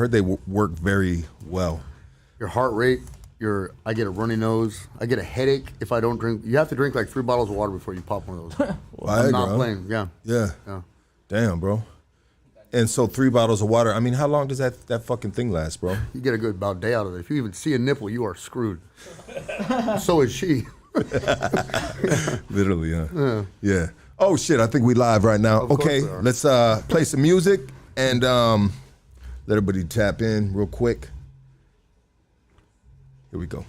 heard they work very well. Your heart rate, I get a runny nose. I get a headache if I don't drink. You have to drink like 3 bottles of water before you pop one of those. I'm not playing. Yeah. Damn, bro. And so 3 bottles of water. I mean, how long does that fucking thing last, bro? You get a good about day out of it. If you even see a nipple, you are screwed. So is she. Literally, huh? Yeah. Oh, shit. I think we live right now. Okay, let's play some music and let everybody tap in real quick. Here we go.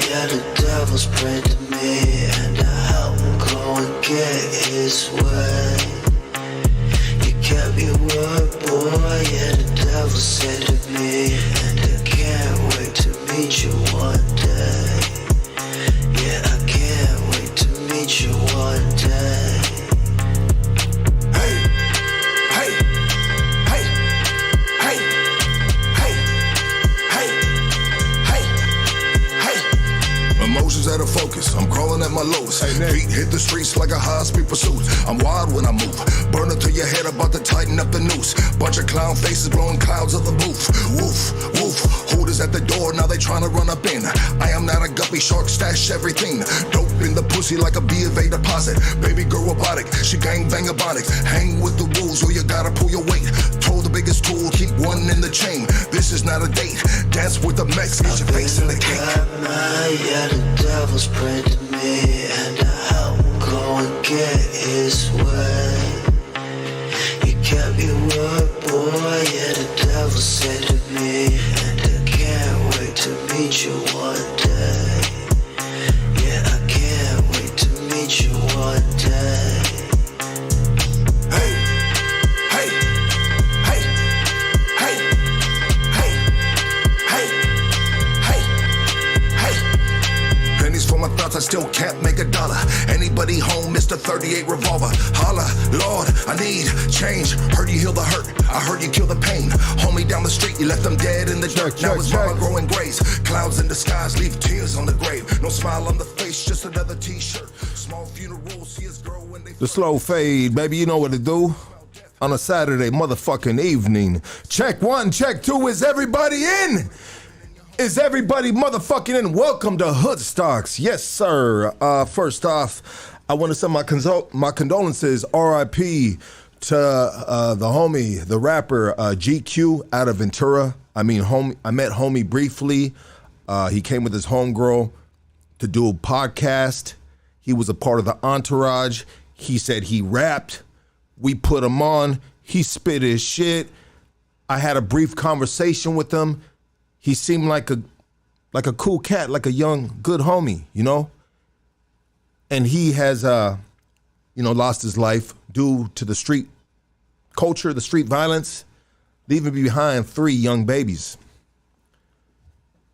Yeah, the devil's praying to me, and I help him go and get his way. You kept your word, boy, yeah, the devil said to me, and I can't wait to meet you one day. Yeah, I can't wait to meet you one day. Emotions out of focus, I'm crawling at my lowest. Feet hit the streets like a high-speed pursuit. I'm wild when I move, burn it to your head, about to tighten up the noose. Bunch of clown faces blowing clouds of the booth. Woof, woof, hooters at the door, now they trying to run up in. I am not a guppy shark, stash everything. Dope in the pussy like a B of A deposit. Baby girl robotic, she gang bang ebonics. Hang with the rules or you gotta pull your weight. Told the biggest tool, keep one in the chain. This is not a date, dance with the Mex, get your face in the cake. Yeah, the devil's praying to me, and I help him go and get his way. You kept your word, boy, yeah, the devil said to me, and I can't wait to meet you one day. Yeah, I can't wait to meet you one day. My thoughts, I still can't make $1. Anybody home, Mr. 38 revolver. Holla, Lord, I need change. Heard you heal the hurt, I heard you kill the pain. Homie down the street, you left them dead in the dirt. Now it's mama growing grays. Clouds in the skies leave tears on the grave. No smile on the face, just another t-shirt. Small funeral, see his girl when they... The slow fade, baby, you know what to do. On a Saturday motherfucking evening. Check 1, check 2, is everybody in? Is everybody motherfucking in? Welcome to Hoodstocks. Yes, sir. First off, I want to send my condolences, R.I.P. to the homie, the rapper GQ out of Ventura. I met homie briefly. He came with his homegirl to do a podcast. He was a part of the entourage. He said he rapped. We put him on. He spit his shit. I had a brief conversation with him. He seemed like a cool cat, like a young, good homie, you know? And he has, lost his life due to the street culture, the street violence, leaving behind 3 young babies.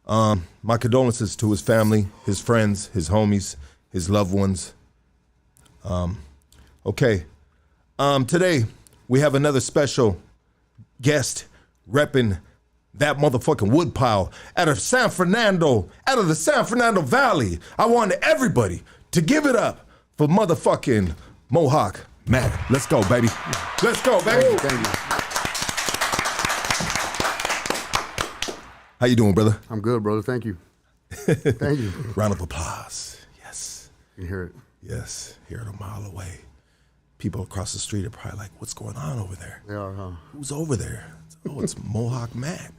My condolences to his family, his friends, his homies, his loved ones. Okay. Today, we have another special guest repping that motherfucking woodpile out of the San Fernando Valley. I want everybody to give it up for motherfucking Mohawk Mac. Let's go, baby. Let's go, baby. Thank you. How you doing, brother? I'm good, brother. Thank you. Thank you. Round of applause. Yes. You can hear it. Yes. Hear it a mile away. People across the street are probably like, what's going on over there? They are, huh? Who's over there? Oh, it's Mohawk Mac.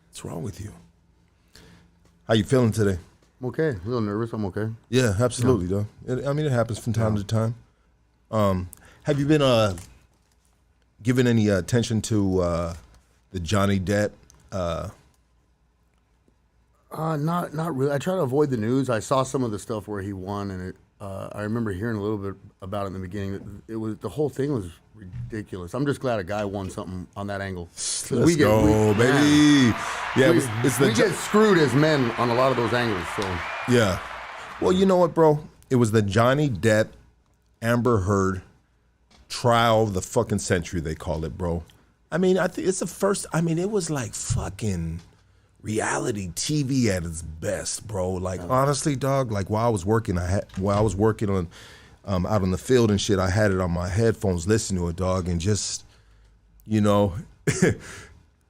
What's wrong with you? How you feeling today? I'm okay. A little nervous. I'm okay. Yeah, absolutely, though. It happens from time to time. Have you been giving any attention to the Johnny Depp? Not really. I try to avoid the news. I saw some of the stuff where he won, and I remember hearing a little bit about it in the beginning. The whole thing was ridiculous. I'm just glad a guy won something on that angle. Let's go, baby. Yeah, we get screwed as men on a lot of those angles. So yeah. Well, you know what, bro? It was the Johnny Depp, Amber Heard trial of the fucking century, they call it, bro. I mean, I think it's the first. I mean, it was like fucking reality TV at its best, bro. Like honestly, dog. Like while I was working on out on the field and shit, I had it on my headphones, listening to it, dog, and just, you know,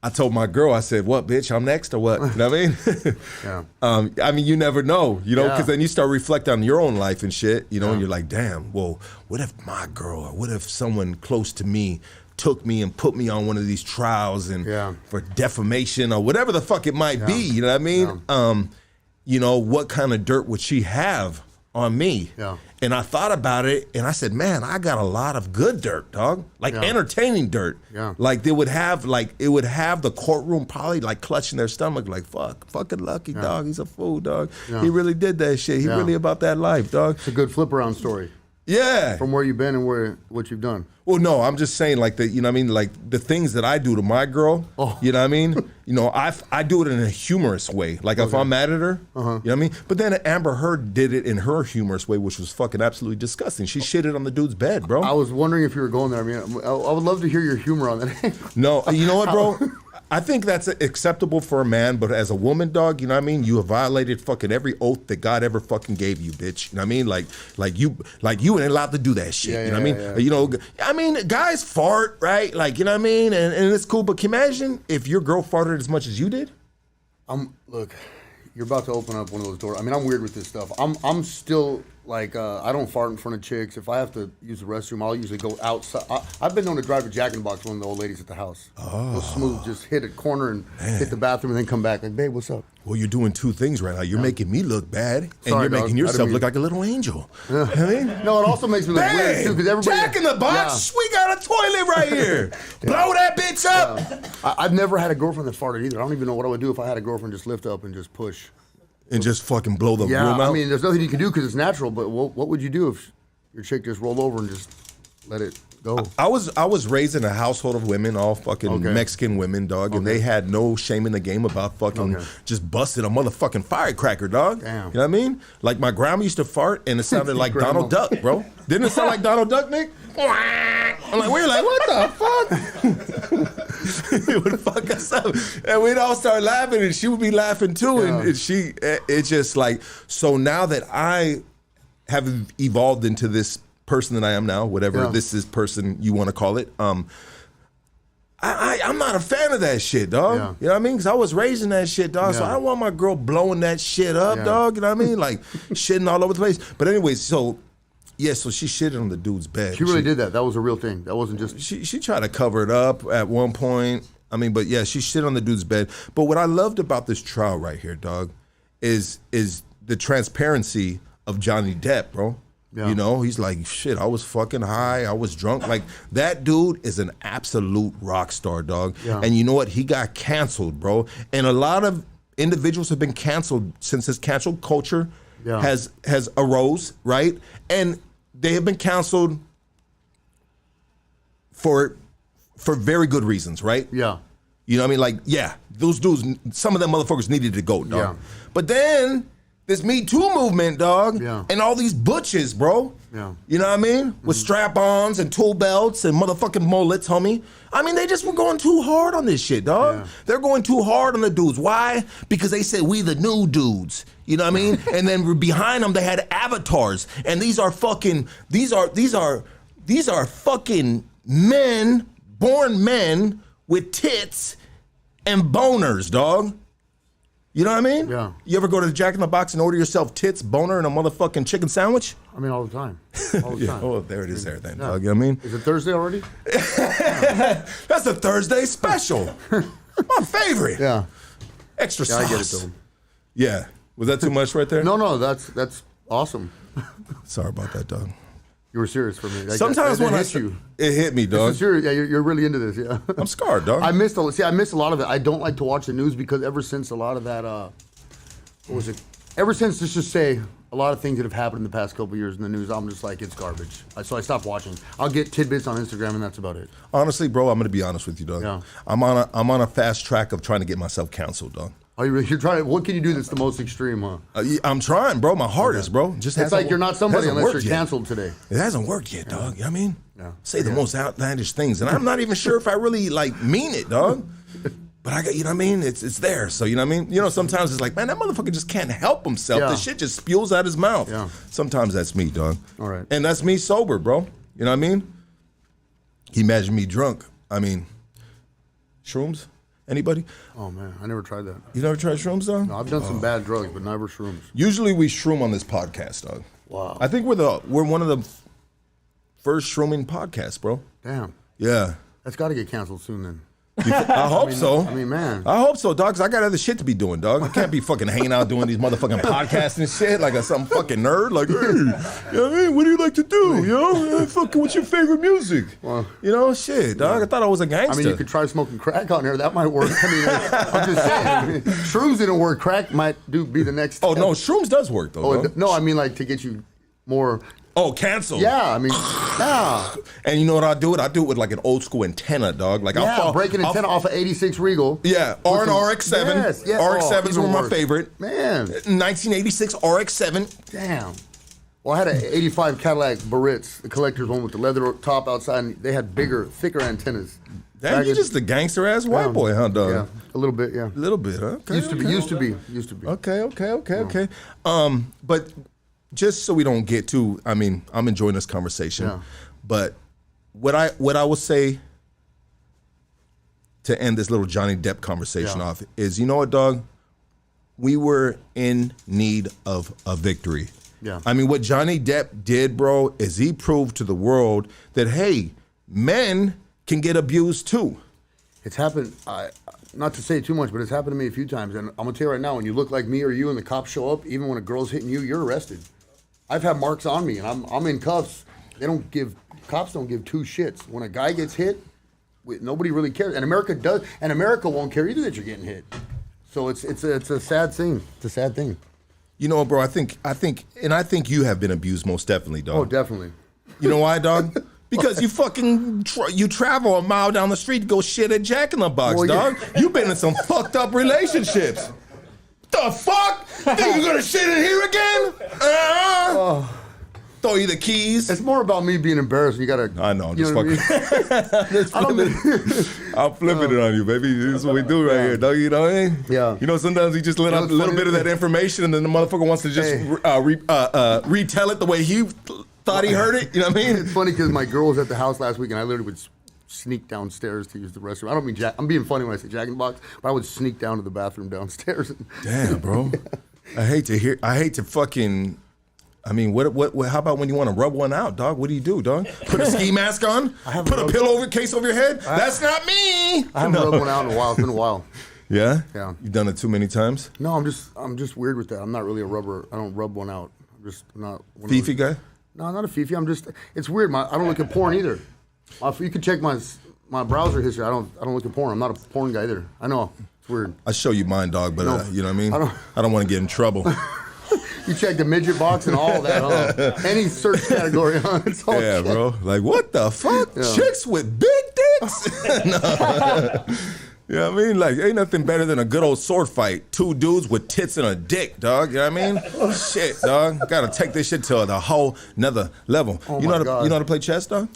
I told my girl, I said, "What, bitch? I'm next or what?" You know what I mean? Yeah. I mean, you never know, you know, because then you start reflecting on your own life and shit, you know, and you're like, damn, well, what if my girl or what if someone close to me took me and put me on one of these trials and for defamation or whatever the fuck it might be, you know what I mean? You know, what kind of dirt would she have on me? Yeah. And I thought about it and I said, man, I got a lot of good dirt, dog. Like entertaining dirt. Yeah. Like it would have the courtroom probably like clutching their stomach like, fucking lucky, dog. He's a fool, dog. Yeah. He really did that shit. He really about that life, dog. It's a good flip around story. Yeah. From where you've been and what you've done. Well, no, I'm just saying like you know what I mean? Like the things that I do to my girl, you know what I mean? You know, I do it in a humorous way. Like if I'm mad at her, you know what I mean? But then Amber Heard did it in her humorous way, which was fucking absolutely disgusting. She shitted on the dude's bed, bro. I was wondering if you were going there. I mean, I would love to hear your humor on that. No, you know what, bro? I think that's acceptable for a man, but as a woman, dog, you know what I mean? You have violated fucking every oath that God ever fucking gave you, bitch. You know what I mean? Like you ain't allowed to do that shit. You know what I mean? Yeah. You know, I mean, guys fart, right? Like, you know what I mean? And it's cool, but can you imagine if your girl farted as much as you did? Look, you're about to open up one of those doors. I mean, I'm weird with this stuff. I'm still like, I don't fart in front of chicks. If I have to use the restroom, I'll usually go outside. I've been known to drive a Jack in the Box with one of the old ladies at the house. Go smooth, just hit a corner and hit the bathroom and then come back. Like, babe, what's up? Well, you're doing two things right now. You're making me look bad, and you're making yourself look like a little angel. You know what I mean? No, it also makes me look weird, too, because everybody... Jack in the Box? We got a toilet right here. Blow that bitch up. I've never had a girlfriend that farted either. I don't even know what I would do if I had a girlfriend just lift up and just push. And just fucking blow the room out? I mean, there's nothing you can do because it's natural, but what would you do if your chick just rolled over and just let it go? I was raised in a household of women, all fucking Mexican women, dog, and they had no shame in the game about fucking just busting a motherfucking firecracker, dog. Damn. You know what I mean? Like my grandma used to fart and it sounded like Donald Duck, bro. Didn't it sound like Donald Duck, Nick? I'm like, we're like, what the fuck? It would fuck us up. And we'd all start laughing and she would be laughing too. And it's just like, so now that I have evolved into this person that I am now, whatever this is person you want to call it, I'm not a fan of that shit, dog. Yeah. You know what I mean? Because I was raising that shit, dog. So I don't want my girl blowing that shit up, dog. You know what I mean? Like shitting all over the place. But anyways, so she shitted on the dude's bed. She really did that. That was a real thing. That wasn't just... She tried to cover it up at one point. I mean, but yeah, she shit on the dude's bed. But what I loved about this trial right here, dog, is the transparency of Johnny Depp, bro. Yeah. You know, he's like, shit, I was fucking high. I was drunk. Like, that dude is an absolute rock star, dog. Yeah. And you know what? He got canceled, bro. And a lot of individuals have been canceled since this cancel culture has arose, right? And they have been canceled for very good reasons, right? Yeah. You know what I mean? Like, yeah, those dudes, some of them motherfuckers needed to go, dog. Yeah. But then this Me Too movement, dog, and all these butches, bro. Yeah. You know what I mean? With strap-ons and tool belts and motherfucking mullets, homie. I mean, they just were going too hard on this shit, dog. Yeah. They're going too hard on the dudes. Why? Because they said, we the new dudes. You know what I mean? And then behind them, they had avatars. And these are fucking men, born men with tits and boners, dog. You know what I mean? Yeah. You ever go to the Jack in the Box and order yourself tits, boner, and a motherfucking chicken sandwich? I mean, all the time. All the time. Oh, there it is there then, dog. You know what I mean? Is it Thursday already? That's a Thursday special. My favorite. Yeah. Extra sauce. I get it, though. Yeah. Was that too much right there? No, that's awesome. Sorry about that, dog. You were serious for me. Sometimes when it hit me, dog. You're really into this, yeah. I'm scarred, dog. I missed a lot of it. I don't like to watch the news because ever since a lot of that, what was it? Ever since, let's just say, a lot of things that have happened in the past couple of years in the news, I'm just like, it's garbage. So I stopped watching. I'll get tidbits on Instagram, and that's about it. Honestly, bro, I'm gonna be honest with you, dog. Yeah. I'm on a fast track of trying to get myself canceled, dog. Oh, you're trying. What can you do that's the most extreme, huh? I'm trying, bro. My heart is, bro. Just it's like you're not somebody unless you're canceled today. It hasn't worked yet, dog. You know what I mean? Yeah. Say the most outlandish things, and I'm not even sure if I really like mean it, dog. But I got, you know what I mean? It's there. So, you know what I mean? You know, sometimes it's like, man, that motherfucker just can't help himself. Yeah. The shit just spews out his mouth. Yeah. Sometimes that's me, dog. All right. And that's me sober, bro. You know what I mean? Imagine me drunk. I mean, shrooms? Anybody? Oh, man, I never tried that. You never tried shrooms, dog? No, I've done some bad drugs, but never shrooms. Usually we shroom on this podcast, dog. Wow. I think we're one of the first shrooming podcasts, bro. Damn. Yeah. That's got to get canceled soon then. I hope so. I mean, man. I hope so, dog, 'cause I got other shit to be doing, dog. I can't be fucking hanging out doing these motherfucking podcasts and shit like some fucking nerd. Like, hey, you know what I mean? What do you like to do, you know? Fucking, what's your favorite music? Well, you know, shit, dog. I thought I was a gangster. I mean, you could try smoking crack on there. That might work. I mean, I'm just saying. Shrooms didn't work. Crack might be the next step. Oh, no, shrooms does work, though. Oh, no, I mean, like, to get you more... Oh, cancel. Yeah, I mean, yeah. And you know what I do? I do it with like an old school antenna, dog. Like I'll break an antenna off of 86 Regal. Yeah, or an RX-7. Yes, yeah. RX-7s were my favorite. Man. 1986 RX-7. Damn. Well, I had an 85 Cadillac Barrett's, the collector's one with the leather top outside, and they had bigger, thicker antennas. Damn, you just a gangster-ass white boy, huh, dog? Yeah, a little bit, yeah. A little bit, huh? Okay, Used to be. Okay. But just so we don't get too, I mean, I'm enjoying this conversation. Yeah. But what I will say to end this little Johnny Depp conversation off is, you know what, dog? We were in need of a victory. Yeah. I mean, what Johnny Depp did, bro, is he proved to the world that, hey, men can get abused too. It's happened, not to say too much, but it's happened to me a few times. And I'm going to tell you right now, when you look like me or you and the cops show up, even when a girl's hitting you, you're arrested. I've had marks on me, and I'm in cuffs. Cops don't give two shits. When a guy gets hit, nobody really cares. And America does, and America won't care either that you're getting hit. So it's a sad thing. It's a sad thing. You know, bro, I think you have been abused most definitely, dog. Oh, definitely. You know why, dog? Because you fucking you travel a mile down the street to go shit at Jack in the Box, Well, dog. You've been in some fucked up relationships. The fuck? Think you gonna shit in here again? Throw you the keys. It's more about me being embarrassed. You gotta. I know. I'm you just know fucking. I'm flipping it on you, baby. This is what we do right here, dog. You know what I mean? Yeah. You know, sometimes he just let out a little bit of that information, and then the motherfucker wants to just retell it the way he thought he heard it. You know what I mean? It's funny because my girl was at the house last week, and I literally would sneak downstairs to use the restroom. I don't mean I'm being funny when I say Jack in the Box, but I would sneak down to the bathroom downstairs. Damn, bro. I hate to fucking. I mean, what? How about when you want to rub one out, dog? What do you do, dog? Put a ski mask on? Put a pillow case over your head? That's not me. I haven't rubbed one out in a while. It's been a while. Yeah? Yeah. You've done it too many times? No, I'm just weird with that. I'm not really a rubber. I don't rub one out. I'm just not. Fifi guy? No, not a Fifi. It's weird. I don't look at porn either. You can check my browser history. I don't look at porn. I'm not a porn guy either. I know. It's weird. I'll show you mine, dog, but No. you know what I mean? I don't want to get in trouble. You check the midget box and all that, huh? Any search category, huh? It's all Yeah, checked. bro. Like, what the fuck? Yeah. Chicks with big dicks? No. You know what I mean? Like, ain't nothing better than a good old sword fight. Two dudes with tits and a dick, dog. You know what I mean? Shit, dog. Gotta take this shit to the whole another level. Oh you know my God. you know how to play chess, dog?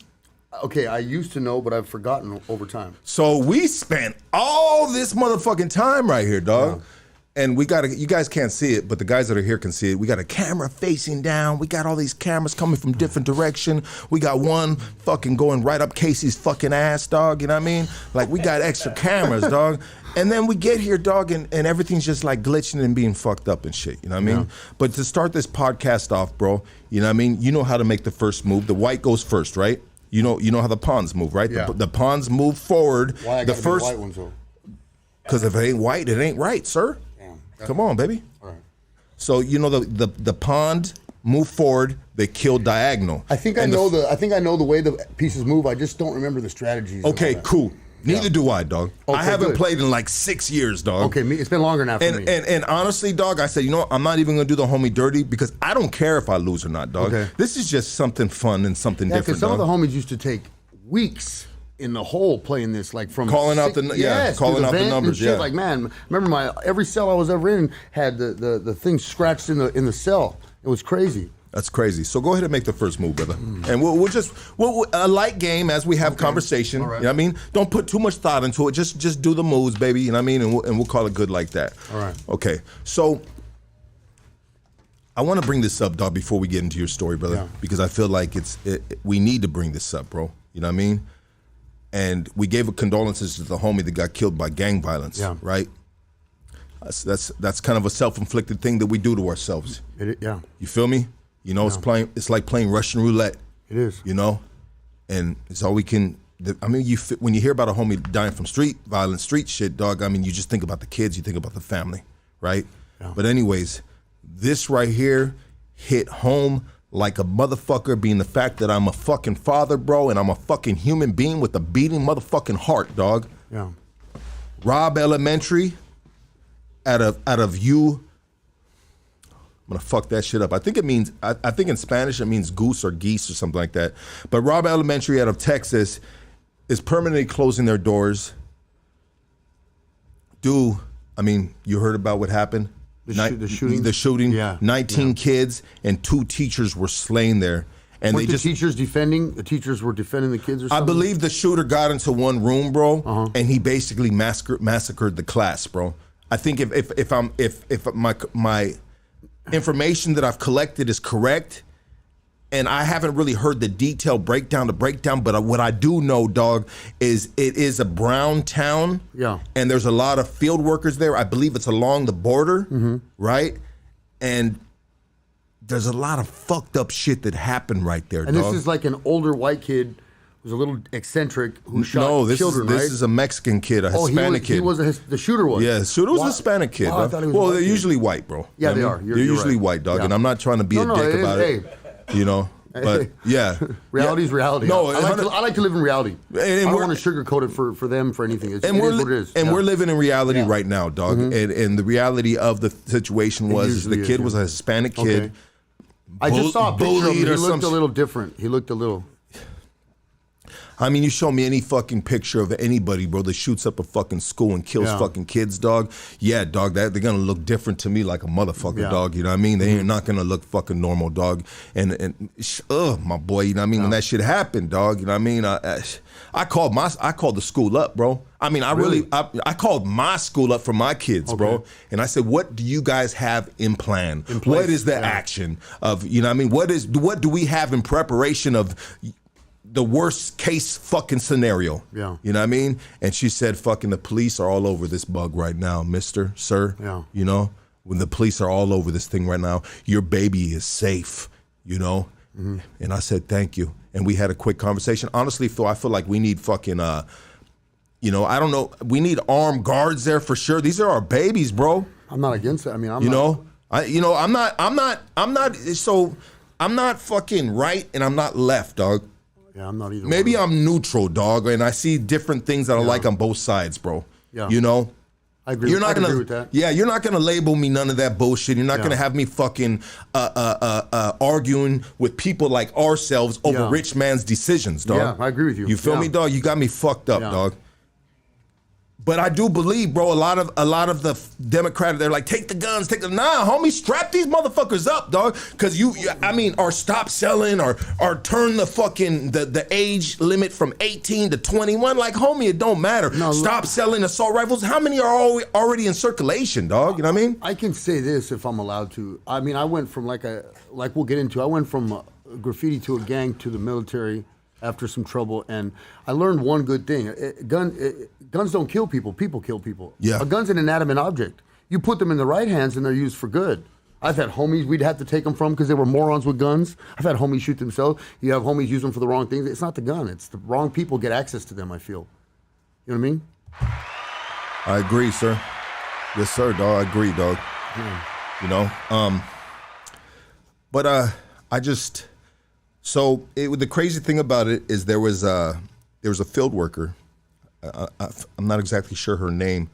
Okay, I used to know, but I've forgotten over time. So we spent all this motherfucking time right here, dog. Yeah. And you guys can't see it, but the guys that are here can see it. We got a camera facing down. We got all these cameras coming from different direction. We got one fucking going right up Casey's fucking ass, dog. You know what I mean? Like, we got extra cameras, dog. And then we get here, dog, and everything's just like glitching and being fucked up and shit. You know what I mean? Yeah. But to start this podcast off, bro, you know what I mean? You know how to make the first move. The white goes first, right? You know how the pawns move, right? Yeah. The pawns move forward. Why I the gotta first be the white ones, though? Because if it ain't white, it ain't right, sir. Come on, baby. All right. So you know the pond move forward, they kill diagonal. I think I know the way the pieces move. I just don't remember the strategies. Okay, cool. Neither Yeah. do I, dog. Okay, I haven't good. played in like 6 years, dog. Okay, it's been longer now for me. And honestly, dog, I said, you know what? I'm not even gonna do the homie dirty because I don't care if I lose or not, dog. Okay. This is just something fun and something Yeah, different, because some dog. of the homies used to take weeks in the hole playing this, like from Calling out the vent numbers, and shit. yeah. Like, man, remember every cell I was ever in had the thing scratched in the cell. It was crazy. That's crazy. So go ahead and make the first move, brother. And we'll a light game as we have conversation. All right. You know what I mean? Don't put too much thought into it. Just do the moves, baby. You know what I mean? And we'll call it good like that. All right. Okay. So I want to bring this up, dog, before we get into your story, brother, because I feel like we need to bring this up, bro. You know what I mean? And we gave condolences to the homie that got killed by gang violence, right? That's kind of a self-inflicted thing that we do to ourselves. Yeah. You feel me? You know, it's like playing Russian roulette. It is. You know? And it's all we can, I mean, when you hear about a homie dying from street violence, street shit, dog, I mean, you just think about the kids, you think about the family, right? Yeah. But anyways, this right here hit home like a motherfucker, being the fact that I'm a fucking father, bro, and I'm a fucking human being with a beating motherfucking heart, dog. Yeah. Robb Elementary out of you. I'm gonna fuck that shit up. I think it means, I think in Spanish it means goose or geese or something like that. But Robb Elementary out of Texas is permanently closing their doors. I mean, you heard about what happened? The shooting? The shooting. Yeah. 19 kids and 2 teachers were slain there. And Weren't the teachers were defending the kids or something? I believe the shooter got into one room, bro, and he basically massacred the class, bro. I think if my information that I've collected is correct, and I haven't really heard the detailed breakdown, but what I do know, dog, is it is a brown town. Yeah. And there's a lot of field workers there. I believe it's along the border, right? And there's a lot of fucked up shit that happened right there, and dog. this is like an older white kid who's a little eccentric who shot children, this right? is a Mexican kid, a Hispanic kid. The shooter was? Yeah, the shooter was a Hispanic kid. Oh, I thought he was well, white they're kid. usually white, bro. Yeah, You they know are. what I mean? You're They're usually right. white, dog, Yeah. and I'm not trying to be a dick about it. You know, but yeah. Reality's reality. No, I like to live in reality. And I don't want to sugarcoat it for them for anything. It is what it is. And we're living in reality right now, dog. And the reality of the situation was the kid was a Hispanic kid. Okay. I just saw a picture of him. He bullied or looked a little different. He looked a little. I mean, you show me any fucking picture of anybody, bro, that shoots up a fucking school and kills fucking kids, dog. Yeah, dog, they're gonna look different to me like a motherfucker, dog. You know what I mean? They ain't not gonna look fucking normal, dog. And my boy, you know what I mean? When that shit happened, dog, you know what I mean? I called the school up, bro. I mean, I called my school up for my kids, bro. And I said, what do you guys have in plan? What is the action of, you know what I mean? What do we have in preparation of the worst case fucking scenario? Yeah. You know what I mean? And she said, fucking the police are all over this bug right now, sir. Yeah. You know, when the police are all over this thing right now, your baby is safe, you know? And I said, thank you. And we had a quick conversation. Honestly, Phil, I feel like we need fucking, you know, I don't know. We need armed guards there for sure. These are our babies, bro. I'm not against it. I mean, I'm not fucking right and I'm not left, dog. Yeah, I'm not either. Maybe I'm neutral, dog, and I see different things that I like on both sides, bro. Yeah. You know? I agree. You're not I gonna agree with that. Yeah, you're not gonna label me none of that bullshit. You're not gonna have me fucking arguing with people like ourselves over rich man's decisions, dog. Yeah, I agree with you. You feel me, dog? You got me fucked up, dog. But I do believe, bro, a lot of the Democrats, they're like, take the guns, nah, homie, strap these motherfuckers up, dog. Cause or stop selling or turn the fucking the age limit from 18 to 21. Like, homie, it don't matter. No, stop selling assault rifles. How many are already in circulation, dog? You know what I mean? I can say this if I'm allowed to. I mean, I went from like we'll get into, I went from graffiti to a gang to the military after some trouble, and I learned one good thing. Guns don't kill people. People kill people. Yeah. A gun's an inanimate object. You put them in the right hands and they're used for good. I've had homies we'd have to take them from because they were morons with guns. I've had homies shoot themselves. You have homies use them for the wrong things. It's not the gun. It's the wrong people get access to them, I feel. You know what I mean? I agree, sir. Yes, sir, dog. I agree, dog. You know? I just... So the crazy thing about it is there was a field worker. I'm not exactly sure her name,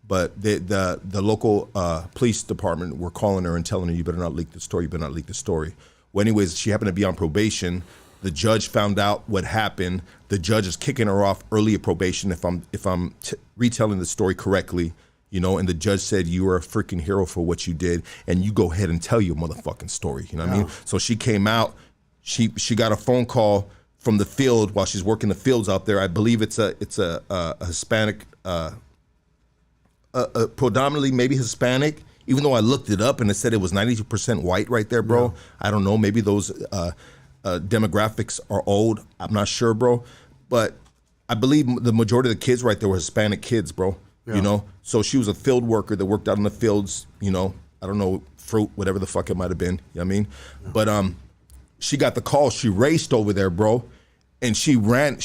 but the local police department were calling her and telling her, you better not leak the story. You better not leak the story. Well, anyways, she happened to be on probation. The judge found out what happened. The judge is kicking her off early at probation. If I'm retelling the story correctly, you know, and the judge said you were a freaking hero for what you did, and you go ahead and tell your motherfucking story. You know what I mean? So she came out. She got a phone call from the field while she's working the fields out there. I believe it's a Hispanic, predominantly maybe Hispanic. Even though I looked it up and it said it was 92% white right there, bro. I don't know. Maybe those demographics are old. I'm not sure, bro. But I believe the majority of the kids right there were Hispanic kids, bro. You know? So she was a field worker that worked out in the fields, you know. I don't know, fruit, whatever the fuck it might have been. You know what I mean? But she got the call. She raced over there, bro. And she ran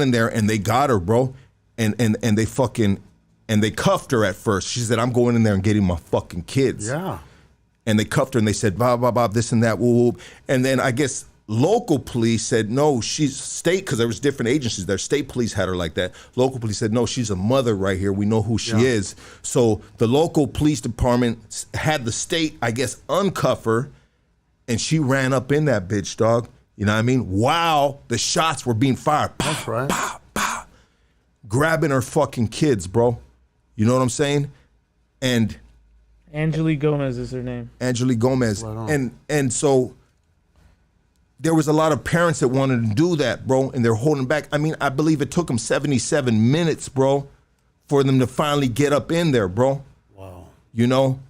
in there and they got her, bro. And they fucking... And they cuffed her at first. She said, I'm going in there and getting my fucking kids. Yeah. And they cuffed her and they said, blah, blah, blah, this and that, whoop, whoop. And then I guess local police said, no, she's state, because there was different agencies there. State police had her like that. Local police said, no, she's a mother right here. We know who she is. So the local police department had the state, I guess, uncuff her. And she ran up in that bitch, dog. You know what I mean? While the shots were being fired. Pow, that's right. Pow, pow. Grabbing her fucking kids, bro. You know what I'm saying? And Angelique Gomez is her name. Angelique Gomez. Right, and so there was a lot of parents that wanted to do that, bro, and they're holding back. I mean, I believe it took them 77 minutes, bro, for them to finally get up in there, bro. Wow. You know?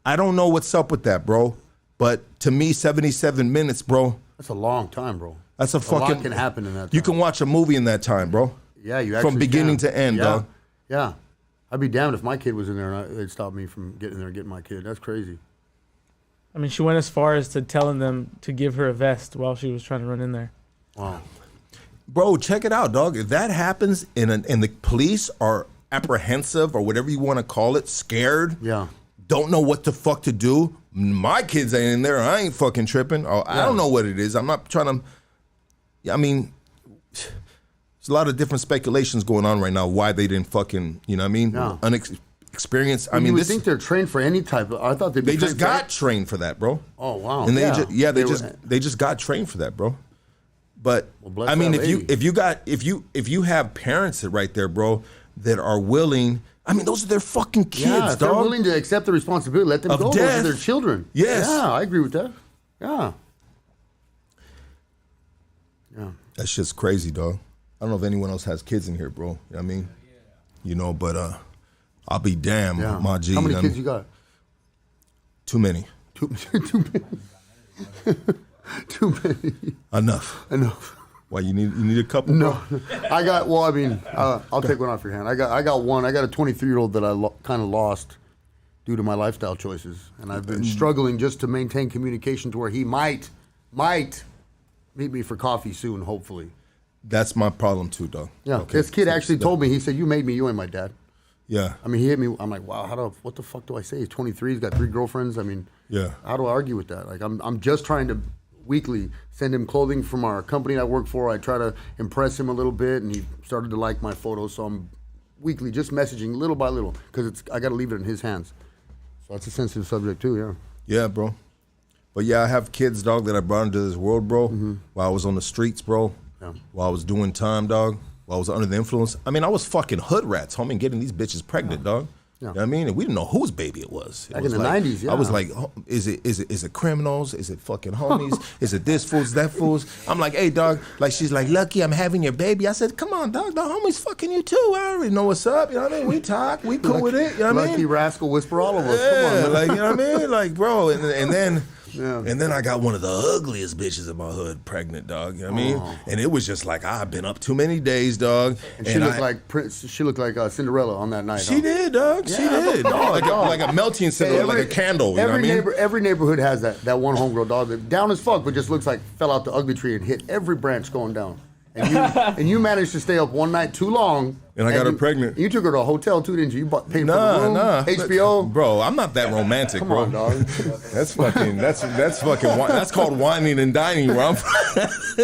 I don't know what's up with that, bro. But to me, 77 minutes, bro. That's a long time, bro. That's a fucking... A lot can happen in that time. You can watch a movie in that time, bro. Yeah, you actually from beginning to end, dog. Yeah. I'd be damned if my kid was in there and they'd stop me from getting in there and getting my kid. That's crazy. I mean, she went as far as to telling them to give her a vest while she was trying to run in there. Wow. Bro, check it out, dog. If that happens and the police are apprehensive or whatever you want to call it, scared, don't know what the fuck to do, my kids ain't in there. I ain't fucking tripping. I don't know what it is. I'm not trying to... I mean... There's a lot of different speculations going on right now why they didn't fucking, you know what I mean? Unexperienced. I mean, you would think they're trained for any type of... I thought they'd be They just got trained for that, bro. Oh, wow. And they just got trained for that, bro. But well, I mean, if you have parents that right there, bro, that are willing... I mean, those are their fucking kids, yeah, if dog. they're willing to accept the responsibility, let them go. Those are their children. Yes. Yeah, I agree with that. Yeah. Yeah. That shit's crazy, dog. I don't know if anyone else has kids in here, bro. You know what I mean? You know, but I'll be damned, my G. How many kids you got? Too many. Too many. Too many. Enough. Why, you need a couple? No. I got, well, I mean, I'll take one off your hand. I got one. I got a 23-year-old that I kind of lost due to my lifestyle choices. And I've been struggling just to maintain communication to where he might meet me for coffee soon, hopefully. That's my problem too, dog. Yeah, okay. This kid actually told me, he said, you made me, you ain't my dad. Yeah. I mean, he hit me. I'm like, wow, what the fuck do I say? He's 23, he's got 3 girlfriends. I mean, how do I argue with that? Like, I'm just trying to weekly send him clothing from our company I work for. I try to impress him a little bit, and he started to like my photos. So I'm weekly just messaging little by little because I got to leave it in his hands. So that's a sensitive subject too, yeah. Yeah, bro. But yeah, I have kids, dog, that I brought into this world, bro, while I was on the streets, bro. Yeah. While I was doing time, dog, while I was under the influence. I mean, I was fucking hood rats, homie, getting these bitches pregnant, dog. Yeah. You know what I mean? And we didn't know whose baby it was. Back in the 90s, yeah. I was like, is it criminals? Is it fucking homies? Is it this fools, that fools? I'm like, hey, dog, like, she's like, Lucky, I'm having your baby. I said, come on, dog, the homie's fucking you too. I already know what's up, you know what I mean? We talk, we cool with it, you know what I mean? Lucky rascal, whisper all of us, yeah, come on, man. Like, you know what I mean? Like, bro, and then... Yeah. And then I got one of the ugliest bitches in my hood pregnant, dog. You know what I mean? And it was just like, I've been up too many days, dog. And she looked like Prince. She looked like Cinderella on that night. She did, dog. She did. Like a melting Cinderella, like a candle. You know what I mean? Every neighborhood has that one homegirl dog that down as fuck, but just looks like fell out the ugly tree and hit every branch going down. And you managed to stay up one night too long. And I got her pregnant. You took her to a hotel too, didn't you? You paid for the room, HBO. Bro, I'm not that romantic, Come bro. on, dog. That's called whining and dining, bro. That's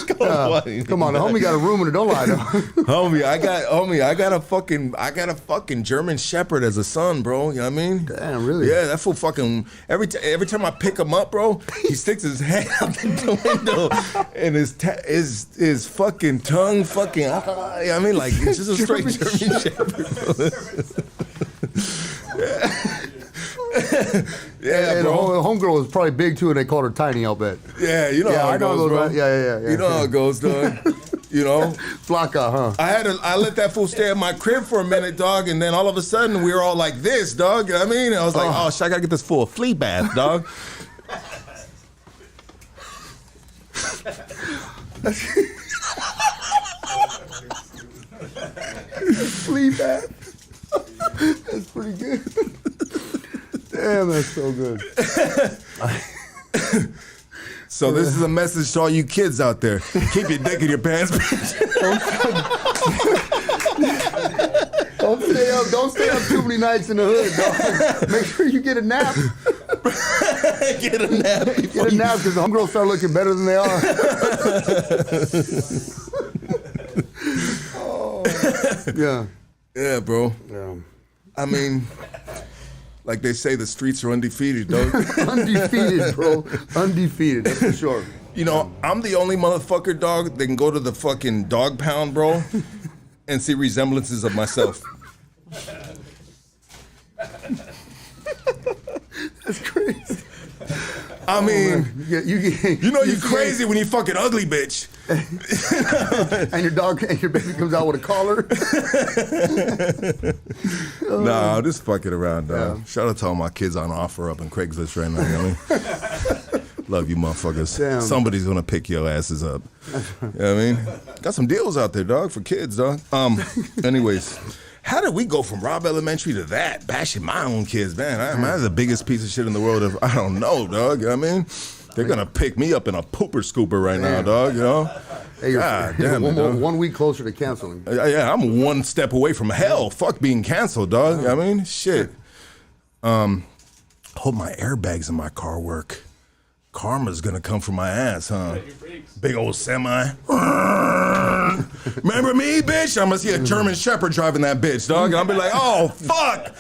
called whining. Come on, the homie got a room and don't lie, though. homie, I got a fucking German Shepherd as a son, bro. You know what I mean? Damn, really? Yeah, that fool fucking every time I pick him up, bro, he sticks his head out the window and his fucking tongue fucking fucking, I mean, like, it's just a straight German Shepherd. Yeah, and bro. Homegirl was probably big too, and they called her tiny, I'll bet. Yeah, you know how it goes, bro. Yeah. You know how it goes, dog. You know? Flocka, huh? I let that fool stay at my crib for a minute, dog, and then all of a sudden we were all like this, dog. You know what I mean? I was like, oh shit, I gotta get this fool a flea bath, dog. Flea bath. That's pretty good. Damn, that's so good. So this is a message to all you kids out there. Keep your dick in your pants, bitch. Don't stay up too many nights in the hood, dog. Make sure you get a nap. Get a nap. Get a nap because the homegirls start looking better than they are. Yeah. Yeah, bro. Yeah. I mean, like they say, the streets are undefeated, dog. Undefeated, bro. Undefeated, that's for sure. You know, I'm the only motherfucker, dog, that can go to the fucking dog pound, bro, and see resemblances of myself. That's crazy. I mean, you know you crazy when you fucking ugly, bitch. And your baby comes out with a collar. Nah, I'm just fucking around, dog. Yeah. Shout out to all my kids on offer up in Craigslist right now, you know what I mean? Love you motherfuckers. Damn. Somebody's gonna pick your asses up. You know what I mean? Got some deals out there, dog, for kids, dog. Anyways, how did we go from Robb Elementary to that? Bashing my own kids, man. That's the biggest piece of shit in the world. I don't know, dog. You know what I mean? They're gonna pick me up in a pooper scooper right now, dog, you know? Hey, God damn it, dog. 1 week closer to canceling. Yeah, I'm one step away from hell. Fuck being canceled, dog. You know what I mean? Shit. Hope my airbags in my car work. Karma's gonna come for my ass, huh? Big old semi. Remember me, bitch? I'm gonna see a German Shepherd driving that bitch, dog, and I'll be like, oh, fuck.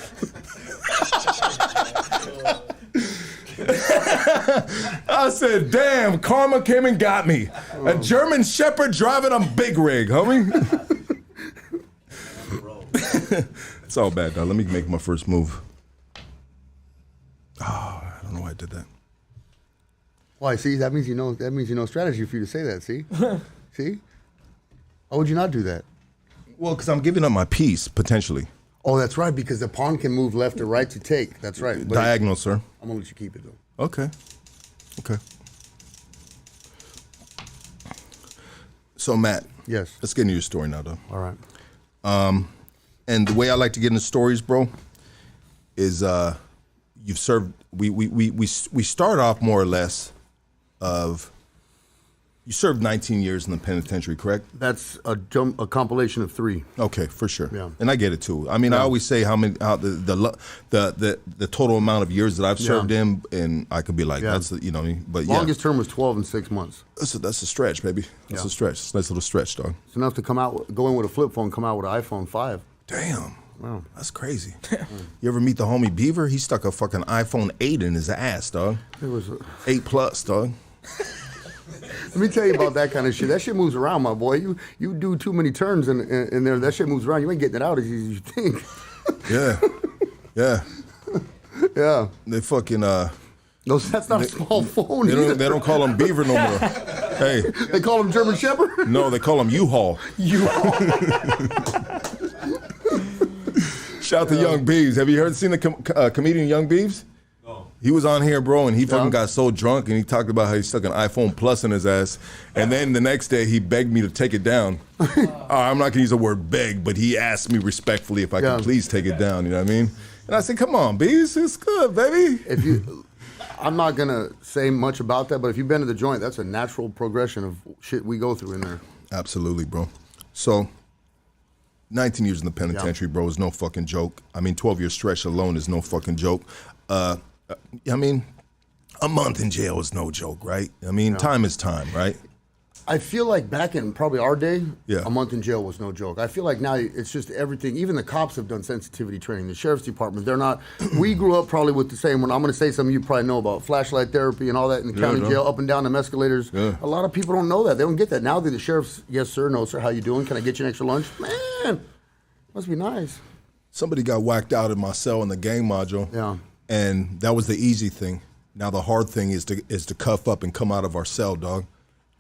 I said, damn, karma came and got me. A German Shepherd driving a big rig, homie. It's all bad, dog. Let me make my first move. Oh, I don't know why I did that. Why? See, that means you know strategy for you to say that. See, see. Why would you not do that? Well, because I'm giving up my piece potentially. Oh, that's right. Because the pawn can move left or right to take. That's right. But diagonal, sir. I'm gonna let you keep it though. Okay. Okay. So Matt. Yes. Let's get into your story now, though. All right. And the way I like to get into stories, bro, is you've served. We start off more or less of you served 19 years in the penitentiary, correct? That's a compilation of 3. Okay, for sure. Yeah. And I get it too. I mean, I always say how the total amount of years that I've served in, and I could be like, that's you know what I mean. But longest term was 12 and 6 months. That's a stretch, baby. That's a stretch. It's a nice little stretch, dog. It's enough to go in with a flip phone, come out with an iPhone 5. Damn. Wow. That's crazy. You ever meet the homie Beaver? He stuck a fucking iPhone 8 in his ass, dog. It was 8 plus, dog. Let me tell you about that kind of shit. That shit moves around, my boy. You do too many turns in there. That shit moves around. You ain't getting it out as easy as you think. Yeah. Yeah. Yeah. They fucking that's not a small phone. They don't call him Beaver no more. Hey. They call him German Shepherd? No, they call him U-Haul. U-Haul. Shout out to Young Beeves. Have you seen the comedian Young Beeves? No. He was on here, bro, and he fucking got so drunk, and he talked about how he stuck an iPhone Plus in his ass, and then the next day he begged me to take it down. I'm not gonna use the word beg, but he asked me respectfully if I could please take it down. You know what I mean? And I said, "Come on, Beeves, it's good, baby." I'm not gonna say much about that, but if you've been to the joint, that's a natural progression of shit we go through in there. Absolutely, bro. So. 19 years in the penitentiary, bro, is no fucking joke. I mean, 12-year stretch alone is no fucking joke. I mean, a month in jail is no joke, right? I mean, time is time, right? I feel like back in probably our day, Yeah. a month in jail was no joke. I feel like now it's just everything. Even the cops have done sensitivity training. The sheriff's department, they're not. We grew up probably with the same one. I'm going to say something you probably know about flashlight therapy and all that in the county jail, up and down them escalators. Yeah. A lot of people don't know that. They don't get that. Now that the sheriff's, yes sir, no sir, how you doing? Can I get you an extra lunch? Man, must be nice. Somebody got whacked out in my cell in the gang module. Yeah. And that was the easy thing. Now the hard thing is to cuff up and come out of our cell, dog.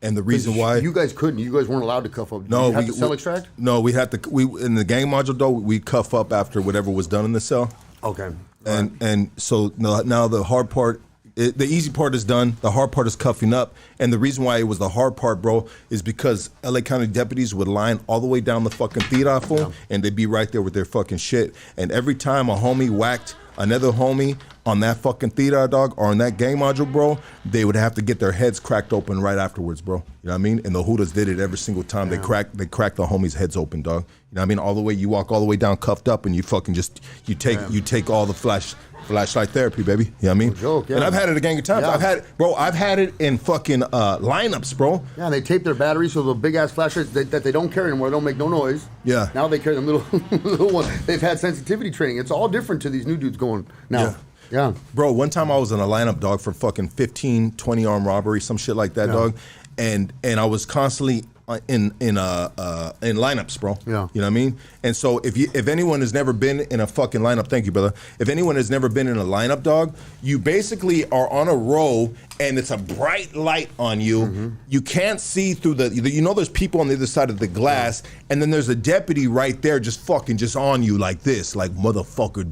And the reason why you guys couldn't, you guys weren't allowed to cuff up. no, you had to cell extract. No, we had to. We in the gang module though, we cuff up after whatever was done in the cell. Okay. And so now the hard part, the easy part is done. The hard part is cuffing up. And the reason why it was the hard part, bro, is because LA County deputies would line all the way down the fucking theater phone, and they'd be right there with their fucking shit. And every time a homie whacked another homie on that fucking theater, dog, or on that gang module, bro, they would have to get their heads cracked open right afterwards, bro. You know what I mean? And the Hoodas did it every single time. They cracked the homies' heads open, dog. You know what I mean? All the way, you walk all the way down cuffed up, and you fucking just you take all the flashlight therapy, baby. You know what I mean? No joke, yeah. And I've had it a gang of times. Yeah. I've had it in fucking lineups, bro. Yeah, and they tape their batteries so the big ass flashlights that they don't carry anymore. They don't make no noise. Yeah. Now they carry them little ones. They've had sensitivity training. It's all different to these new dudes going now. Yeah. Bro, one time I was in a lineup, dog, for fucking 15, 20 armed robbery, some shit like that, dog. And I was constantly in lineups, bro. Yeah. You know what I mean? And so if anyone has never been in a fucking lineup, thank you, brother. If anyone has never been in a lineup, dog, you basically are on a row and it's a bright light on you. Mm-hmm. You can't see through there's people on the other side of the glass, and then there's a deputy right there just on you like this, like, motherfucker,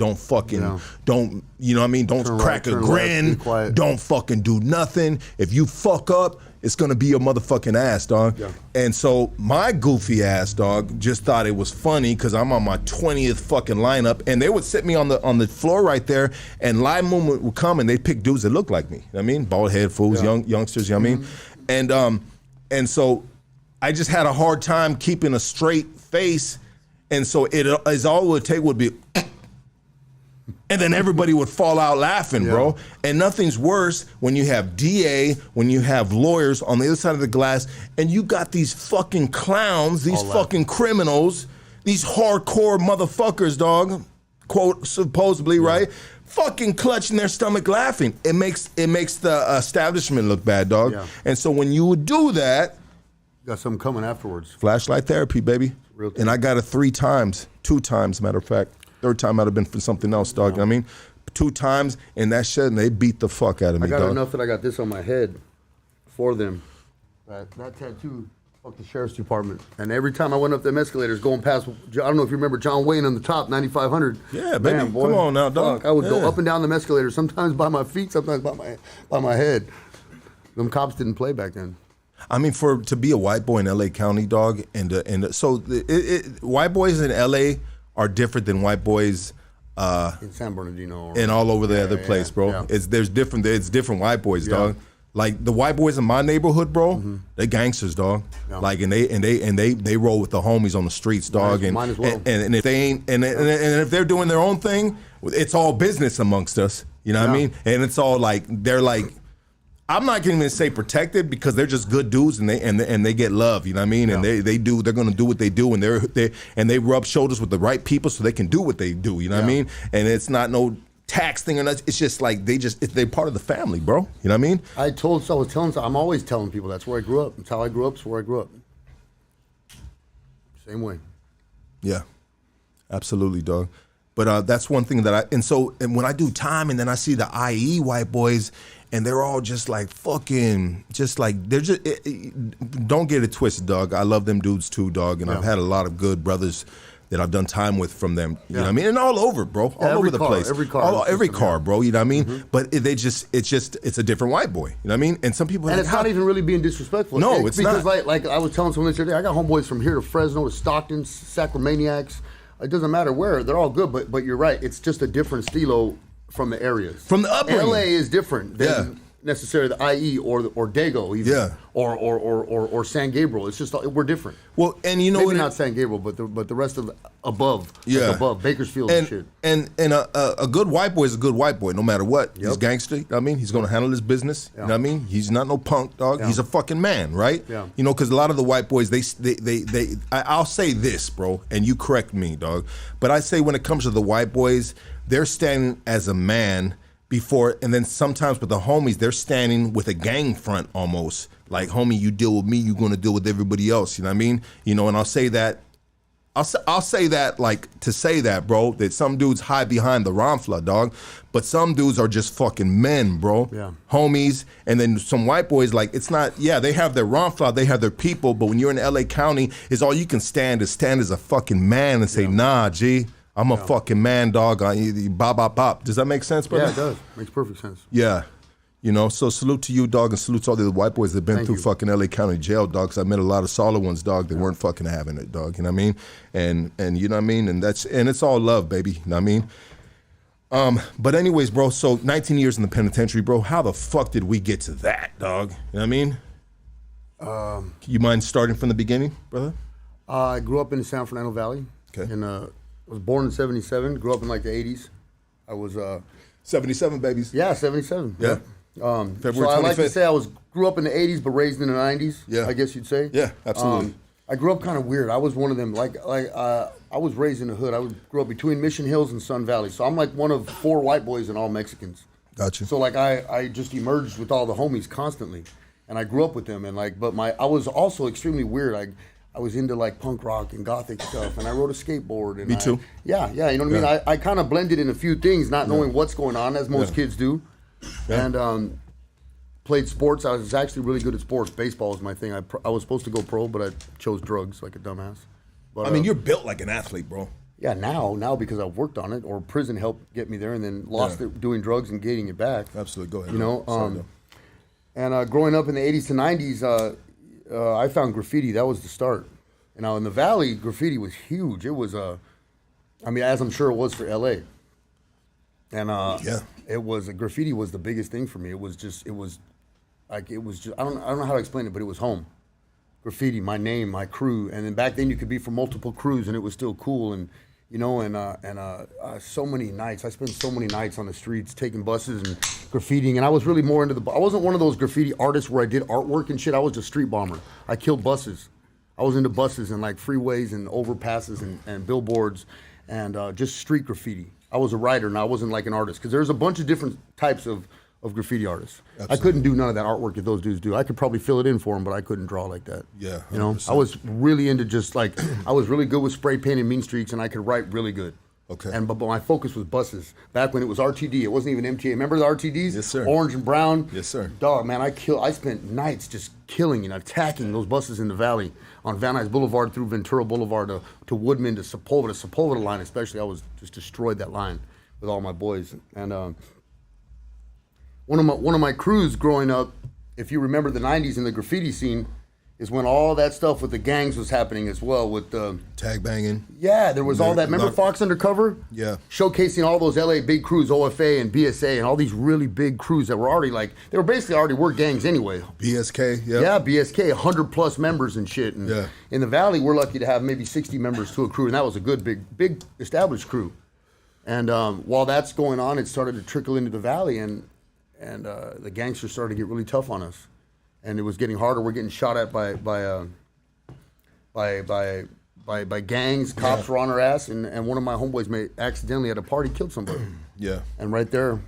don't, you know what I mean? Don't crack a grin. Don't fucking do nothing. If you fuck up, it's gonna be your motherfucking ass, dog. Yeah. And so my goofy ass, dog, just thought it was funny because I'm on my 20th fucking lineup, and they would sit me on the floor right there, and live movement would come, and they'd pick dudes that look like me. You know what I mean? Bald head fools, youngsters. You know what I mean? And so I just had a hard time keeping a straight face, and so all it would take would be. And then everybody would fall out laughing, bro. And nothing's worse when you have DA, when you have lawyers on the other side of the glass, and you got these fucking clowns, these fucking criminals, these hardcore motherfuckers, dog, quote, supposedly, right? Fucking clutching their stomach laughing. It makes the establishment look bad, dog. Yeah. And so when you would do that, you got something coming afterwards. Flashlight therapy, baby. Real and I got it 3 times, 2 times, matter of fact. 3rd time might have been for something else, dog. You know what I mean? 2 times in that shit, and they beat the fuck out of me, dog. I got dog. enough that I got this on my head for them. That tattoo, fuck the sheriff's department. And every time I went up them escalators going past, I don't know if you remember John Wayne on the top, 9500. Yeah, baby. Man, boy, come on now, dog. Fuck, I would go up and down them escalators, sometimes by my feet, sometimes by my head. Them cops didn't play back then. I mean, to be a white boy in LA County, dog, so white boys in LA are different than white boys in San Bernardino and all over the other place, bro. Yeah. It's different white boys, dog. Like the white boys in my neighborhood, bro, they gangsters, dog. Yeah. Like and they roll with the homies on the streets, dog. Mine as well. And if they ain't and if they're doing their own thing, it's all business amongst us. You know what I mean? And it's all like they're like, I'm not gonna even say protected because they're just good dudes and they get love, you know what I mean? And they're gonna do what they do, and they rub shoulders with the right people so they can do what they do, you know what I mean? And it's not no tax thing or nothing. It's just like they're part of the family, bro. You know what I mean? I'm always telling people that's where I grew up. It's how I grew up, it's where I grew up. Same way. Yeah. Absolutely, dog. But that's one thing that and when I do time and then I see the IE white boys and they're all just like fucking, just like, they're just, don't get it twisted, dog. I love them dudes too, dog. And I've had a lot of good brothers that I've done time with from them. You know what I mean? And all over, bro. All over the place. Every car, bro. You know what I mean? But it's a different white boy. You know what I mean? And some people and it's not even really being disrespectful. No, it's because not. Like I was telling someone this other day, I got homeboys from here to Fresno, to Stockton, Sacramaniacs. It doesn't matter where. They're all good, but you're right. It's just a different stilo from the areas. From the upbringing. LA is different than necessarily the IE or Dago even, Yeah. or San Gabriel. It's just we're different. Well, and you know Maybe what? not San Gabriel, but the rest of above, Yeah. like above Bakersfield and shit. And a good white boy is a good white boy, no matter what. He's gangster. You know what I mean, he's gonna handle his business. You know what I mean, he's not no punk dog. He's a fucking man, right? Yeah. You know, because a lot of the white boys, I'll say this, bro, and you correct me, dog. But I say when it comes to the white boys, they're standing as a man before, and then sometimes with the homies, they're standing with a gang front almost. Like, homie, you deal with me, you're gonna deal with everybody else. You know what I mean? You know, and I'll say that. I'll say that, like, to say that, bro, that some dudes hide behind the Ronfla, dog, but some dudes are just fucking men, bro. Yeah. Homies, and then some white boys, like, it's not, yeah, they have their Ronfla, they have their people, but when you're in LA County, is all you can stand as a fucking man and say, nah, G, I'm a fucking man, dog. Bop, bop, bop. Does that make sense, brother? Yeah, it does. Makes perfect sense. Yeah. You know, so salute to you, dog, and salute to all the white boys that have been Thank through you. fucking LA County jail, dog, because I met a lot of solid ones, dog, that weren't fucking having it, dog, you know what I mean? And you know what I mean? And it's all love, baby, you know what I mean? But anyways, bro, so 19 years in the penitentiary, bro, how the fuck did we get to that, dog? You know what I mean? You mind starting from the beginning, brother? I grew up in the San Fernando Valley. Okay. And I was born in '77. Grew up in like the '80s. I was 77 babies. yeah, '77. Yeah. So I like to 25th. say I grew up in the '80s, but raised in the '90s. Yeah. I guess you'd say. Yeah, absolutely. I grew up kind of weird. I was one of them. I was raised in the hood. Grew up between Mission Hills and Sun Valley. So I'm like one of 4 white boys and all Mexicans. Gotcha. So like I just emerged with all the homies constantly, and I grew up with them. And like, but I was also extremely weird. I was into like punk rock and gothic stuff, and I rode a skateboard. And Me too. Yeah, you know what I mean. I kind of blended in a few things, not knowing what's going on, as most kids do. Yeah. And played sports. I was actually really good at sports. Baseball was my thing. I was supposed to go pro, but I chose drugs like a dumbass. But, I mean, you're built like an athlete, bro. yeah, now because I've worked on it, or prison helped get me there, and then lost it doing drugs and getting it back. Absolutely. Go ahead. You know, Sorry, though. and growing up in the '80s to '90s, I found graffiti. That was the start. You know, in the Valley, graffiti was huge. It was I mean, as I'm sure it was for LA. And it was graffiti was the biggest thing for me. I don't know how to explain it, but it was home. Graffiti, my name, my crew, and then back then you could be from multiple crews, and it was still cool. And you know, so many nights. I spent so many nights on the streets taking buses and graffitiing, and I was really more into I wasn't one of those graffiti artists where I did artwork and shit. I was just street bomber. I killed buses. I was into buses and like freeways and overpasses and billboards and just street graffiti. I was a writer and I wasn't like an artist, because there's a bunch of different types of graffiti artists. Absolutely. I couldn't do none of that artwork that those dudes do. I could probably fill it in for them, but I couldn't draw like that. Yeah, you know, 100%. I was really into just like, I was really good with spray painting mean streaks, and I could write really good. Okay. But my focus was buses. Back when it was RTD, it wasn't even MTA. Remember the RTDs? Yes, sir. Orange and brown. Yes, sir. Dog, man, I spent nights just killing and attacking those buses in the Valley, on Van Nuys Boulevard through Ventura Boulevard to Woodman to Sepulveda. The Sepulveda line especially, I was just destroyed that line with all my boys. And one of my crews growing up, if you remember the '90s in the graffiti scene, is when all that stuff with the gangs was happening as well. With the Tag banging. yeah, there was all that. Remember Fox Undercover? Yeah. Showcasing all those LA big crews, OFA and BSA, and all these really big crews that were already they were basically already gangs anyway. BSK. Yeah. Yeah, BSK, 100+ members and shit. And Yeah. in the Valley, we're lucky to have maybe 60 members to a crew, and that was a good, big established crew. And while that's going on, it started to trickle into the Valley, and the gangsters started to get really tough on us, and it was getting harder. We're getting shot at by gangs. Cops were on our ass, and one of my homeboys accidentally at a party killed somebody. Yeah. And right there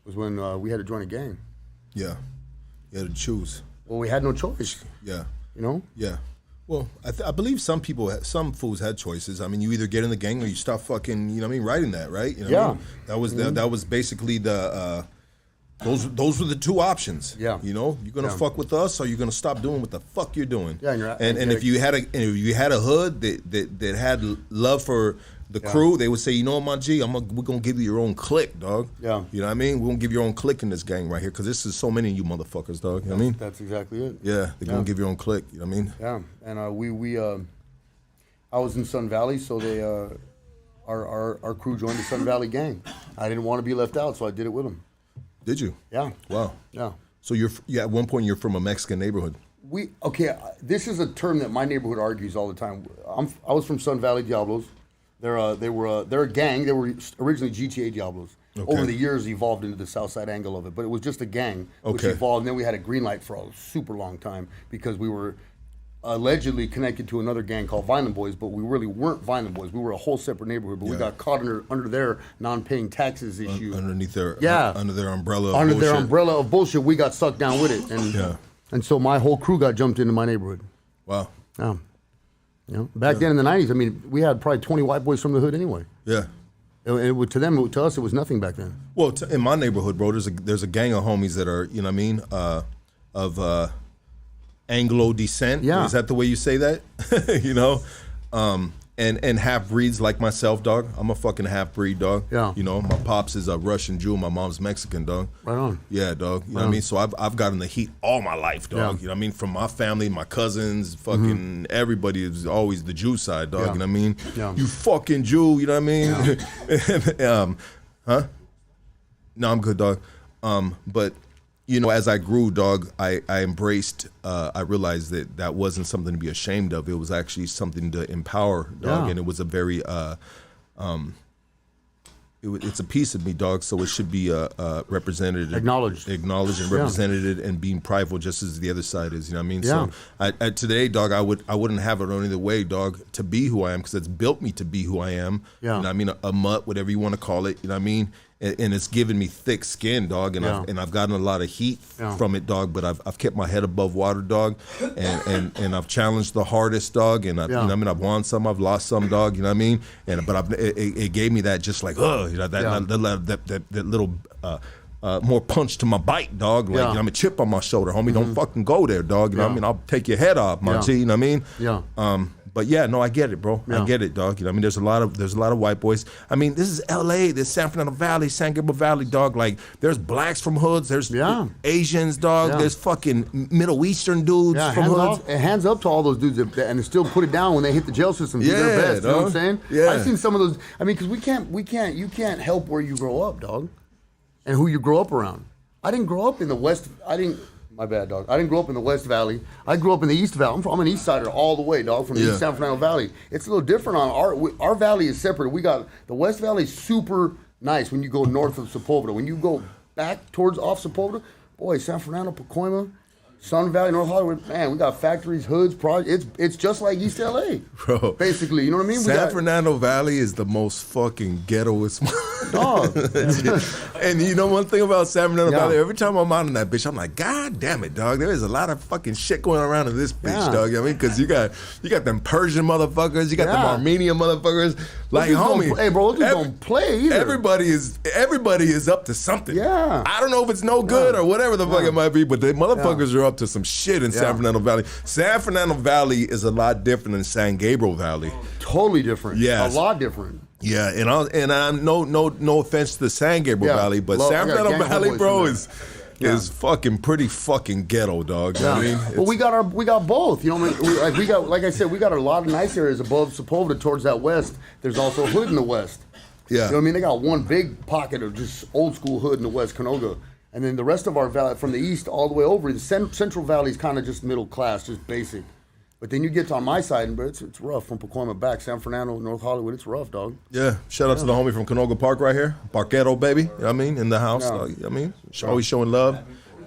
was when we had to join a gang. Yeah. You had to choose. Well, we had no choice, Yeah. you know? Yeah. Well, I believe some fools had choices. I mean, you either get in the gang or you stop fucking, you know what I mean, writing that, right? You know what I mean? That was that was basically the those were the two options. Yeah. You know, you're gonna fuck with us or you're gonna stop doing what the fuck you're doing. Yeah, and if you had a hood that had love for the crew, they would say, you know what, my G, we're gonna give you your own clique, dog. Yeah. You know what I mean? We're gonna give you your own clique in this gang right here, because this is so many of you motherfuckers, dog. You know what I mean? That's exactly it. Yeah, they're gonna give your own clique. You know what I mean? Yeah, and I was in Sun Valley, so they our crew joined the Sun Valley gang. I didn't want to be left out, so I did it with them. Did you? Yeah. Wow. Yeah. So at one point you're from a Mexican neighborhood. This is a term that my neighborhood argues all the time. I was from Sun Valley Diablos. They're a gang. They were originally GTA Diablos. Okay. Over the years, evolved into the South Side angle of it, but it was just a gang which evolved. And then we had a green light for a super long time because we were allegedly connected to another gang called Violent Boys, but we really weren't Violent Boys. We were a whole separate neighborhood, but we got caught under their non-paying taxes issue. Underneath their under their umbrella. Under their umbrella of bullshit, we got sucked down with it, and so my whole crew got jumped into my neighborhood. Wow. Yeah. Back then in the 90s, I mean, we had probably 20 white boys from the hood anyway. Yeah. To us, it was nothing back then. Well, in my neighborhood, bro, there's a gang of homies that are, you know what I mean, of Anglo descent. Yeah. Is that the way you say that? You know? And half breeds like myself, dog. I'm a fucking half breed, dog. Yeah. You know, my pops is a Russian Jew, my mom's Mexican, dog. Right on. Yeah, dog. You know what I mean? So I've gotten the heat all my life, dog. Yeah. You know what I mean? From my family, my cousins, fucking everybody is always the Jew side, dog. Yeah. You know what I mean? Yeah. You fucking Jew, you know what I mean? Huh? No, I'm good, dog. But you know, as I grew, dog, I embraced, I realized that wasn't something to be ashamed of. It was actually something to empower, dog. Yeah. And it was a very, it's a piece of me, dog. So it should be represented. Acknowledged and represented and being prideful just as the other side is, you know what I mean? Yeah. So today, dog, I wouldn't have it any other way, dog, to be who I am because it's built me to be who I am. Yeah. You know what I mean? A mutt, whatever you want to call it, you know what I mean? And it's given me thick skin, dog, and I've gotten a lot of heat from it, dog. But I've kept my head above water, dog, and I've challenged the hardest, dog. And you know what I mean, I've won some, I've lost some, dog. You know what I mean? But it gave me that just like you know that little more punch to my bite, dog. Like I'm a chip on my shoulder, homie. Don't fucking go there, dog. You know what I mean? I'll take your head off, my G. You know what I mean? Yeah. But yeah, no, I get it, bro. Yeah. I get it, dog. You know, what I mean, there's a lot of white boys. I mean, this is L.A. There's San Fernando Valley, San Gabriel Valley, dog. Like, there's blacks from hoods. There's Asians, dog. Yeah. There's fucking Middle Eastern dudes from hoods. Hands up to all those dudes and still put it down when they hit the jail system. Do their best. You know what I'm saying? Yeah. I've seen some of those. I mean, because you can't help where you grow up, dog, and who you grow up around. I didn't grow up in the West. My bad, dog. I didn't grow up in the West Valley. I grew up in the East Valley. I'm an East Sider all the way, dog, from the East San Fernando Valley. It's a little different on our valley is separate. We got the West Valley is super nice when you go north of Sepulveda. When you go back towards off Sepulveda, boy, San Fernando, Pacoima, Sun Valley, North Hollywood, man, we got factories, hoods, projects. It's just like East LA, bro. Basically, you know what I mean? San Fernando Valley is the most fucking ghettoest. Dog. And you know one thing about San Fernando Valley, every time I'm out in that bitch, I'm like, God damn it, dog. There is a lot of fucking shit going around in this bitch, dog. You know what I mean? Because you got them Persian motherfuckers, you got them Armenian motherfuckers. Like, homie, hey, bro, those don't play either. Everybody is up to something. Yeah. I don't know if it's no good or whatever the fuck it might be, but the motherfuckers are up to some shit in San Fernando Valley. San Fernando Valley is a lot different than San Gabriel Valley. Totally different. Yeah. A lot different. Yeah, and I'm no offense to the San Gabriel Valley, but San Fernando Valley, bro, is fucking pretty fucking ghetto, dog. You know what I mean? But we got both. You know what I mean? Like I said, we got a lot of nice areas above Sepulveda towards that west. There's also hood in the west. Yeah. You know what I mean? They got one big pocket of just old school hood in the west, Canoga. And then the rest of our valley, from the east all the way over, the Central Valley is kind of just middle class, just basic. But then you get to on my side, but it's rough from Pacoima back, San Fernando, North Hollywood. It's rough, dog. Yeah. Shout out to the homie from Canoga Park right here, Parquero baby. You know what I mean? In the house. You know what I mean? Always showing love.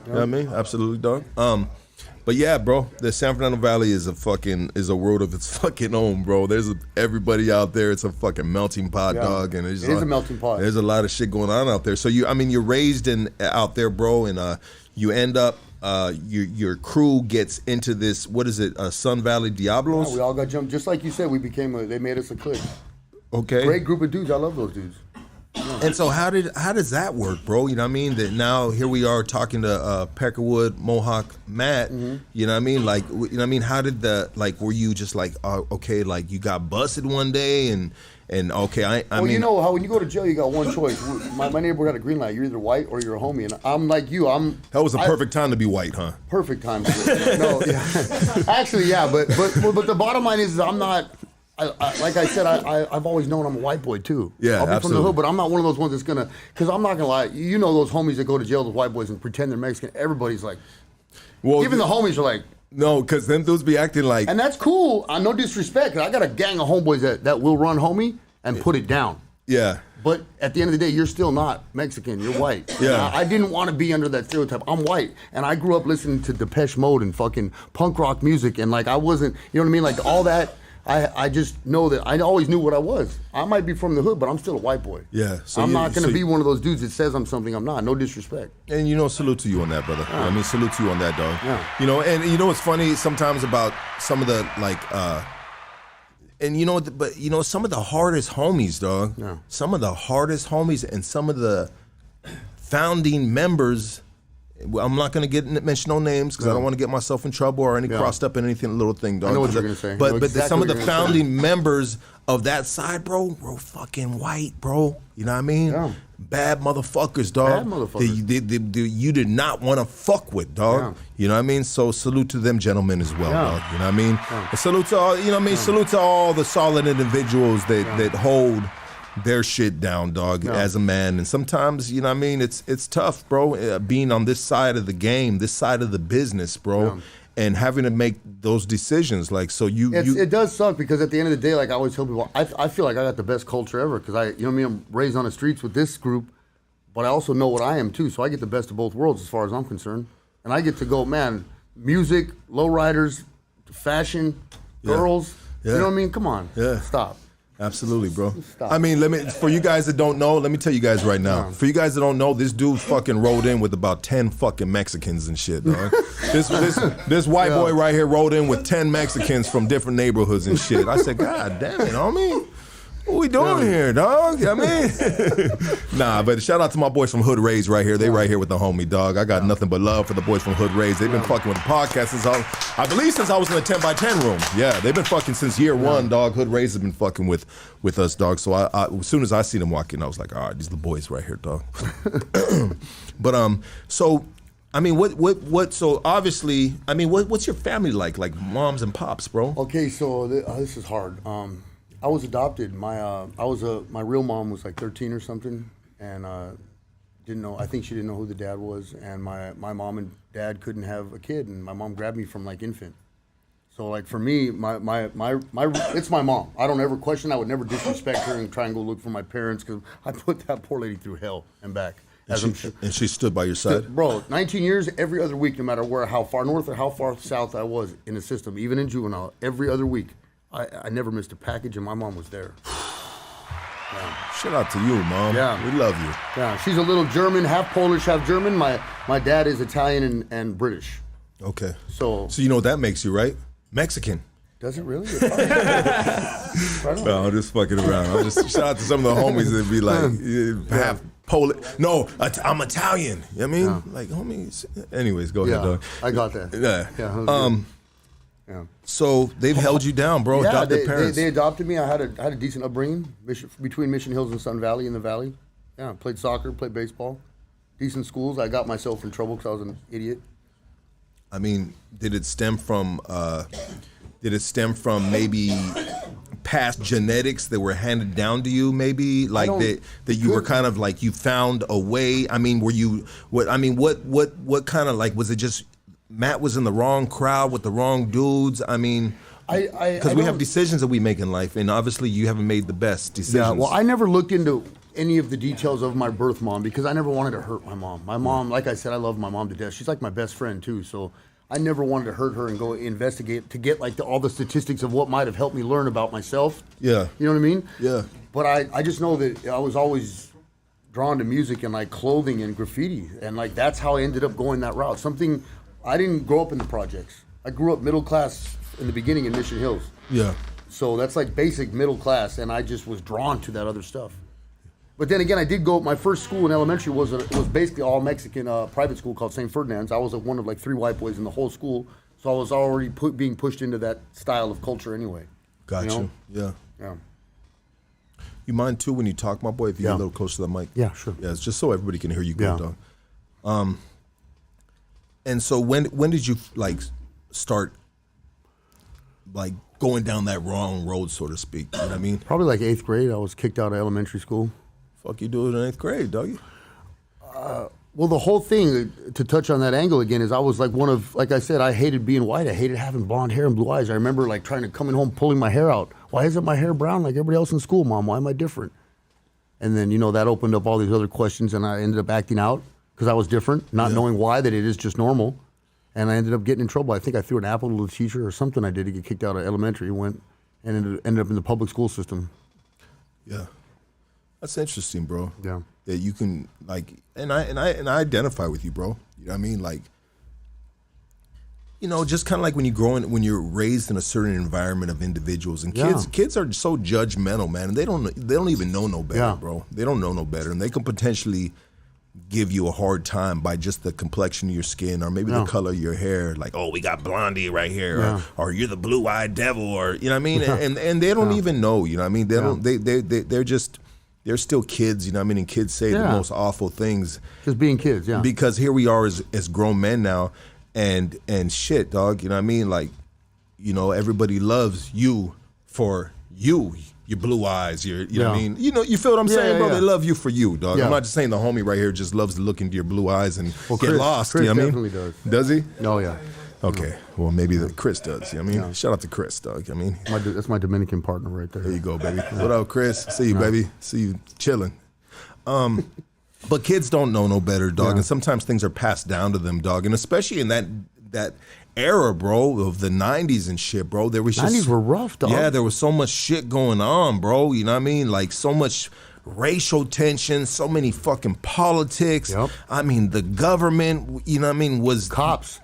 You know what I mean? Absolutely, dog. But yeah, bro, the San Fernando Valley is a world of its fucking own, bro. There's everybody out there. It's a fucking melting pot, dog, and it is a melting pot. There's a lot of shit going on out there. So you're raised out there, bro, and you end up your crew gets into this. What is it? Sun Valley Diablos. Yeah, we all got jumped, just like you said. They made us a clique. Okay. Great group of dudes. I love those dudes. Yeah. And so how does that work, bro? You know what I mean? That now here we are talking to Peckerwood, MOHAWK, Matt. Mm-hmm. You know what I mean? Like, you know what I mean? How did were you just like, okay, like you got busted one day and okay, I mean, you know how when you go to jail, you got one choice. My neighbor got a green light. You're either white or you're a homie, and I'm like you. That was the perfect time to be white, huh? Perfect time. No, yeah. Actually, yeah, but the bottom line is I'm not. like I said, I've always known I'm a white boy too. Yeah, I'll be absolutely. from the hood, but I'm not one of those ones that's gonna. Because I'm not gonna lie. You know those homies that go to jail, those white boys, and pretend they're Mexican. Everybody's like, Well, even the homies are like. No, because them dudes be acting like. And that's cool. No disrespect. 'Cause I got a gang of homeboys that will run homie and put it down. Yeah. But at the end of the day, you're still not Mexican. You're white. Yeah. I didn't want to be under that stereotype. I'm white, and I grew up listening to Depeche Mode and fucking punk rock music, and like I wasn't, you know what I mean? Like all that. I just know that I always knew what I was. I might be from the hood, but I'm still a white boy. Yeah. So I'm not going to be one of those dudes that says I'm something I'm not. No disrespect. And salute to you on that, brother. I mean, salute to you on that, dog. Yeah. And what's funny sometimes about some of the and some of the hardest homies, dog. Yeah. Some of the hardest homies and some of the founding members. I'm not going to mention no names because I don't want to get myself in trouble or any crossed up in anything little thing, dog. I know what you're going to say. But some of the founding members of that side, bro, were fucking white, bro. You know what I mean? Yeah. Bad motherfuckers, dog. Bad motherfuckers. You did not want to fuck with, dog. Yeah. You know what I mean? So salute to them gentlemen as well, Yeah. dog. You know what I mean? And salute to all, salute to all the solid individuals that hold their shit down, dog, as a man. And sometimes, you know what I mean, it's tough, bro, being on this side of the game, this side of the business, bro, and having to make those decisions. Like, so it does suck because at the end of the day, like I always tell people, I feel like I got the best culture ever because I'm raised on the streets with this group, but I also know what I am too, so I get the best of both worlds as far as I'm concerned. And I get to go, man, music, lowriders, fashion, girls, you know what I mean? Come on, stop. Absolutely, bro. Stop. I mean, for you guys that don't know, let me tell you guys right now. For you guys that don't know, this dude fucking rode in with about 10 fucking Mexicans and shit, dog. This white boy right here rode in with 10 Mexicans from different neighborhoods and shit. I said, God damn it, homie. What we doing here, dog? You know what I mean? Nah, but shout out to my boys from Hood Raised right here. They right here with the homie, dog. I got nothing but love for the boys from Hood Raised. They've been fucking with the podcast since I believe since I was in the 10 by 10 room. Yeah, they've been fucking since year one, dog. Hood Raised has been fucking with us, dog. So I as soon as I seen them walk in, I was like, all right, these are the boys right here, dog. But so I mean, so obviously, I mean, what's your family like moms and pops, bro? Okay, so this is hard. I was adopted. My real mom was like 13 or something, and didn't know. I think she didn't know who the dad was, and my mom and dad couldn't have a kid, and my mom grabbed me from like infant. So like for me, my it's my mom. I don't ever question. I would never disrespect her and try and go look for my parents because I put that poor lady through hell and back. And she stood by your side? Bro, 19 years, every other week, no matter how far north or how far south I was in the system, even in juvenile, every other week. I never missed a package, and my mom was there. Shout out to you, Mom. Yeah. We love you. Yeah, she's a little German, half Polish, half German. My dad is Italian and British. Okay. So you know what that makes you, right? Mexican. Does it really? No, I'm just fucking around. I'm just shout out to some of the homies that be like half Polish. No, I'm Italian. You know what I mean? Like homies. Anyways, go ahead, dog. I got that. Yeah. So they've held you down, bro. Adopted parents. They adopted me. I had a decent upbringing between Mission Hills and Sun Valley in the valley. Yeah, played soccer, played baseball, decent schools. I got myself in trouble because I was an idiot. I mean, did it stem from maybe past genetics that were handed down to you? Maybe like that you were kind of like you found a way. I mean, what kind of like was it just? Matt was in the wrong crowd with the wrong dudes. I mean, because we have decisions that we make in life, and obviously you haven't made the best decisions. Yeah, well, I never looked into any of the details of my birth mom because I never wanted to hurt my mom. My mom, like I said, I love my mom to death. She's like my best friend too, so I never wanted to hurt her and go investigate to get like all the statistics of what might have helped me learn about myself. Yeah. You know what I mean? Yeah. But I just know that I was always drawn to music and like clothing and graffiti, and like that's how I ended up going that route. I didn't grow up in the projects. I grew up middle class in the beginning in Mission Hills. Yeah. So that's like basic middle class, and I just was drawn to that other stuff. But then again, I did go. My first school in elementary was basically all Mexican private school called St. Ferdinand's. I was one of like 3 white boys in the whole school, so I was already being pushed into that style of culture anyway. Gotcha. Yeah. Yeah. You mind too when you talk, my boy? If you get a little closer to the mic. Yeah, sure. Yeah, it's just so everybody can hear you good, dog. And so when did you like start like going down that wrong road, so to speak. You know what I mean? Probably like 8th grade. I was kicked out of elementary school. Fuck you doing in 8th grade, doggy? Well, the whole thing, to touch on that angle again, is I was like I said, I hated being white. I hated having blonde hair and blue eyes. I remember like coming home, pulling my hair out. Why isn't my hair brown like everybody else in school, Mom? Why am I different? And then, that opened up all these other questions, and I ended up acting out because I was different, not knowing why, that it is just normal. And I ended up getting in trouble. I think I threw an apple to the teacher or something I did to get kicked out of elementary, went and ended up in the public school system. Yeah. That's interesting, bro. Yeah. That you can and I identify with you, bro. You know what I mean? Like, just kind of like when you're raised in a certain environment of individuals, and kids are so judgmental, man, and they don't even know no better, bro. They don't know no better, and they can potentially give you a hard time by just the complexion of your skin, or maybe the color of your hair. Like, oh, we got blondie right here, or you're the blue-eyed devil, or you know what I mean? And they don't even know, you know what I mean? They don't. They're still kids, you know what I mean? And kids say the most awful things. Just being kids, yeah. Because here we are as grown men now, and shit, dog, you know what I mean? Like, everybody loves you for you, your blue eyes, you know what I mean? You feel what I'm saying, bro? They love you for you, dog. I'm not just saying the homie right here just loves to look into your blue eyes and get lost, Chris you know what I mean? definitely does. Does he? Oh, yeah. Okay, well, maybe Chris does, you know what I mean? Shout out to Chris, dog, I mean. That's my Dominican partner right there. There you go, baby. What up, Chris? See you, baby. See you chilling. But kids don't know no better, dog, and sometimes things are passed down to them, dog, and especially in that era, bro, of the 90s and shit, bro. There was just 90s were rough, dog. Yeah, there was so much shit going on, bro. You know what I mean? Like, so much racial tension, so many fucking politics. Yep. I mean, the government, you know what I mean, was Cops,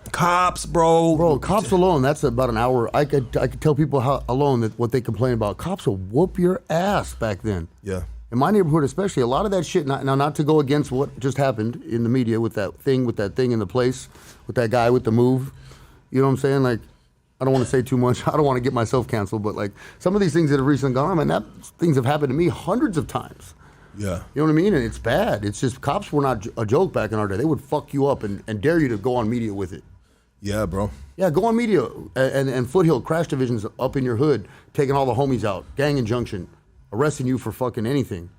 bro. Bro, cops alone, that's about an hour. I could tell people how alone that what they complain about. Cops will whoop your ass back then. Yeah. In my neighborhood especially, a lot of that shit, now not to go against what just happened in the media with that thing in the place, with that guy with the move. You know what I'm saying? Like, I don't want to say too much. I don't want to get myself canceled, but like some of these things that have recently gone on, man, things have happened to me hundreds of times. Yeah. You know what I mean? And it's bad. It's just cops were not a joke back in our day. They would fuck you up and dare you to go on media with it. Yeah, bro. Yeah, go on media. And Foothill, Crash Division's up in your hood, taking all the homies out, gang injunction, arresting you for fucking anything.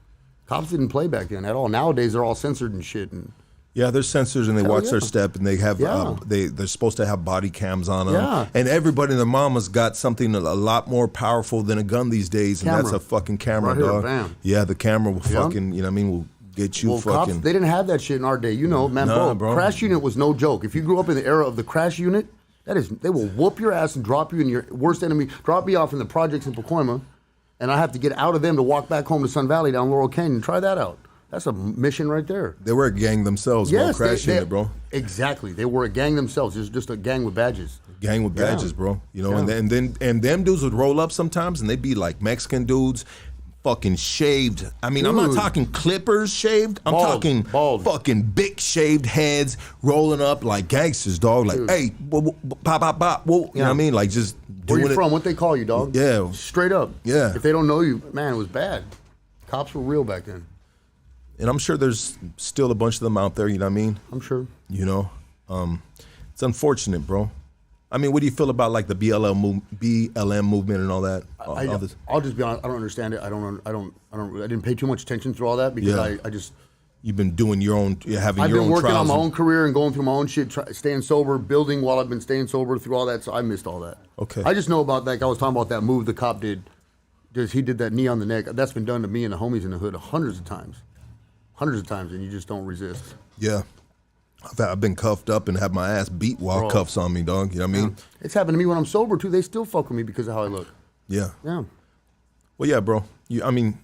Cops didn't play back then at all. Nowadays, they're all censored and shit. And yeah, they're censors and they watch their step, and they have they're supposed to have body cams on them. Yeah. And everybody and their mama's got something a lot more powerful than a gun these days, and that's a fucking camera, right here, dog. bam. Yeah, the camera will fucking, you know what I mean, will get you fucking. Cops, they didn't have that shit in our day. You know, man, bro. Crash unit was no joke. If you grew up in the era of the crash unit, they will whoop your ass and drop you in your worst enemy, drop me off in the projects in Pacoima, and I have to get out of them to walk back home to Sun Valley down Laurel Canyon. Try that out. That's a mission right there. They were a gang themselves, bro. Crash unit, bro. Exactly. They were a gang themselves. It was just a gang with badges. Gang with badges, bro. You know, and them dudes would roll up sometimes, and they'd be like Mexican dudes, fucking shaved. I mean, I'm not talking clippers shaved. I'm talking fucking big shaved heads rolling up like gangsters, dog. Like, hey, pop, pop, pop. You know what I mean? Like, just doing Where you from? What they call you, dog? Yeah. Straight up. Yeah. If they don't know you, man, it was bad. Cops were real back then. And I'm sure there's still a bunch of them out there, you know what I mean? I'm sure. You know? It's unfortunate, bro. I mean, what do you feel about like the BLM movement and all that? I'll just be honest. I don't understand it. I didn't pay too much attention through all that because I just. You've been doing your own, I've been working on my own career and going through my own shit, staying sober, building while I've been staying sober through all that. So I missed all that. Okay. I just know about like I was talking about that move the cop did. He did that knee on the neck. That's been done to me and the homies in the hood hundreds of times, and you just don't resist. Yeah. I've been cuffed up and had my ass beat while cuffs on me, dog. You know what I mean? It's happened to me when I'm sober, too. They still fuck with me because of how I look. Yeah. Yeah. Well, yeah, bro. I mean,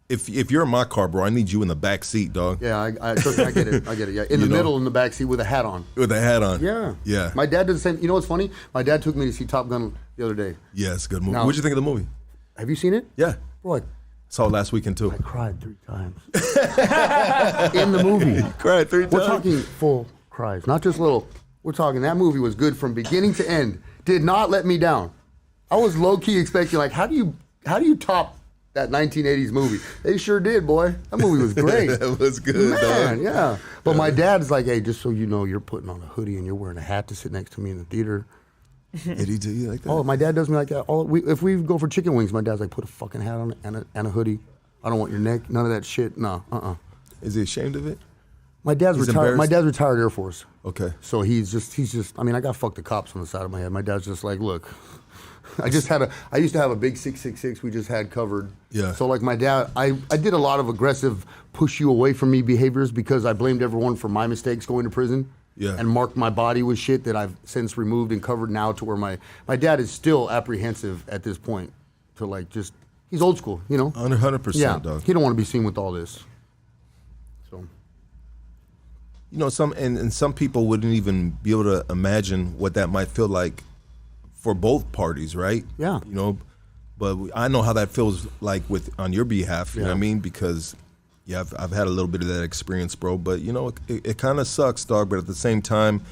if you're in my car, bro, I need you in the back seat, dog. Yeah, I get it. I get it, yeah. In the middle, in the back seat with a hat on. With a hat on. Yeah. Yeah. My dad did the same. You know what's funny? My dad took me to see Top Gun the other day. Yeah, it's a good movie. What'd you think of the movie? Have you seen it? Yeah. Bro, saw it last weekend, too. I cried 3 times. In the movie. Cried 3 times? We're talking full cries, not just little. We're talking, that movie was good from beginning to end. Did not let me down. I was low-key expecting, like, how do you top that 1980s movie? They sure did, boy. That movie was great. That was good, man, dog. yeah. But my dad's like, hey, just so you know, you're putting on a hoodie and you're wearing a hat to sit next to me in the theater. Did he do you like that? Oh, my dad does me like that. If we go for chicken wings, my dad's like, put a fucking hat on and a hoodie. I don't want your neck. None of that shit. No. Is he ashamed of it? My dad's He's retired. My embarrassed? dad's retired Air Force. Okay. So he's just. I mean, I got fuck the cops on the side of my head. My dad's just like, look. I used to have a big 6.66 we just had covered. Yeah. So like my dad, I did a lot of aggressive push you away from me behaviors because I blamed everyone for my mistakes going to prison. Yeah. And marked my body with shit that I've since removed and covered now to where my dad is still apprehensive at this point to like just, he's old school, you know? 100%, Yeah. dog. He don't want to be seen with all this. So. You know, some people wouldn't even be able to imagine what that might feel like for both parties, right? Yeah. You know, but I know how that feels like on your behalf, you know what I Yeah. mean? Because yeah, I've had a little bit of that experience, bro. But you know, it kind of sucks, dog. But at the same time,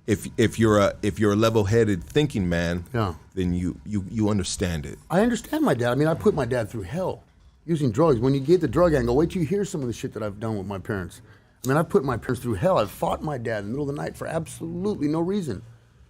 if you're a level-headed thinking man, Yeah. then you understand it. I understand my dad. I mean, I put my dad through hell using drugs. When you get the drug angle, wait till you hear some of the shit that I've done with my parents. I mean, I put my parents through hell. I've fought my dad in the middle of the night for absolutely no reason.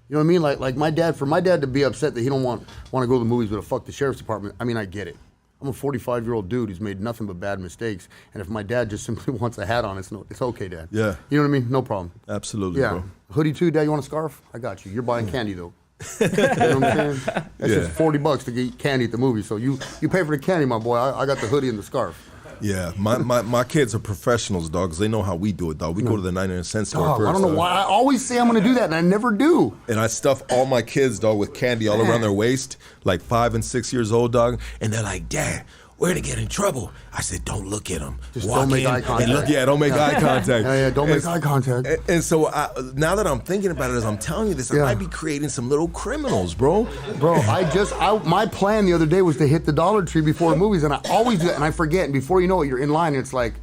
You know what I mean? Like my dad, for my dad to be upset that he don't want to go to the movies with a fuck the sheriff's department. I mean, I get it. I'm a 45-year-old dude who's made nothing but bad mistakes. And if my dad just simply wants a hat on, it's okay, Dad. Yeah. You know what I mean? No problem. Absolutely, Yeah. bro. Hoodie too, Dad, you want a scarf? I got you. You're buying candy though. You know what I'm saying? That's just $40 to get candy at the movie. So you pay for the candy, my boy. I got the hoodie and the scarf. Yeah, my kids are professionals, dog, because they know how we do it, dog. We go to the 99-cent store Dog, first. I don't know dog. why. I always say I'm going to do that, and I never do. And I stuff all my kids, dog, with candy all around their waist, like 5 and 6 years old, dog. And they're like, Dad, we're going to get in trouble. I said, don't look at them. Just Walk don't make in eye contact. and look, don't make eye contact. Yeah, don't make eye contact. And so now that I'm thinking about it, as I'm telling you this, I might be creating some little criminals, bro. Bro, my plan the other day was to hit the Dollar Tree before the movies, and I always do that, and I forget. And before you know it, you're in line, and it's like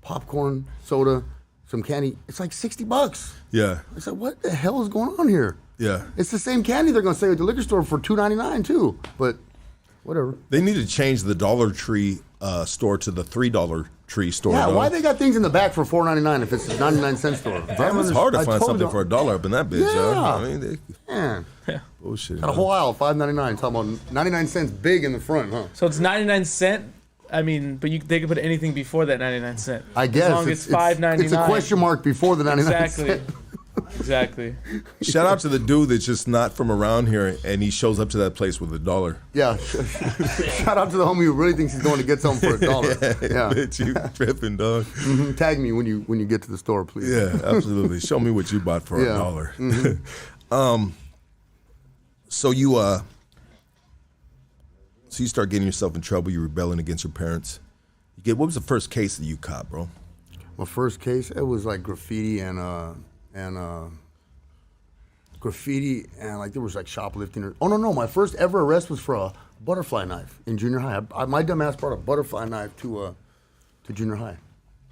popcorn, soda, some candy. It's like $60. Yeah, I said, what the hell is going on here? yeah. It's the same candy they're going to sell at the liquor store for $2.99 too, but whatever. They need to change the Dollar Tree store to the $3 Tree store. Yeah, dog. why they got things in the back for $4.99 if it's a 99-cent store? It's hard to find something for $1 up in that bitch, Yeah. dog. I mean, Man, bullshit. got a whole aisle, $5.99. Talking about 99 cents big in the front, huh? So it's 99 cent. I mean, but they could put anything before that 99 cent. I guess. As long as it's $5.99. It's a question mark before the 99 Exactly. cent. Exactly. Shout out to the dude that's just not from around here, and he shows up to that place with $1. Yeah. Shout out to the homie who really thinks he's going to get something for $1. Yeah. Bitch, you tripping, dog. Mhm. Tag me when you get to the store, please. Yeah, absolutely. Show me what you bought for Yeah. $1. Mm-hmm. So you start getting yourself in trouble. You're rebelling against your parents. What was the first case that you caught, bro? My first case, it was like graffiti and like there was like shoplifting. No. My first ever arrest was for a butterfly knife in junior high. My dumb ass brought a butterfly knife to junior high.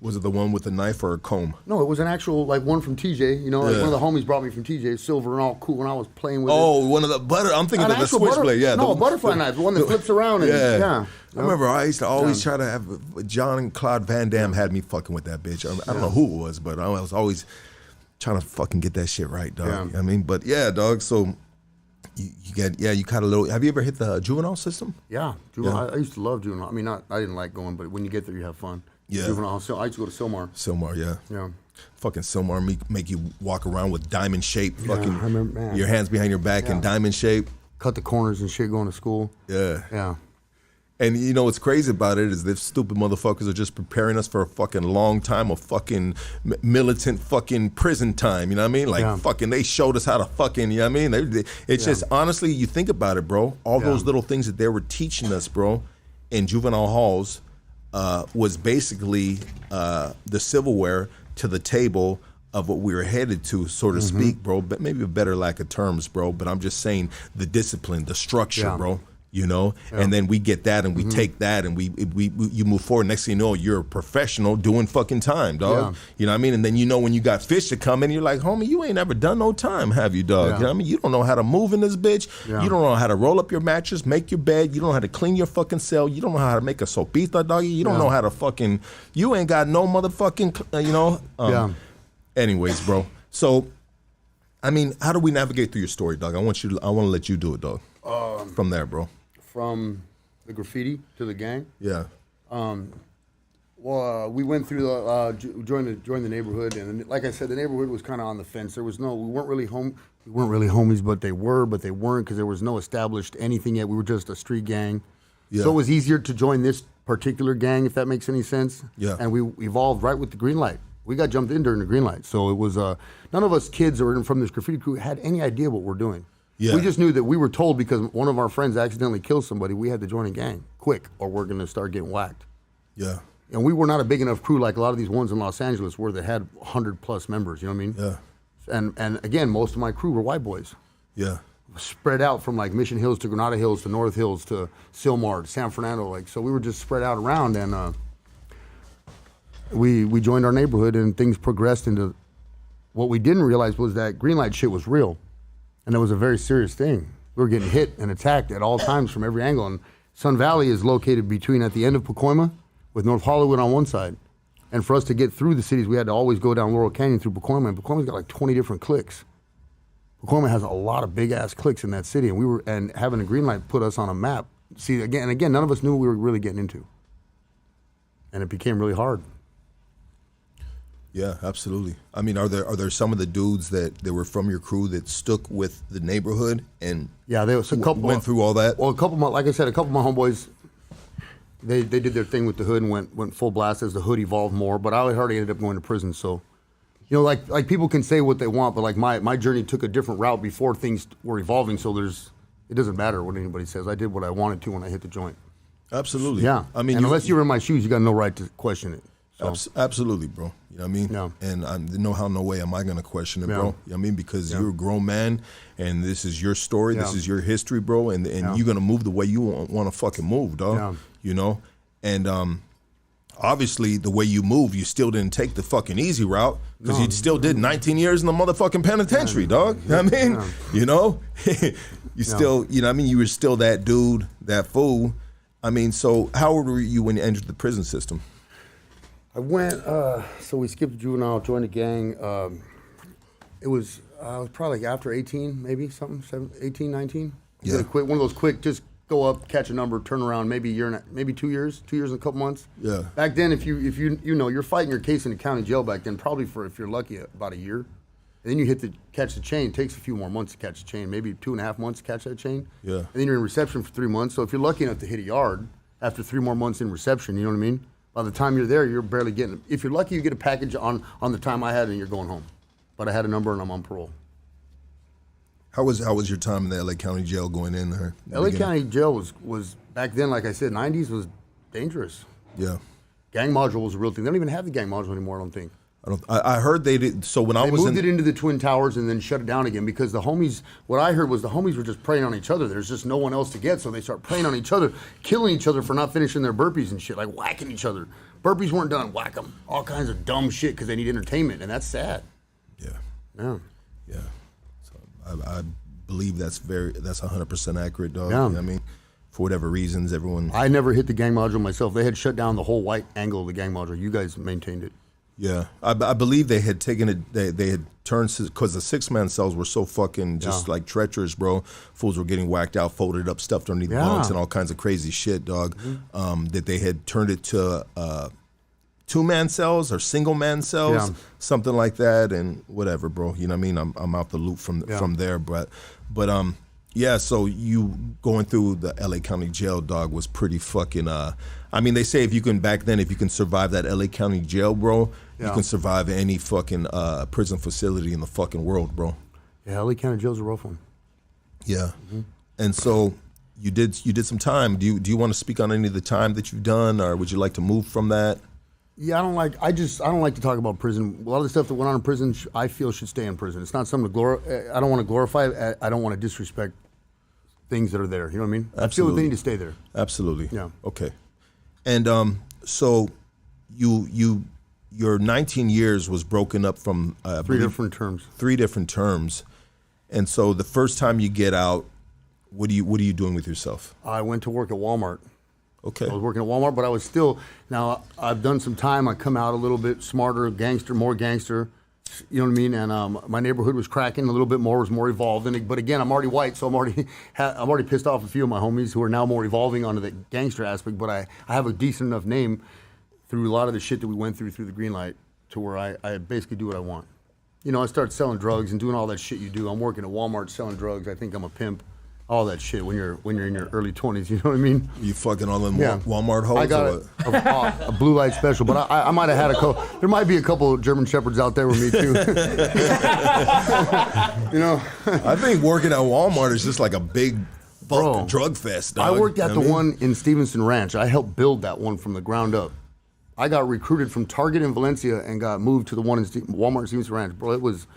Was it the one with the knife or a comb? No, it was an actual like one from TJ. You know, like one of the homies brought me from TJ, silver and all cool. When I was playing with it. One of the butter. I'm thinking An of the actual switchblade. Yeah, a butterfly knife, the one that flips around. And, yeah. I remember I used to always try to have John and Claude Van Damme had me fucking with that bitch. I don't know who it was, but I was always trying to fucking get that shit right, dog. Yeah. You know what I mean, but yeah, dog. So you caught a little. Have you ever hit the juvenile system? Yeah, juvenile. I used to love juvenile. I mean, I didn't like going, but when you get there, you have fun. Yeah. Juvenile. So I used to go to Silmar. Silmar, yeah. Yeah. Fucking Silmar make you walk around with diamond shape. Fucking I remember, man. your hands behind your back in diamond shape. Cut the corners and shit going to school. Yeah. Yeah. And you know what's crazy about it is this stupid motherfuckers are just preparing us for a fucking long time of fucking militant fucking prison time. You know what I mean? Like fucking they showed us how to fucking, you know what I mean? It's just, honestly, you think about it, bro. All those little things that they were teaching us, bro, in juvenile halls was basically the silverware to the table of what we were headed to, so to speak, bro. But maybe a better lack of terms, bro. But I'm just saying the discipline, the structure, bro. You know, and then we get that and we take that and you move forward. Next thing you know, you're a professional doing fucking time, dog. You know what I mean? And then you know when you got fish to come in, you're like, homie, you ain't ever done no time, have you, dog? You know what I mean? You don't know how to move in this bitch. You don't know how to roll up your mattress, make your bed. You don't know how to clean your fucking cell. You don't know how to make a sopita, doggy. You don't know how to fucking. You ain't got no motherfucking. You know. Anyways, bro. So I mean, how do we navigate through your story, dog? I want to let you do it, dog. From there, bro. From the graffiti to the gang. Yeah. Well, we went through the joined the neighborhood, and like I said, the neighborhood was kind of on the fence. We weren't really homies, but they weren't because there was no established anything yet. We were just a street gang. Yeah. So it was easier to join this particular gang, if that makes any sense. Yeah. And we evolved right with the green light. We got jumped in during the green light, so it was none of us kids or from this graffiti crew had any idea what we're doing. Yeah. We just knew that we were told because one of our friends accidentally killed somebody, we had to join a gang quick, or we're going to start getting whacked. Yeah. And we were not a big enough crew like a lot of these ones in Los Angeles where they had 100+ members, you know what I mean? Yeah. And again, most of my crew were white boys. Yeah. Spread out from like Mission Hills to Granada Hills to North Hills to Silmar to San Fernando. So we were just spread out around, and we joined our neighborhood, and things progressed into what we didn't realize was that green light shit was real. And it was a very serious thing. We were getting hit and attacked at all times from every angle. And Sun Valley is located at the end of Pacoima with North Hollywood on one side. And for us to get through the cities, we had to always go down Laurel Canyon through Pacoima. And Pacoima's got like 20 different cliques. Pacoima has a lot of big ass cliques in that city. And having a green light put us on a map. See, again, none of us knew what we were really getting into. And it became really hard. Yeah, absolutely. I mean, are there some of the dudes that were from your crew that stuck with the neighborhood and there was a couple went through all that? Well, a couple of my homeboys, they did their thing with the hood and went full blast as the hood evolved more. But I already ended up going to prison. So, like people can say what they want, but like my journey took a different route before things were evolving. So it doesn't matter what anybody says. I did what I wanted to when I hit the joint. Absolutely. Yeah. I mean, unless you're in my shoes, you got no right to question it. So. Absolutely, bro. You know what I mean? Yeah. And I no way am I going to question it, bro. Yeah. You know what I mean? Because you're a grown man, and this is your story. Yeah. This is your history, bro. And you're going to move the way you want to fucking move, dog. Yeah. You know? And obviously, the way you move, you still didn't take the fucking easy route because you still did 19 years in the motherfucking penitentiary, dog. You know what I mean? Yeah. You know? You still, you know what I mean? You were still that dude, that fool. I mean, so how old were you when you entered the prison system? I went, so we skipped juvenile, joined the gang. I was probably like after 18, maybe something, 18, 19. Yeah. One of those quick, just go up, catch a number, turn around, maybe a year, maybe 2 years, 2 years and a couple months. Yeah. Back then, if you're fighting your case in the county jail back then, probably if you're lucky, about a year. And then you catch the chain. It takes a few more months to catch the chain, maybe 2.5 months to catch that chain. Yeah. And then you're in reception for 3 months. So if you're lucky enough to hit a yard after 3 more months in reception, you know what I mean? By the time you're there, you're barely getting. If you're lucky, you get a package on the time I had, and you're going home. But I had a number, and I'm on parole. How was your time in the LA County Jail going in there? LA County Jail was back then, like I said, 90s was dangerous. Yeah. Gang module was a real thing. They don't even have the gang module anymore, I don't think. I heard they did. So when They moved it into the Twin Towers and then shut it down again because the homies, what I heard was the homies were just preying on each other. There's just no one else to get, so they start preying on each other, killing each other for not finishing their burpees and shit, like whacking each other. Burpees weren't done, whack them. All kinds of dumb shit because they need entertainment, and that's sad. Yeah. Yeah. Yeah. So I believe that's 100% accurate, dog. Yeah. You know what I mean? For whatever reasons, everyone. I never hit the gang module myself. They had shut down the whole white angle of the gang module. You guys maintained it. Yeah, I believe they had taken it. They had turned because the 6-man cells were so fucking just like treacherous, bro. Fools were getting whacked out, folded up, stuffed underneath bunks, and all kinds of crazy shit, dog. That they had turned it to 2-man cells or single-man cells, something like that, and whatever, bro. You know what I mean? I'm out the loop from there, but yeah. So you going through the LA County Jail, dog, was pretty fucking. I mean, they say if you can survive that LA County Jail, bro, you can survive any fucking prison facility in the fucking world, bro. Yeah, LA County Jail's a rough one. Yeah, and so you did some time. Do you want to speak on any of the time that you've done, or would you like to move from that? Yeah, I don't like to talk about prison. A lot of the stuff that went on in prison, I feel should stay in prison. It's not something to I don't want to glorify it. I don't want to disrespect things that are there. You know what I mean? Absolutely. I feel that they need to stay there. Absolutely. Yeah. Okay. And so your 19 years was broken up from Three different terms. 3 different terms. And so the first time you get out, what are you doing with yourself? I went to work at Walmart. Okay. I was working at Walmart, but I was still. Now I've done some time. I come out a little bit smarter, more gangster. You know what I mean? And my neighborhood was cracking a little bit more, was more evolved. But again, I'm already white, so I'm already pissed off a few of my homies who are now more evolving onto the gangster aspect. But I have a decent enough name through a lot of the shit that we went through the green light to where I basically do what I want. You know, I started selling drugs and doing all that shit you do. I'm working at Walmart selling drugs. I think I'm a pimp. All that shit when you're in your early 20s, you know what I mean? You fucking all them Walmart hoes? I got a blue light special, but I might have had a couple. There might be a couple German Shepherds out there with me too. You know? I think working at Walmart is just like a big fucking drug fest, dog. I worked at the one in Stevenson Ranch. I helped build that one from the ground up. I got recruited from Target in Valencia and got moved to the one in Walmart Stevenson Ranch. Bro, it was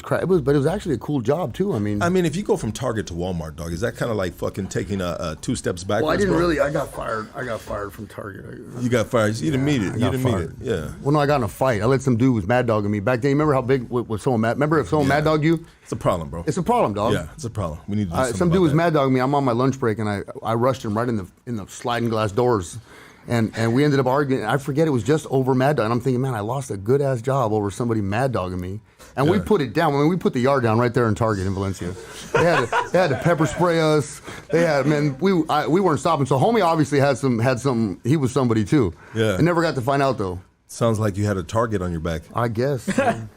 crap. But it was actually a cool job too. I mean, if you go from Target to Walmart, dog, is that kind of like fucking taking two steps back? Well, I didn't really. I got fired. I got fired from Target. You got fired. You didn't meet it. You didn't meet it. Yeah. Well, no, I got in a fight. I let some dude who was mad dogging me back then. You remember how big was someone mad? Remember if someone mad dogged you? It's a problem, bro. It's a problem, dog. Yeah, it's a problem. We need to do something some dude about was that. mad dogging me. I'm on my lunch break and I rushed him right in the sliding glass doors. And we ended up arguing. I forget it was just over mad dog. And I'm thinking, man, I lost a good ass job over somebody mad dogging me. And we put it down. I mean, we put the yard down right there in Target in Valencia. They had to pepper spray us. They had, man, we weren't stopping. So homie obviously had some. He was somebody too. Yeah. I never got to find out though. Sounds like you had a target on your back. I guess. Stupid.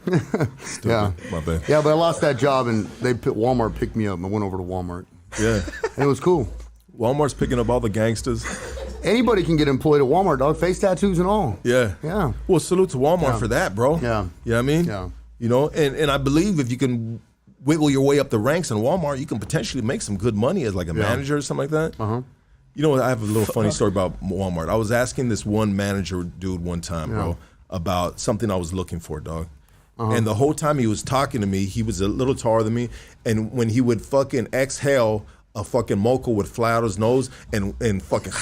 Yeah. My bad. Yeah, but I lost that job and Walmart picked me up. And I went over to Walmart. Yeah. And it was cool. Walmart's picking up all the gangsters. Anybody can get employed at Walmart, dog. Face tattoos and all. Yeah. Yeah. Well, salute to Walmart for that, bro. Yeah. You know what I mean? Yeah. You know, and I believe if you can wiggle your way up the ranks in Walmart, you can potentially make some good money as like a manager or something like that. Uh-huh. You know, I have a little funny story about Walmart. I was asking this one manager dude one time, bro, about something I was looking for, dog. And the whole time he was talking to me, he was a little taller than me. And when he would fucking exhale, a fucking mocha would fly out his nose and fucking...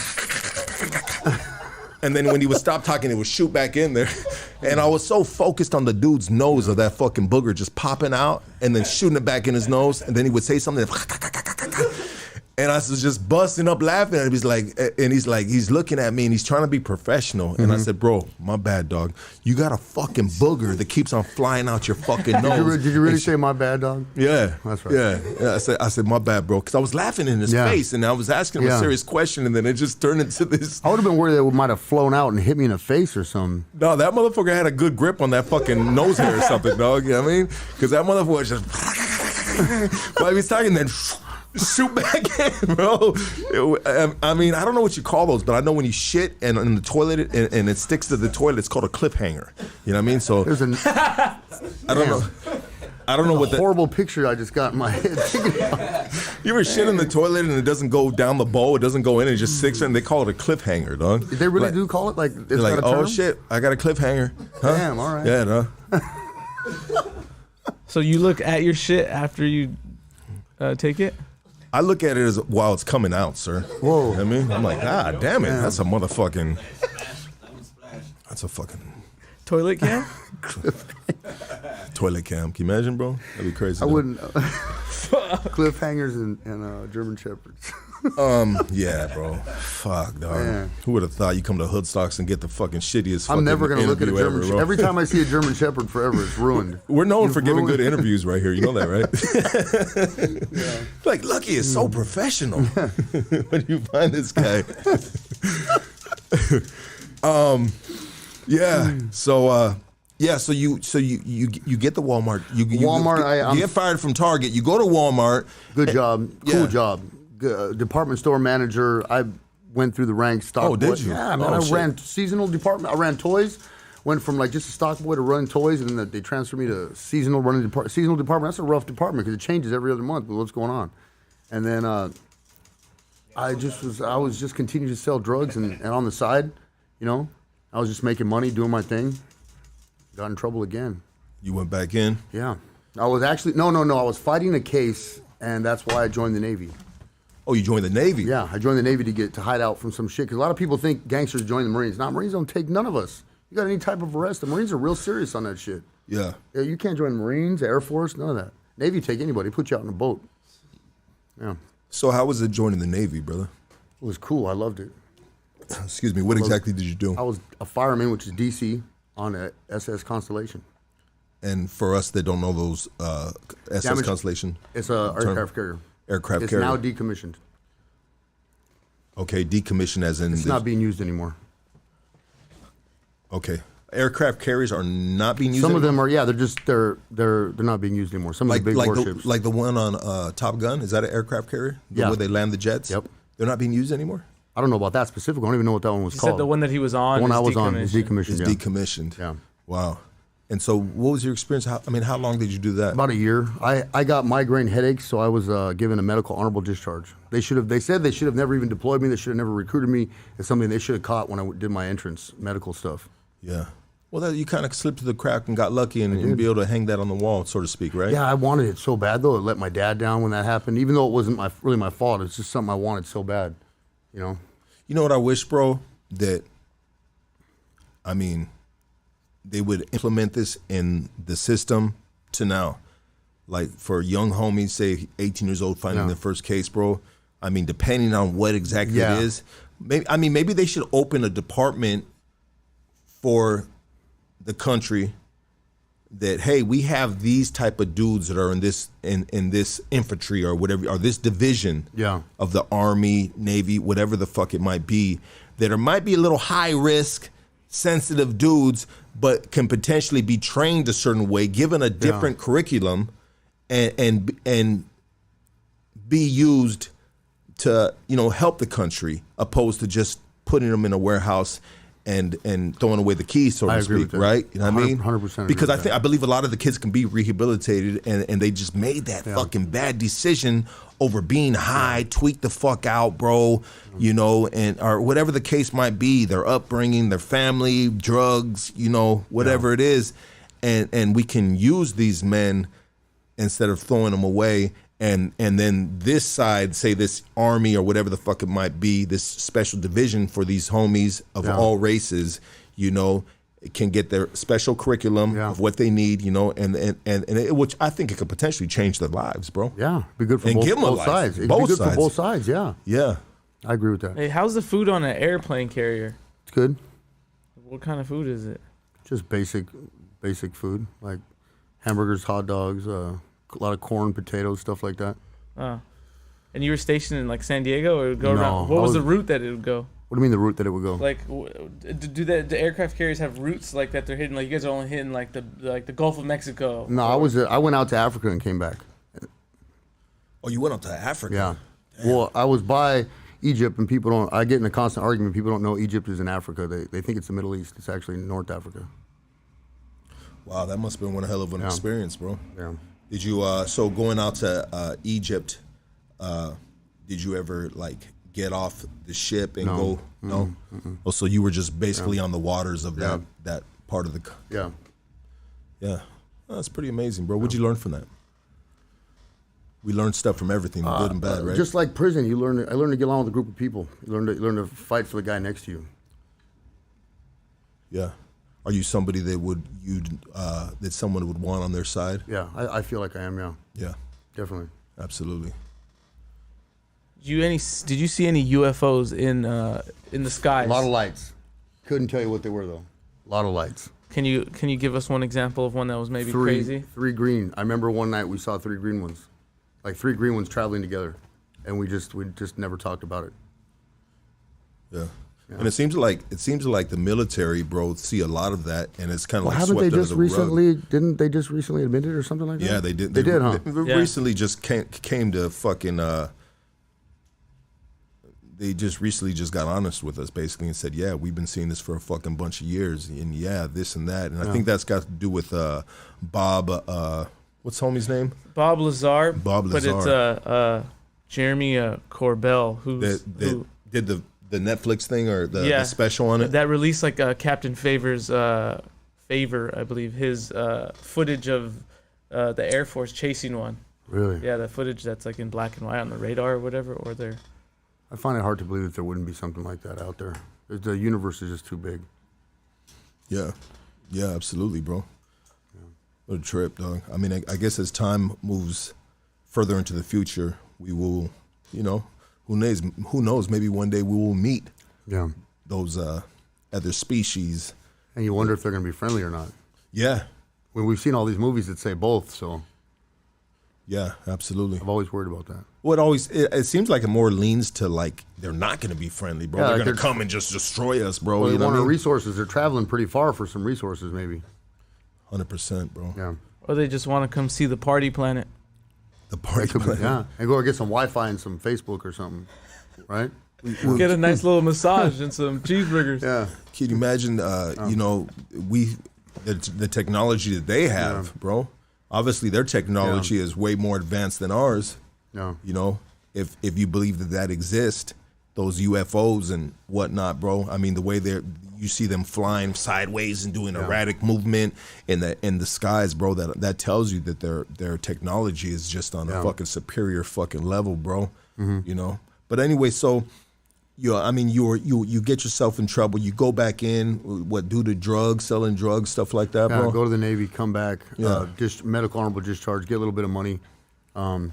And then when he would stop talking, it would shoot back in there. And I was so focused on the dude's nose of that fucking booger just popping out and then shooting it back in his nose. And then he would say something. And I was just busting up laughing. And he's looking at me and he's trying to be professional. And I said, bro, my bad, dog. You got a fucking booger that keeps on flying out your fucking nose. Did you really say my bad, dog? Yeah. That's right. Yeah. I said, my bad, bro. Because I was laughing in his face and I was asking him a serious question and then it just turned into this. I would have been worried that it might have flown out and hit me in the face or something. No, that motherfucker had a good grip on that fucking nose hair or something, dog. You know what I mean? Because that motherfucker was just... While he was talking, then... shoot back in, bro. I mean, I don't know what you call those, but I know when you shit and in the toilet and it sticks to the toilet, it's called a cliffhanger. You know what I mean? So There's I don't know. I don't know what the horrible picture I just got in my head. You ever shit in the toilet and it doesn't go down the bowl, it doesn't go in, it just sticks in. They call it a cliffhanger, dog. They really do call it like it's like, got a term? oh shit, I got a cliffhanger. Huh? Damn, all right. Yeah, no. So you look at your shit after you take it? I look at it as while it's coming out, sir. Whoa. You know what I mean? I'm like, God damn it, that's a motherfucking. That's a fucking Toilet cam? toilet cam. Can you imagine, bro? That'd be crazy. I though. wouldn't. Cliffhangers and German Shepherds. Yeah, bro. Fuck, dog. Man. Who would have thought you come to Hoodstocks and get the fucking shittiest fucking I'm never going to look at a interview German ever, Shepherd. bro. Every time I see a German Shepherd forever, it's ruined. We're known You've for giving good ruined- interviews right here. You know that, right? Like, Lucky is so professional. When you find this guy. Yeah. So you get the Walmart. You get fired from Target. You go to Walmart. Good job. Cool Yeah. job. Department store manager. I went through the ranks. Stock Oh, did boy. you? Yeah, man. Oh, I shit. ran seasonal department. I ran toys. Went from like just a stock boy to running toys, and then they transferred me to seasonal seasonal department. That's a rough department because it changes every other month with what's going on. And then I was just continuing to sell drugs and on the side, you know, I was just making money, doing my thing. Got in trouble again. You went back in. Yeah. I was actually, no. I was fighting a case, and that's why I joined the Navy. Oh, you joined the Navy. Yeah, I joined the Navy to hide out from some shit. Because a lot of people think gangsters join the Marines. Nah, Marines don't take none of us. You got any type of arrest, the Marines are real serious on that shit. Yeah. Yeah, you can't join the Marines, Air Force, none of that. Navy take anybody, put you out in a boat. Yeah. So how was it joining the Navy, brother? It was cool. I loved it. Excuse me. What exactly did you do? I was a fireman, which is DC, on a SS Constellation. And for us that don't know those SS Damage- Constellation, It's a aircraft carrier. aircraft It's carrier. now decommissioned. Okay, decommissioned as in It's not being used anymore. okay. Aircraft carriers are not being used. Some of anymore? them are, yeah, they're not being used anymore. Some of the big warships. like the one on Top Gun. Is that an aircraft carrier? Yeah. Where they land the jets. Yep. They're not being used anymore. I don't know about that specific. I don't even know what that one was He called. said the one that he was on. The one is I was on is decommissioned. It's Yeah. decommissioned. Yeah. Wow. And so, what was your experience? How long did you do that? About a year. I got migraine headaches, so I was given a medical honorable discharge. They said they should have never even deployed me. They should have never recruited me. It's something they should have caught when I did my entrance medical stuff. Yeah. Well, you kind of slipped through the crack and got lucky and be able to hang that on the wall, so to speak, right? Yeah, I wanted it so bad though. It let my dad down when that happened, even though it wasn't really my fault. It's just something I wanted so bad, you know. You know what I wish, bro? That, I mean, they would implement this in the system to now. Like for young homies, say 18 years old, finding their first case, bro. I mean, depending on what exactly Yeah. it is, maybe they should open a department for the country that, hey, we have these type of dudes that are in this infantry or whatever, or this division of the Army, Navy, whatever the fuck it might be, that might be a little high risk, sensitive dudes, but can potentially be trained a certain way, given a different curriculum, and be used to, you know, help the country, opposed to just putting them in a warehouse and throwing away the keys, so to speak, right? You know what I mean? 100%. Because I believe a lot of the kids can be rehabilitated, and they just made that fucking bad decision over being high, tweak the fuck out, bro, you know, or whatever the case might be, their upbringing, their family, drugs, you know, whatever it is, and we can use these men instead of throwing them away. And then this side, say this army or whatever the fuck it might be, this special division for these homies of all races, you know, can get their special curriculum of what they need, you know, and which I think it could potentially change their lives, bro. Yeah, be good for And give 'em a both life. sides. It'd Both be good sides. for both sides. Yeah, Yeah. I agree with that. Hey, how's the food on an airplane carrier? It's good. What kind of food is it? Just basic food like hamburgers, hot dogs, a lot of corn, potatoes, stuff like that. And you were stationed in like San Diego, or go No, around? What I was the was- route that it would go? What do you mean the route that it would go? Like, do the aircraft carriers have routes like that? They're hitting like you guys are only hitting like the Gulf of Mexico. No, I went out to Africa and came back. Oh, you went up to Africa? Yeah. Well, I was by Egypt, and people don't. I get in a constant argument. People don't know Egypt is in Africa. They think it's the Middle East. It's actually North Africa. Wow, that must have been one hell of an experience, bro. Yeah. Did you so going out to Egypt? Did you ever like get off the ship and go? No. Oh, so you were just basically on the waters of that part of the. Yeah. Yeah, oh, that's pretty amazing, bro. What'd you learn from that? We learned stuff from everything, good and bad, right? Just like prison, I learned to get along with a group of people. You learn to fight for the guy next to you. Yeah. Are you somebody that that someone would want on their side? Yeah, I feel like I am. Yeah. Yeah, Definitely. absolutely. Did you see any UFOs in the skies? A lot of lights. Couldn't tell you what they were though. A lot of lights. Can you give us one example of one that was maybe crazy? Three green. I remember one night we saw three green ones, like three green ones traveling together, and we just never talked about it. Yeah. And it seems like the military, bro, see a lot of that, and it's kind of Well, like haven't swept they just under the rug. didn't they just recently admit it or something like that? Yeah, they did. They did, huh? They Yeah. recently just came to fucking. They just recently just got honest with us, basically, and said, "Yeah, we've been seeing this for a fucking bunch of years, and yeah, this and that." And I think that's got to do with Bob. What's homie's name? Bob Lazar. Bob But it's Jeremy Corbell who Did the Netflix thing or the special on it? that released like Captain Favor's Favor, I believe, his footage of the Air Force chasing one. Really? Yeah, the footage that's like in black and white on the radar or whatever, or there. I find it hard to believe that there wouldn't be something like that out there. The universe is just too big. Yeah, absolutely, bro. What a trip, dog. I mean, I guess as time moves further into the future, we will, you know, who knows? Maybe one day we will meet those other species. And you wonder if they're going to be friendly or not. Yeah, When we've seen all these movies that say both, so Yeah, absolutely. I've always worried about that. Well, it seems like it more leans to like they're not going to be friendly, bro. Yeah, they're like going to come and just destroy us, bro. Well, they you know want what I our mean? resources. They're traveling pretty far for some resources, maybe. 100%, bro. Yeah. Or they just want to come see the party planet. The party plan. Yeah. And go get some Wi-Fi and some Facebook or something, right? Get a nice little massage and some cheeseburgers. Yeah. Can you imagine, you know, the technology that they have, bro? Obviously, their technology is way more advanced than ours. Yeah. You know, if you believe that exists, those UFOs and whatnot, bro. I mean, the way you see them flying sideways and doing erratic movement in the skies, bro. That tells you that their technology is just on a fucking superior fucking level, bro. You know. But anyway, so you get yourself in trouble. You go back in, due to drugs, selling drugs, stuff like that, bro. Go to the Navy, come back, Yeah. just medical honorable discharge, get a little bit of money, and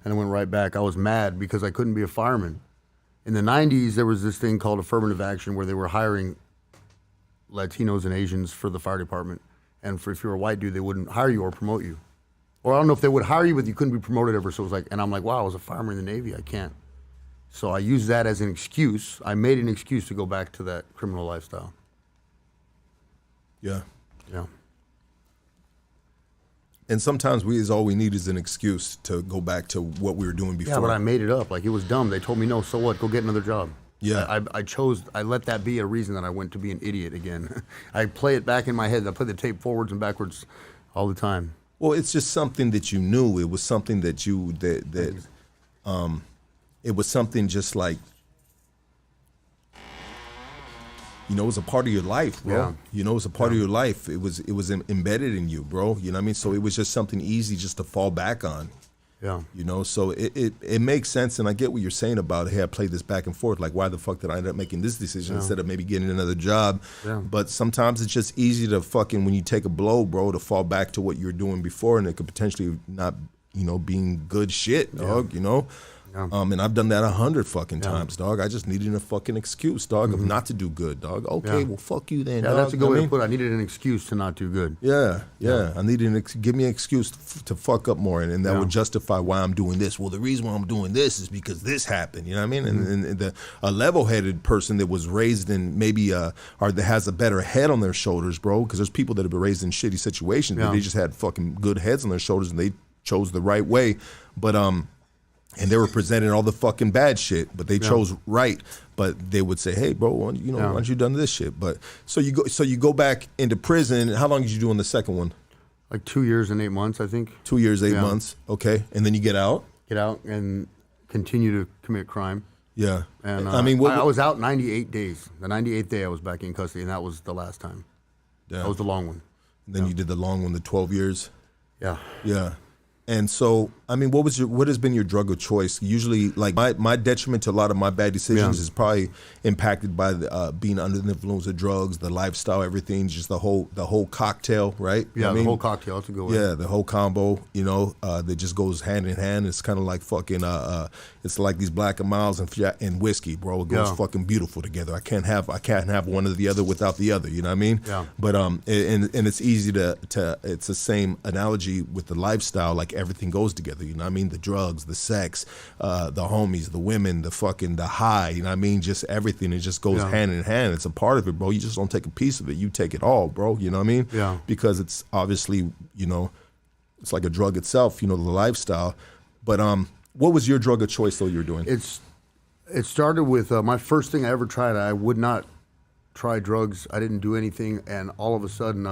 I went right back. I was mad because I couldn't be a fireman. In the 90s, there was this thing called affirmative action where they were hiring Latinos and Asians for the fire department. And if you were a white dude, they wouldn't hire you or promote you. Or I don't know if they would hire you, but you couldn't be promoted ever. So it was like, and I'm like, wow, I was a fireman in the Navy. I can't. So I used that as an excuse. I made an excuse to go back to that criminal lifestyle. Yeah. Yeah. And sometimes all we need is an excuse to go back to what we were doing before. Yeah, but I made it up. Like, it was dumb. They told me, no, so what? Go get another job. Yeah. I let that be a reason that I went to be an idiot again. I play it back in my head. I play the tape forwards and backwards all the time. Well, it's just something that you knew. It was something that it was something just like, you know, it was a part of your life, bro. Yeah. You know, it was a part of your life. It was embedded in you, bro. You know what I mean? So it was just something easy just to fall back on. Yeah. You know, so it makes sense, and I get what you're saying about, hey, I played this back and forth. Like, why the fuck did I end up making this decision instead of maybe getting another job? Yeah. But sometimes it's just easy to fucking, when you take a blow, bro, to fall back to what you were doing before, and it could potentially not, you know, being good shit, dog, you know? Yeah. And I've done that 100 fucking times, dog. I just needed a fucking excuse, dog, of not to do good, dog. Okay, Yeah. well, fuck you then, Yeah, dog. that's a You good know way what I to mean? put it. I needed an excuse to not do good. Yeah. I needed give me an excuse to fuck up more, and that would justify why I'm doing this. Well, the reason why I'm doing this is because this happened. You know what I mean? And a level-headed person that was raised in maybe or that has a better head on their shoulders, bro. Because there's people that have been raised in shitty situations, but they just had fucking good heads on their shoulders, and they chose the right way. But and they were presenting all the fucking bad shit, but they chose right. But they would say, "Hey, bro, why don't you done this shit?" But so you go back into prison. How long did you do on the second one? Like 2 years and 8 months, I think. 2 years, 8 months. Okay, and then you get out. Get out and continue to commit crime. Yeah, And I mean, I was out 98 days. The 98th day I was back in custody, and that was the last time. That was the long one. Then you did the long one, the 12 years. Yeah. Yeah. And so, I mean, what has been your drug of choice? Usually, like my detriment to a lot of my bad decisions is probably impacted by being under the influence of drugs, the lifestyle, everything, just the whole cocktail, right? Yeah, the whole cocktail. That's a good one. Yeah, the whole combo, you know, that just goes hand in hand. It's kind of like fucking, it's like these Black and Milds and whiskey, bro. It goes fucking beautiful together. I can't have one or the other without the other. You know what I mean? Yeah. But and it's easy to it's the same analogy with the lifestyle. Like everything goes together. You know what I mean? The drugs, the sex, the homies, the women, the high. You know what I mean? Just everything. It just goes hand in hand. It's a part of it, bro. You just don't take a piece of it. You take it all, bro. You know what I mean? Yeah. Because it's obviously, you know, it's like a drug itself, you know, the lifestyle. But what was your drug of choice, though, you were doing? It started with my first thing I ever tried. I would not try drugs. I didn't do anything. And all of a sudden,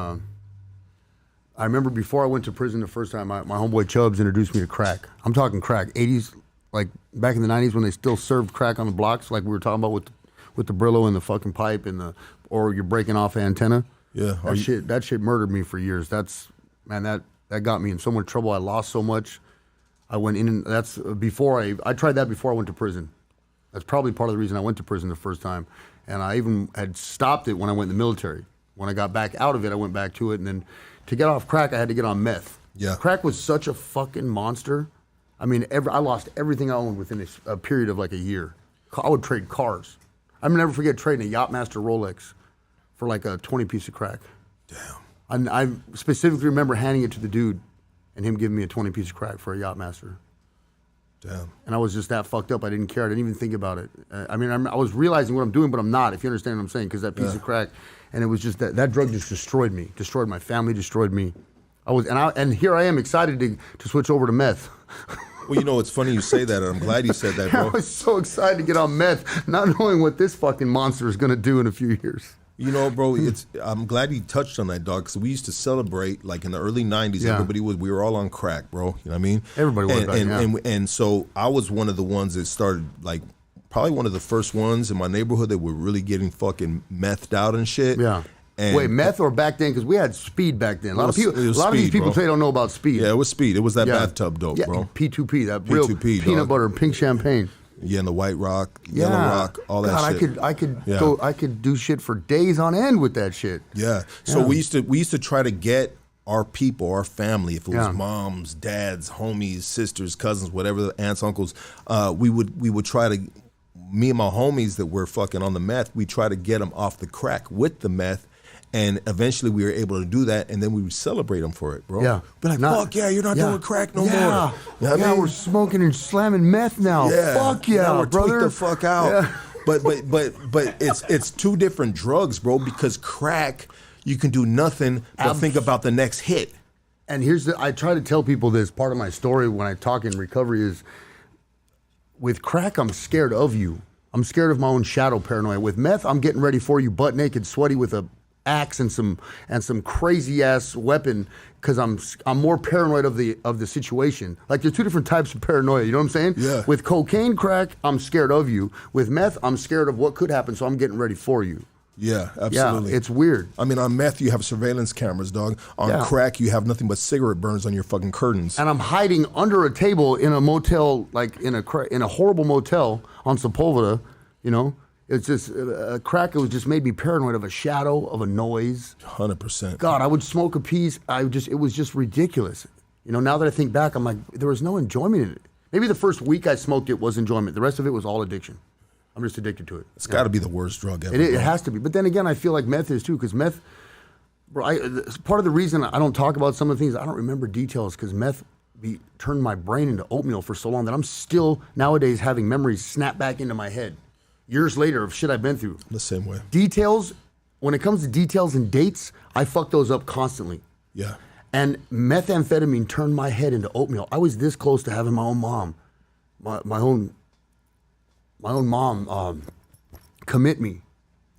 I remember before I went to prison the first time, my homeboy Chubbs introduced me to crack. I'm talking crack. 80s, like back in the 90s when they still served crack on the blocks, like we were talking about with the Brillo and the fucking pipe or you're breaking off an antenna. Yeah. That shit murdered me for years. That got me in so much trouble. I lost so much. I went in, and that's before I tried that before I went to prison. That's probably part of the reason I went to prison the first time. And I even had stopped it when I went in the military. When I got back out of it, I went back to it. And then to get off crack, I had to get on meth. Yeah. Crack was such a fucking monster. I mean, I lost everything I owned within a period of like a year. I would trade cars. I never forget trading a Yachtmaster Rolex for like a 20 piece of crack. Damn. I specifically remember handing it to the dude and him giving me a 20-piece of crack for a Yachtmaster. Damn. And I was just that fucked up. I didn't care. I didn't even think about it. I was realizing what I'm doing, but I'm not, if you understand what I'm saying, because that piece of crack, and it was just that drug just destroyed me, destroyed my family, destroyed me. And here I am excited to switch over to meth. Well, you know, it's funny you say that. I'm glad you said that, I bro. was so excited to get on meth, not knowing what this fucking monster is going to do in a few years. You know, bro, I'm glad you touched on that, dog, because we used to celebrate, like in the early 90s, we were all on crack, bro. You know what I mean? Everybody was back then. And so I was one of the ones that started, like, probably one of the first ones in my neighborhood that were really getting fucking methed out and shit. Yeah. And wait, meth or back then? Because we had speed back then. A lot of these people bro. today don't know about speed. Yeah, it was speed. It was that bathtub dope, bro. P2P, that real P2P, peanut dog. butter, pink champagne. Yeah, and the White Rock, Yellow Rock, all that shit. I could do shit for days on end with that shit. Yeah. So we used to try to get our people, our family, if it was moms, dads, homies, sisters, cousins, whatever, the aunts, uncles, we would try to, me and my homies that were fucking on the meth, we try to get them off the crack with the meth. And eventually we were able to do that, and then we would celebrate them for it, bro. Yeah. Be like, fuck yeah, you're not doing crack no more. You know what I mean? We're smoking and slamming meth now. Yeah. Fuck yeah, now we're brother. tweaked the fuck out. Yeah. But it's two different drugs, bro, because crack, you can do nothing but think about the next hit. And I try to tell people this, part of my story when I talk in recovery is, with crack, I'm scared of you. I'm scared of my own shadow paranoia. With meth, I'm getting ready for you, butt naked, sweaty, with a axe and some crazy ass weapon, because I'm more paranoid of the situation. Like, there's two different types of paranoia. You know what I'm saying? Yeah. With cocaine, crack, I'm scared of you. With meth, I'm scared of what could happen, so I'm getting ready for you. Yeah, absolutely. Yeah, it's weird. I mean, on meth, you have surveillance cameras, dog. On crack, you have nothing but cigarette burns on your fucking curtains. And I'm hiding under a table in a motel, like in a horrible motel on Sepulveda, you know? It's just crack. It was just made me paranoid of a shadow, of a noise. 100%. God, I would smoke a piece. It was just ridiculous. You know, now that I think back, I'm like, there was no enjoyment in it. Maybe the first week I smoked it was enjoyment. The rest of it was all addiction. I'm just addicted to it. It's got to be the worst drug ever. It has to be. But then again, I feel like meth is too, because meth, bro, part of the reason I don't talk about some of the things, I don't remember details, because meth turned my brain into oatmeal for so long that I'm still nowadays having memories snap back into my head. Years later of shit I've been through. The same way. Details, when it comes to details and dates, I fuck those up constantly. Yeah. And methamphetamine turned my head into oatmeal. I was this close to having my own mom, my own mom commit me.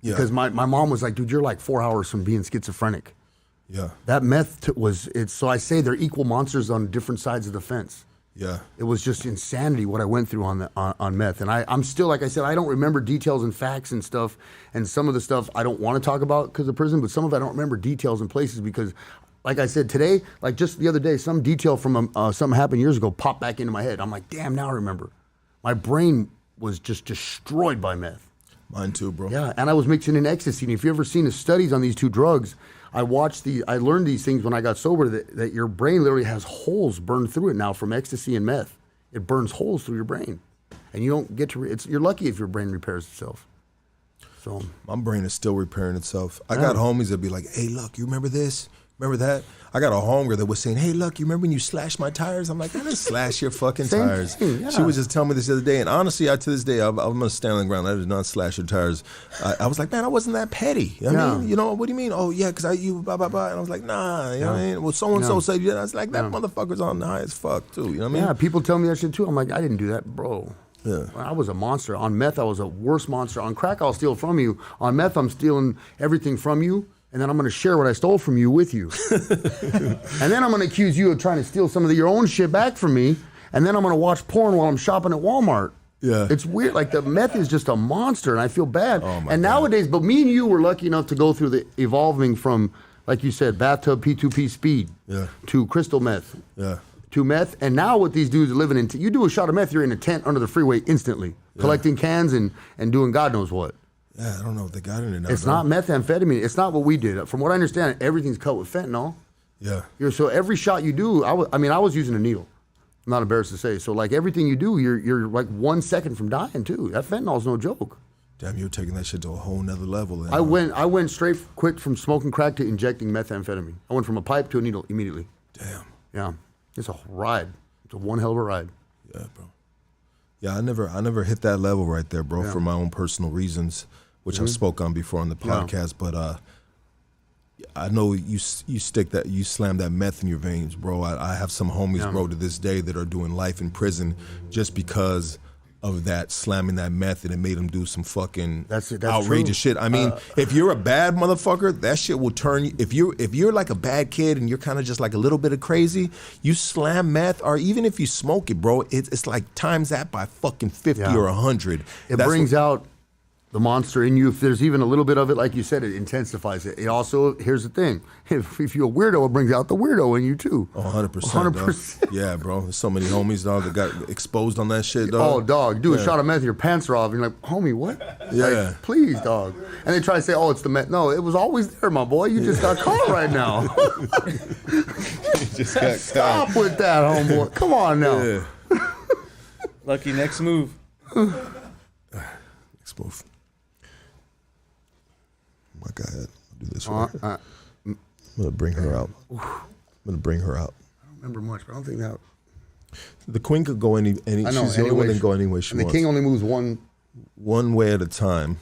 Yeah. Because my mom was like, dude, you're like 4 hours from being schizophrenic. Yeah. That meth so I say they're equal monsters on different sides of the fence. Yeah. It was just insanity what I went through on meth. And I'm still, like I said, I don't remember details and facts and stuff. And some of the stuff I don't want to talk about because of prison, but some of it I don't remember details and places because, like I said, today, like just the other day, some detail from something happened years ago popped back into my head. I'm like, damn, now I remember. My brain was just destroyed by meth. Mine too, bro. Yeah, and I was mixing in ecstasy. And if you've ever seen the studies on these two drugs, I learned these things when I got sober, that your brain literally has holes burned through it now from ecstasy and meth. It burns holes through your brain. And you don't get to, you're lucky if your brain repairs itself. So my brain is still repairing itself. I got homies that be like, hey, look, you remember this? Remember that? I got a homegirl that was saying, hey, look, you remember when you slashed my tires? I'm like, I didn't slash your fucking tires. Thing, yeah. She was just telling me this the other day. And honestly, to this day, I'm going to stand on the ground. I did not slash your tires. I was like, man, I wasn't that petty. I mean, you know, what do you mean? Oh, yeah, because you blah, blah, blah. And I was like, nah, you know what I mean? Well, so-and-so said, yeah. I was like, that motherfucker's on the high as fuck, too. You know what I mean? Yeah, people tell me that shit, too. I'm like, I didn't do that, bro. Yeah. I was a monster. On meth, I was a worse monster. On crack, I'll steal from you. On meth, I'm stealing everything from you. And then I'm going to share what I stole from you with you. And then I'm going to accuse you of trying to steal some of your own shit back from me. And then I'm going to watch porn while I'm shopping at Walmart. Yeah. It's weird. Like, the meth is just a monster, and I feel bad. Oh my and God. nowadays, but me and you were lucky enough to go through the evolving from, like you said, bathtub P2P speed to crystal meth to meth. And now what these dudes are living in, you do a shot of meth, you're in a tent under the freeway instantly, collecting cans and doing God knows what. Yeah, I don't know what they got in it now. It's not methamphetamine. It's not what we did. From what I understand, everything's cut with fentanyl. Yeah. So every shot you do, I was using a needle. I'm not embarrassed to say. So like everything you do, you're like 1 second from dying too. That fentanyl's no joke. Damn, you're taking that shit to a whole nother level. Then, I went straight quick from smoking crack to injecting methamphetamine. I went from a pipe to a needle immediately. Damn. Yeah, it's a ride. It's a one hell of a ride. Yeah, bro. Yeah, I never hit that level right there, bro, for my own personal reasons, which I've spoke on before on the podcast. But I know you slam that meth in your veins, bro. I have some homies, bro, to this day that are doing life in prison just because of that, slamming that meth, and it made them do some fucking that's outrageous true. shit. I mean, if you're a bad motherfucker, that shit will turn you. If you're like a bad kid and you're kind of just like a little bit of crazy, you slam meth, or even if you smoke it, bro, it's like times that by fucking 50 or 100. It brings out the monster in you. If there's even a little bit of it, like you said, it intensifies it. It also, here's the thing, if you're a weirdo, it brings out the weirdo in you too. Oh, 100%. 100%. Yeah, bro. There's so many homies, dog, that got exposed on that shit, dog. Oh, dog, do a shot of meth and your pants are off. And you're like, homie, what? Yeah. Like, please, dog. And they try to say, oh, it's the meth. No, it was always there, my boy. You just got caught right now. Just got Stop with that, homeboy. Come on now. Yeah. Lucky, next move. Next move. My God, do this for her. I'm gonna bring her out. I don't remember much, but I don't think that. The queen could go any. I know, she's the only one that can go any way she and the wants. king only moves one way at a time,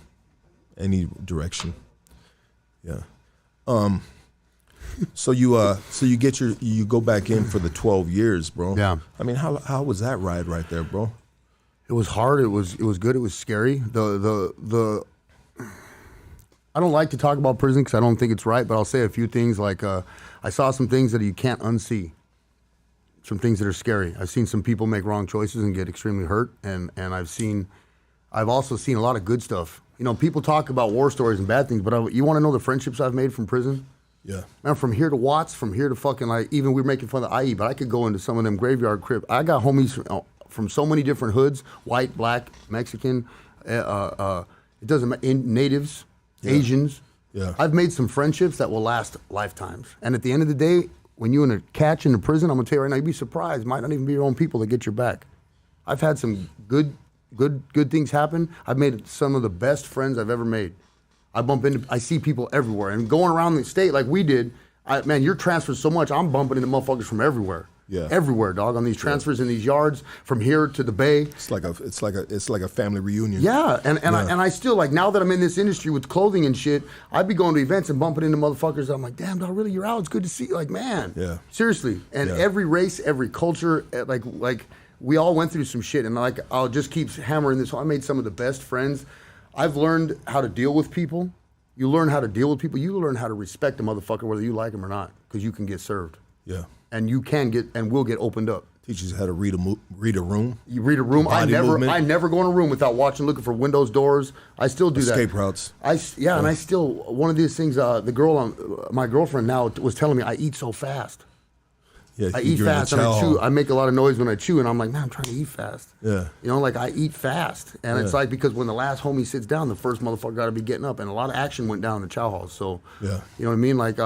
any direction. Yeah. So you go back in for the 12 years, bro. Yeah. I mean, how was that ride right there, bro? It was hard. It was good. It was scary. I don't like to talk about prison because I don't think it's right, but I'll say a few things like I saw some things that you can't unsee, some things that are scary. I've seen some people make wrong choices and get extremely hurt, and I've also seen a lot of good stuff. You know, people talk about war stories and bad things, but you want to know the friendships I've made from prison? Yeah. Man, from here to Watts, from here to fucking, like, even we were making fun of the IE, but I could go into some of them graveyard crib. I got homies from so many different hoods, white, black, Mexican, it doesn't matter, natives, Asians. Yeah. I've made some friendships that will last lifetimes. And at the end of the day, when you're in a catch in the prison, I'm gonna tell you right now, you'd be surprised. Might not even be your own people that get your back. I've had some good things happen. I've made some of the best friends I've ever made. I see people everywhere. And going around the state like we did, man, you're transferred so much, I'm bumping into motherfuckers from everywhere. Yeah. Everywhere, dog, on these transfers in these yards from here to the Bay. It's like a family reunion. Yeah, and I still, like, now that I'm in this industry with clothing and shit, I'd be going to events and bumping into motherfuckers. I'm like, damn, dog, really, you're out? It's good to see you. Like, man. Yeah. Seriously. And every race, every culture, like we all went through some shit, and like I'll just keep hammering this. I made some of the best friends. I've learned how to deal with people. You learn how to deal with people. You learn how to respect a motherfucker whether you like him or not, because you can get served. Yeah. And you can get and will get opened up. Teaches you how to read a room. You read a room. I never go in a room without looking for windows, doors. I still do that. Escape routes. And I still, one of these things, my girlfriend now was telling me I eat so fast. Yeah, I eat fast and I chew. I make a lot of noise when I chew, and I'm like, man, I'm trying to eat fast. Yeah. You know, like I eat fast. And it's like, because when the last homie sits down, the first motherfucker got to be getting up, and a lot of action went down in the chow halls. So, you know what I mean? Like,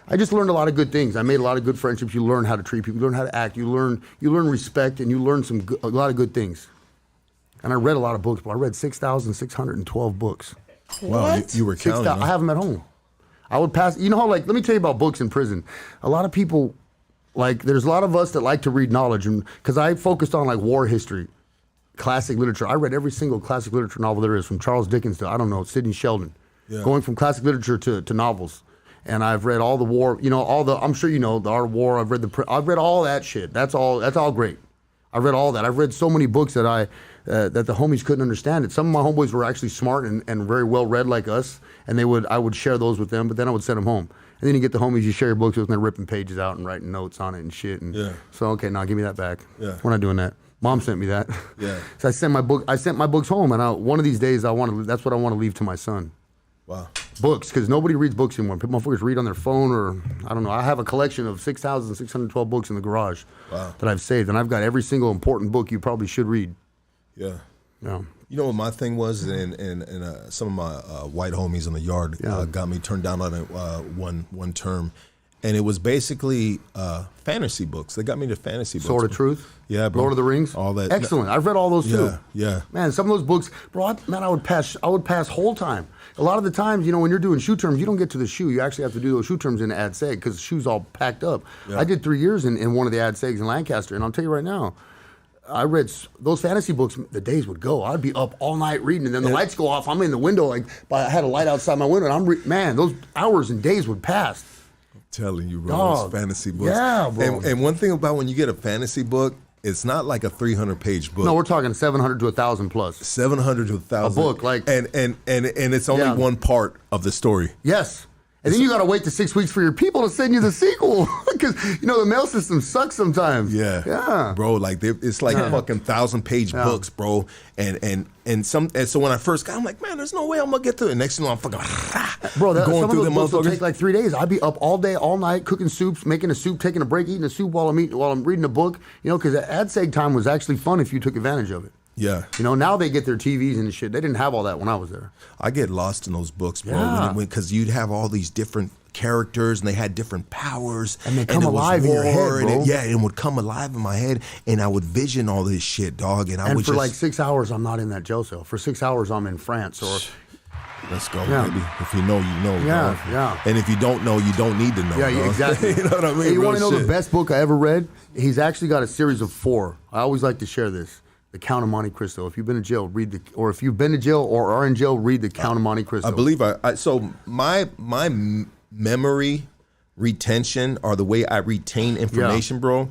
I just learned a lot of good things. I made a lot of good friendships. You learn how to treat people. You learn how to act. You learn respect, and you learn a lot of good things. And I read a lot of books, but I read 6,612 books. Wow, you were counting. I have them at home. I would pass. You know how, like, let me tell you about books in prison. A lot of people, like, there's a lot of us that like to read knowledge, and because I focused on like war history, classic literature. I read every single classic literature novel there is, from Charles Dickens to, I don't know, Sidney Sheldon. Yeah. Going from classic literature to novels. And I've read all the war, you know, I'm sure you know, the Art of War. I've read all that shit. That's all great. I've read all that. I've read so many books that that the homies couldn't understand it. Some of my homeboys were actually smart and very well read like us, and I would share those with them, but then I would send them home. And then you get the homies you share your books with, and they're ripping pages out and writing notes on it and shit. And so, okay, now give me that back. Yeah. We're not doing that. Mom sent me that. Yeah. So I sent my books home, and one of these days that's what I want to leave to my son. Wow. Books, because nobody reads books anymore. People motherfuckers read on their phone, or I don't know. I have a collection of 6,612 books in the garage that I've saved, and I've got every single important book you probably should read. Yeah. Yeah. You know what my thing was, and some of my white homies in the yard got me turned down on it one term, and it was basically fantasy books. They got me to fantasy books. Sword of Truth. Yeah, bro. Lord of the Rings. All that. Excellent. I've read all those too. Yeah. Man, some of those books, bro. I would pass whole time. A lot of the times, when you're doing shoe terms, you don't get to the shoe. You actually have to do those shoe terms in the ad seg because the shoe's all packed up. Yeah. I did 3 years in one of the ad segs in Lancaster, and I'll tell you right now, I read those fantasy books. The days would go. I'd be up all night reading, and then the lights go off. I'm in the window, I had a light outside my window, and man, those hours and days would pass. I'm telling you, bro, those fantasy books. Yeah, bro. And one thing about when you get a fantasy book, it's not like a 300-page book. No, we're talking 700 to 1,000 plus. 700 to 1,000. A book, like, and it's only one part of the story. Yes. And then you got to wait to 6 weeks for your people to send you the sequel because the mail system sucks sometimes. Yeah, bro. Like it's like fucking 1,000-page books, bro. And so when I first got, I'm like, man, there's no way I'm gonna get through it. Next thing you know, I'm fucking bro. going some through of them those books will motherfuckers. take like 3 days. I'd be up all day, all night, cooking soups, making a soup, taking a break, eating a soup while I'm reading a book. Because ad seg time was actually fun if you took advantage of it. Yeah. Now they get their TVs and shit. They didn't have all that when I was there. I get lost in those books, bro. Yeah. Because you'd have all these different characters and they had different powers. And they come it was alive in your head, war, bro. And it would come alive in my head, and I would vision all this shit, dog. And I would for just like 6 hours, I'm not in that jail cell. For 6 hours, I'm in France or. Let's go, Yeah. baby. If you know, you know. Yeah, dog. yeah. And if you don't know, you don't need to know. Yeah, dog. exactly. You know what I mean? Hey, you Real want to know the shit. best book I ever read? He's actually got a series of 4. I always like to share this. The Count of Monte Cristo. If you've been to jail, or if you've been to jail or are in jail, read The Count of Monte Cristo. I believe so my memory retention, or the way I retain information, bro,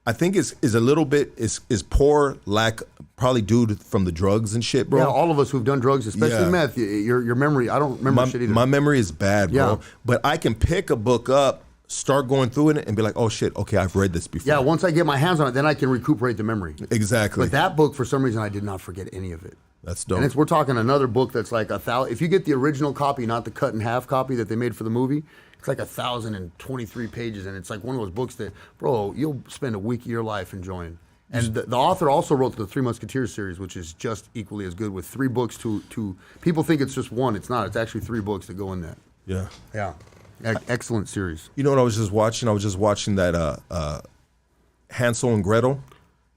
I think is a little bit is poor, lack, probably due to from the drugs and shit, bro. Yeah, all of us who've done drugs, especially Yeah. meth, your memory, I don't remember shit either. My memory is bad, bro. Yeah. But I can pick a book up, start going through it, and be like, oh shit, okay, I've read this before. Yeah, once I get my hands on it, then I can recuperate the memory. Exactly. But that book, for some reason, I did not forget any of it. That's dope. And we're talking another book that's like 1,000. If you get the original copy, not the cut in half copy that they made for the movie, it's like 1,023 pages, and it's like one of those books that, bro, you'll spend a week of your life enjoying. And the author also wrote the Three Musketeers series, which is just equally as good, with 3 books to people think it's just one. It's not. It's actually 3 books that go in that. Yeah. Yeah. Excellent series. You know what I was just watching? I was just watching that Hansel and Gretel.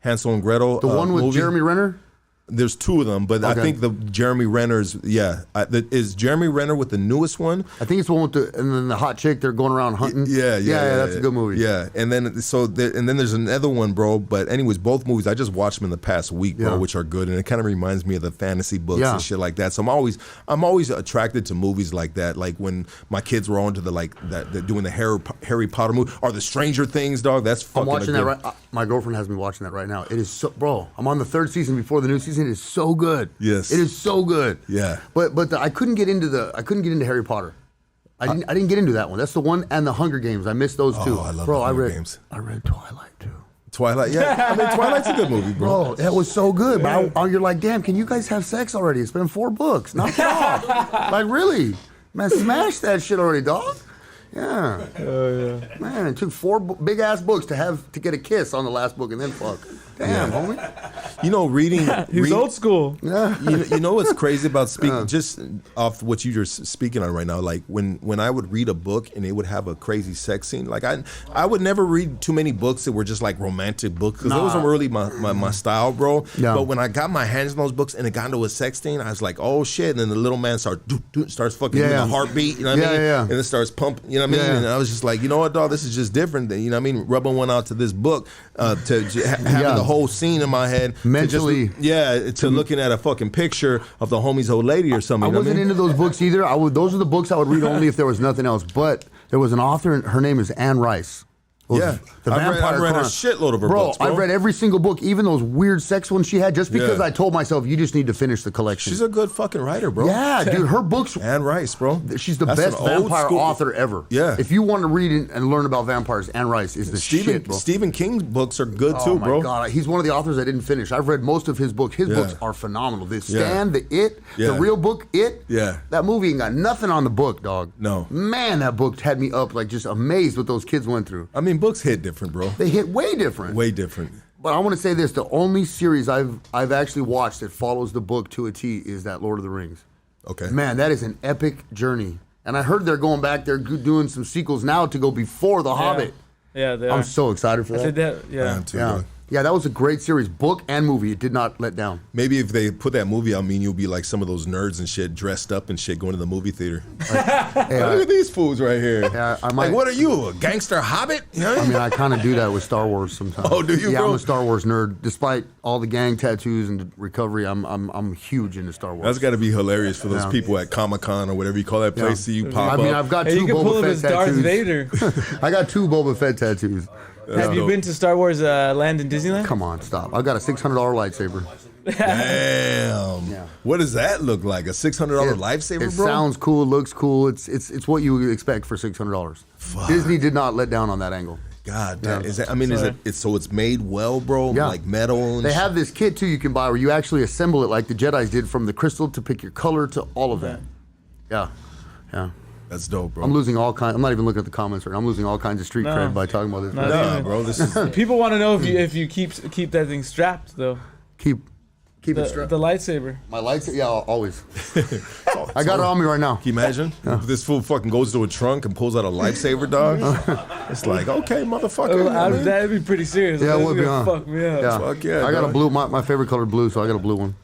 Hansel and Gretel. The one with movie. Jeremy Renner? There's 2 of them, but I Okay. think the Jeremy Renner's, is Jeremy Renner with the newest one? I think it's the one with and then the hot chick, they're going around hunting. Yeah, that's a good movie. Yeah, and then there's another one, bro. But anyways, both movies I just watched them in the past week, bro, Yeah. which are good, and it kind of reminds me of the fantasy books Yeah. and shit like that. So I'm always attracted to movies like that. Like when my kids were on to they're doing the Harry Potter movie or the Stranger Things, dog. That's fucking. I'm watching that right. My girlfriend has me watching that right now. It is so, bro. I'm on the 3rd season before the new season. It is so good. Yes. it is so good. Yeah. but I couldn't get into Harry Potter. I didn't get into that one. That's the one, and the Hunger Games. I missed those 2. Oh, I love bro. the I Hunger read Games. I read Twilight too. Twilight, yeah. I mean, Twilight's a good movie, bro. Bro, that was so good. But you're like, damn, can you guys have sex already? It's been 4 books. Knock it off. Like, really? Man, smash that shit already, dog. Yeah. Man, it took 4 big ass books to get a kiss on the last book and then fuck. Damn, homie. You know, reading. He's old school. Yeah. You know what's crazy about speaking, just off what you're speaking on right now, like when I would read a book and it would have a crazy sex scene, like I would never read too many books that were just like romantic books, because that wasn't really my style, bro. Yeah. But when I got my hands on those books and it got into a sex scene, I was like, oh shit. And then the little man starts fucking doing the heartbeat, you know what I mean? Yeah. And it starts pumping, you know what I mean? Yeah. And I was just like, you know what, dog, this is just different than, you know what I mean? Rubbing one out to this book, having the whole scene in my head. Mentally. To looking at a fucking picture of the homie's old lady or something. I you know what wasn't mean? into those books either. Those are the books I would read only if there was nothing else. But there was an author, and her name is Anne Rice. Yeah. I've read a shitload of her books, bro. I've read every single book, even those weird sex ones she had, just because I told myself, you just need to finish the collection. She's a good fucking writer, bro. Yeah, dude, her books. Anne Rice, bro. She's the That's best an old vampire school- author ever. Yeah. If you want to read and learn about vampires, Anne Rice is the shit, bro. Stephen King's books are good too, Oh my bro. God, he's one of the authors I didn't finish. I've read most of his books. His Yeah. books are phenomenal. The Stand, the It, the Yeah. real book, It. Yeah. That movie ain't got nothing on the book, dog. No. Man, that book had me up, like, just amazed what those kids went through. I mean, books hit different, bro. They hit way different. Way different. But I want to say this: the only series I've actually watched that follows the book to a T is that Lord of the Rings. Okay. Man, that is an epic journey. And I heard they're going back. They're doing some sequels now to go before The Hobbit. Yeah, they I'm are. so excited for I that. said that. Yeah. Yeah. Yeah, that was a great series, book and movie. It did not let down. Maybe if they put that movie out, you'll be like some of those nerds and shit, dressed up and shit, going to the movie theater. Hey, look at these fools right here. Yeah, I might. Like, what are you, a gangster hobbit? You know? I mean, I kind of do that with Star Wars sometimes. Oh, do you, Yeah, bro? I'm a Star Wars nerd. Despite all the gang tattoos and recovery, I'm huge into Star Wars. That's got to be hilarious for those people at Comic-Con or whatever you call that place. See you pop I mean, up. I've got Hey, two you can pull Boba him Fett as Darth tattoos. Vader. I got 2 Boba Fett tattoos. Have you been to Star Wars Land in Disneyland? Come on, stop. I got a $600 lightsaber. Damn. Yeah. What does that look like? A $600 lightsaber, It bro? sounds cool, it looks cool. It's what you would expect for $600. Fuck. Disney did not let down on that angle. God damn. Yeah. Is that? I mean, is it? It's made well, bro. Yeah. Like metal. And They have this kit too you can buy where you actually assemble it like the Jedis did, from the crystal to pick your color to all of that. Yeah, yeah. That's dope, bro. I'm losing all kinds. I'm not even looking at the comments right now. I'm losing all kinds of street No. cred by talking about this. Not Nah, even. bro. This is. People want to know if you keep that thing strapped though. Keep it The strapped. lightsaber. My lights, yeah, always. I got it on me right now. Can you imagine? This fool fucking goes to a trunk and pulls out a lightsaber, dog. It's like, okay, motherfucker. man. That'd be pretty serious. Yeah, it That's would be, gonna huh? fuck me up. Yeah, Fuck yeah, I got a dog. blue. My favorite color blue, so I got a blue one.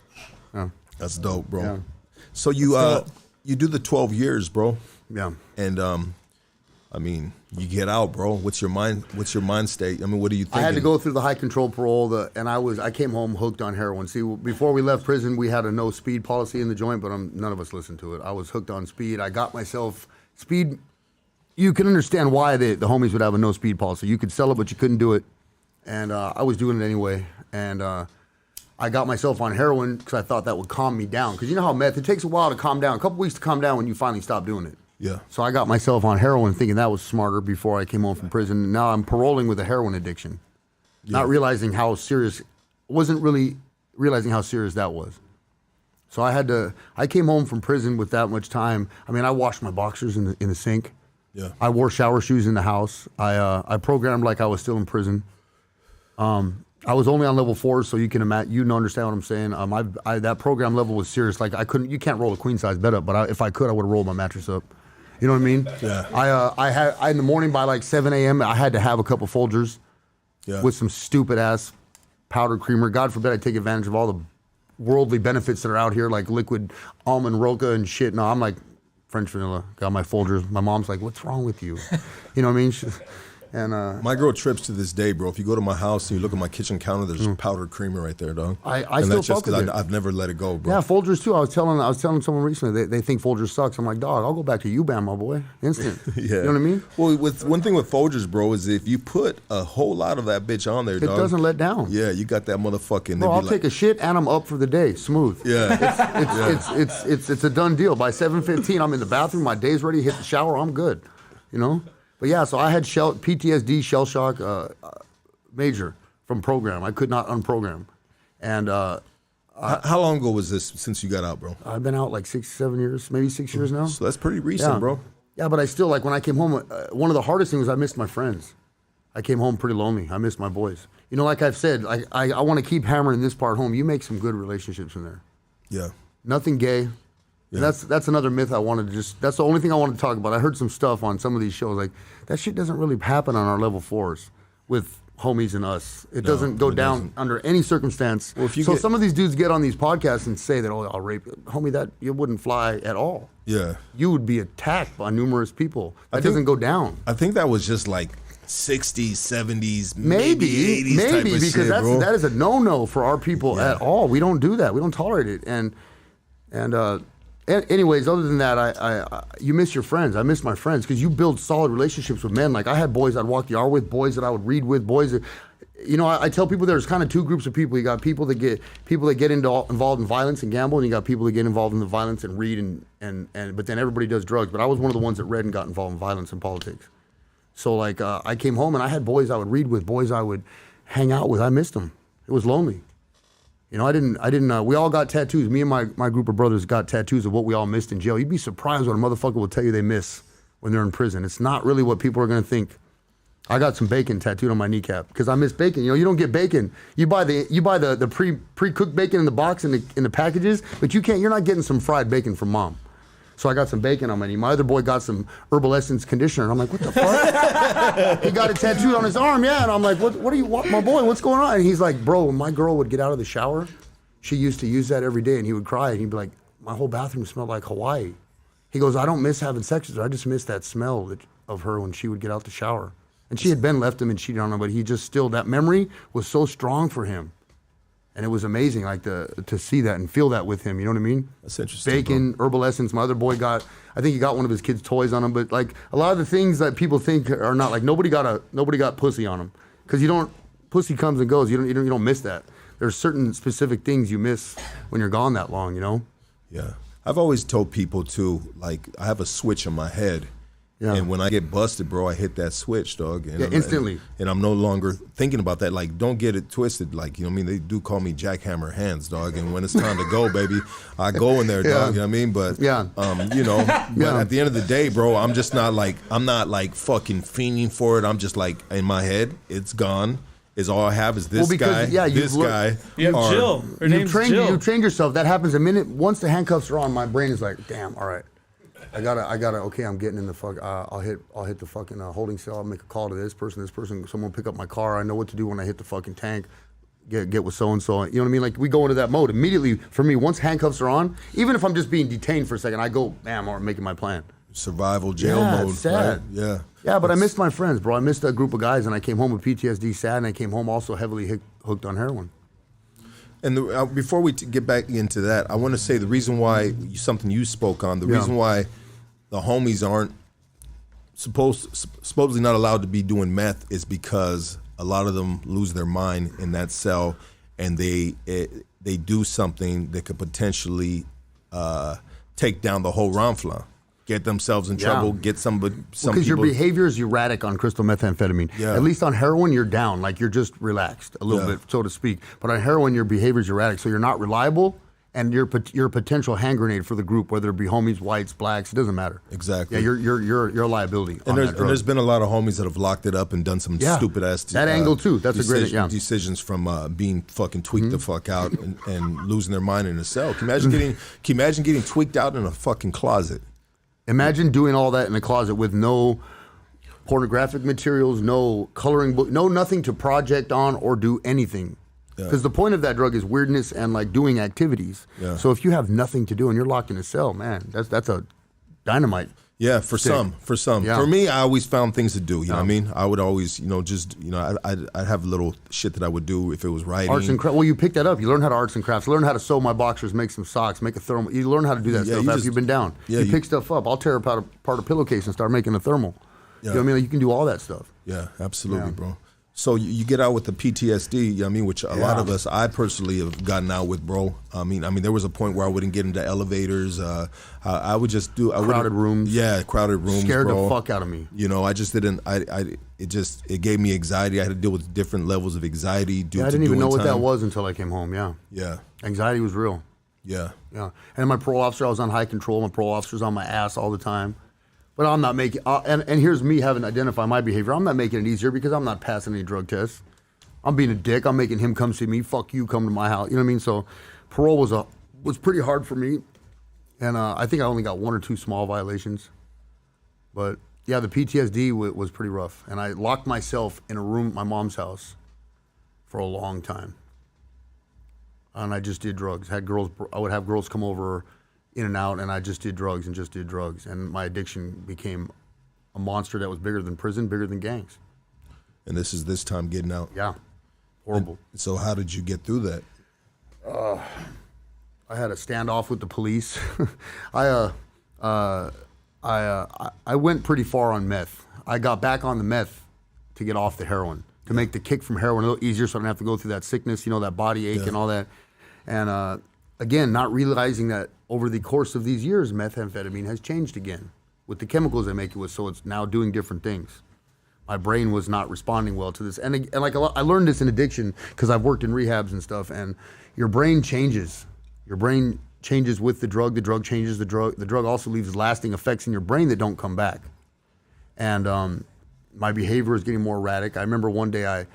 Yeah, That's dope, bro. Yeah. So you do the 12 years, bro. yeah. And I mean, you get out, bro. What's your mind state? I mean, what are you thinking? I had to go through the high control parole, and I came home hooked on heroin. See, before we left prison, we had a no speed policy in the joint, but none of us listened to it. I was hooked on speed. I got myself speed. You can understand why the homies would have a no speed policy. You could sell it, but you couldn't do it. And I was doing it anyway. And I got myself on heroin because I thought that would calm me down. Because you know how meth, it takes a while to calm down, a couple weeks to calm down when you finally stop doing it. Yeah. So I got myself on heroin thinking that was smarter before I came home from prison. And now I'm paroling with a heroin addiction. Not realizing how serious, wasn't really realizing how serious that was. So I came home from prison with that much time. I mean, I washed my boxers in the sink. Yeah. I wore shower shoes in the house. I programmed like I was still in prison. I was only on level 4, so you can imagine, you understand what I'm saying. That program level was serious. Like you can't roll a queen size bed up, but if I could, I would have rolled my mattress up. You know what I mean? Yeah. I had in the morning by like 7 a.m. I had to have a couple Folgers with some stupid ass powdered creamer. God forbid I take advantage of all the worldly benefits that are out here, like liquid almond roca and shit. No, I'm like French vanilla. Got my Folgers. My mom's like, "What's wrong with you?" You know what I mean? And my girl trips to this day, bro. If you go to my house and you look at my kitchen counter, there's powdered creamer right there, dog. I and still that's just fuck with it. I've never let it go, bro. yeah, Folgers too. I was telling someone recently they think Folgers sucks. I'm like, dog, I'll go back to UBAM, my boy, instant. Yeah. You know what I mean? Well, with one thing with Folgers, bro, is if you put a whole lot of that bitch on there, It dog, doesn't let down. Yeah, you got that motherfucking. Bro, I'll take a shit and I'm up for the day, smooth. Yeah. It's a done deal. By 7:15, I'm in the bathroom. My day's ready. Hit the shower. I'm good. You know. But yeah, so I had PTSD, shell shock, major from program. I could not unprogram. And How long ago was this since you got out, bro? I've been out like 6, 7 years, maybe 6 years now. So that's pretty recent, Yeah. bro. Yeah, but I still, like, when I came home, one of the hardest things was I missed my friends. I came home pretty lonely. I missed my boys. You know, like I've said, I want to keep hammering this part home. You make some good relationships in there. Yeah. Nothing gay. And that's another myth I wanted to that's the only thing I wanted to talk about. I heard some stuff on some of these shows, like, that shit doesn't really happen on our level 4s with homies and us. It doesn't go down under any circumstance. Well, if you so get- some of these dudes get on these podcasts and say that, oh, I'll rape you. Homie, that you wouldn't fly at all. Yeah. You would be attacked by numerous people. That think- doesn't go down. I think that was just like 60s, 70s, Maybe 80s type of because shit, bro. that is a no-no for our people at all. We don't do that. We don't tolerate it. Anyways, other than that, I you miss your friends. I miss my friends because you build solid relationships with men. Like, I had boys I'd walk the yard with, boys that I would read with, boys that, you know, I tell people there's kind of 2 groups of people. You got people that get involved in violence and gamble, and you got people that get involved in the violence and read and but then everybody does drugs. But I was one of the ones that read and got involved in violence and politics. So like I came home and I had boys I would read with, boys I would hang out with. I missed them. It was lonely. You know, I didn't, we all got tattoos. Me and my group of brothers got tattoos of what we all missed in jail. You'd be surprised what a motherfucker will tell you they miss when they're in prison. It's not really what people are going to think. I got some bacon tattooed on my kneecap because I miss bacon. You know, you don't get bacon. You buy the pre-cooked bacon in the box in the packages, but you're not getting some fried bacon from mom. So I got some bacon on my knee. My other boy got some Herbal Essence conditioner. I'm like, what the fuck? He got it tattooed on his arm, yeah. And I'm like, what do you want, my boy? What's going on? And he's like, bro, when my girl would get out of the shower, she used to use that every day. And he would cry. And he'd be like, my whole bathroom smelled like Hawaii. He goes, I don't miss having sex with her. I just miss that smell of her when she would get out the shower. And she had been left him and cheated on him, but he just still, that memory was so strong for him. And it was amazing, like to see that and feel that with him. You know what I mean? That's interesting. Bacon, Herbal Essence. My other boy got, I think he got one of his kids' toys on him. But like a lot of the things that people think are not, like nobody got pussy on him, because pussy comes and goes. You don't miss that. There's certain specific things you miss when you're gone that long. You know? Yeah. I've always told people too, like I have a switch in my head. Yeah. And when I get busted, bro, I hit that switch, dog. And instantly. And I'm no longer thinking about that. Like, don't get it twisted. Like, you know what I mean? They do call me jackhammer hands, dog. And when it's time to go, baby, I go in there, dog. You know what I mean? But, you know, but at the end of the day, bro, I'm just not like, fucking fiending for it. I'm just like, in my head, it's gone. Is all I have is this guy, this guy. You have Jill. Her name's Jill. You trained yourself. That happens a minute. Once the handcuffs are on, my brain is like, damn, all right. I gotta. Okay, I'm getting in the fuck. I'll hit the fucking holding cell. I'll make a call to this person. Someone will pick up my car. I know what to do when I hit the fucking tank. Get with so and so. You know what I mean? Like we go into that mode immediately. For me, once handcuffs are on, even if I'm just being detained for a second, I go, bam, I'm making my plan. Survival jail mode. It's sad. Right? Yeah. Yeah, but I missed my friends, bro. I missed a group of guys, and I came home with PTSD, sad, and I came home also heavily hooked on heroin. And before we get back into that, I want to say the reason why something you spoke on. The reason why the homies aren't supposedly not allowed to be doing meth is because a lot of them lose their mind in that cell, and they do something that could potentially take down the whole Ronfla, get themselves in trouble, get somebody. Because your behavior is erratic on crystal methamphetamine. Yeah. At least on heroin, you're down, like you're just relaxed a little bit, so to speak. But on heroin, your behavior is erratic, so you're not reliable. And you're a potential hand grenade for the group, whether it be homies, whites, blacks, it doesn't matter. Exactly. Yeah, you're a liability. And there's been a lot of homies that have locked it up and done some stupid ass. That angle too. That's a great decisions from being fucking tweaked the fuck out and losing their mind in a cell. Can you imagine getting tweaked out in a fucking closet? Imagine doing all that in a closet with no pornographic materials, no coloring book, no nothing to project on or do anything. Because the point of that drug is weirdness and like doing activities. Yeah. So if you have nothing to do and you're locked in a cell, man, that's a dynamite. Yeah, for some. Yeah. For me, I always found things to do. You know what I mean? I would always, I'd have little shit that I would do if it was writing. Arts and crafts. Well, you picked that up. You learn how to arts and crafts. Learn how to sew my boxers, make some socks, make a thermal. You learn how to do that stuff after you've been down. Yeah, you pick stuff up. I'll tear apart a pillowcase and start making a thermal. Yeah. You know what I mean? Like, you can do all that stuff. Yeah, absolutely, bro. So you get out with the PTSD, you know what I mean, which a lot of us, I personally have gotten out with, bro. I mean, there was a point where I wouldn't get into elevators. I would just do crowded rooms. Yeah, crowded rooms. Scared the fuck out of me. You know, I just didn't. It gave me anxiety. I had to deal with different levels of anxiety. I didn't even know what that was until I came home. Yeah. Anxiety was real. Yeah. And my parole officer, I was on high control. My parole officer's on my ass all the time. But I'm not making, and here's me having to identify my behavior. I'm not making it easier because I'm not passing any drug tests. I'm being a dick. I'm making him come see me. Fuck you, come to my house. You know what I mean? So parole was pretty hard for me. And I think I only got 1 or 2 small violations. But yeah, the PTSD was pretty rough. And I locked myself in a room at my mom's house for a long time. And I just did drugs. I would have girls come over in and out, and I just did drugs. And my addiction became a monster that was bigger than prison, bigger than gangs. And this is this time getting out. Yeah. Horrible. And so how did you get through that? I had a standoff with the police. I went pretty far on meth. I got back on the meth to get off the heroin, to make the kick from heroin a little easier so I don't have to go through that sickness, that body ache and all that. And again, not realizing that over the course of these years, methamphetamine has changed again with the chemicals they make it with, so it's now doing different things. My brain was not responding well to this. And like I learned this in addiction because I've worked in rehabs and stuff, and your brain changes. Your brain changes with the drug changes the drug. The drug also leaves lasting effects in your brain that don't come back. And my behavior is getting more erratic. I remember one day I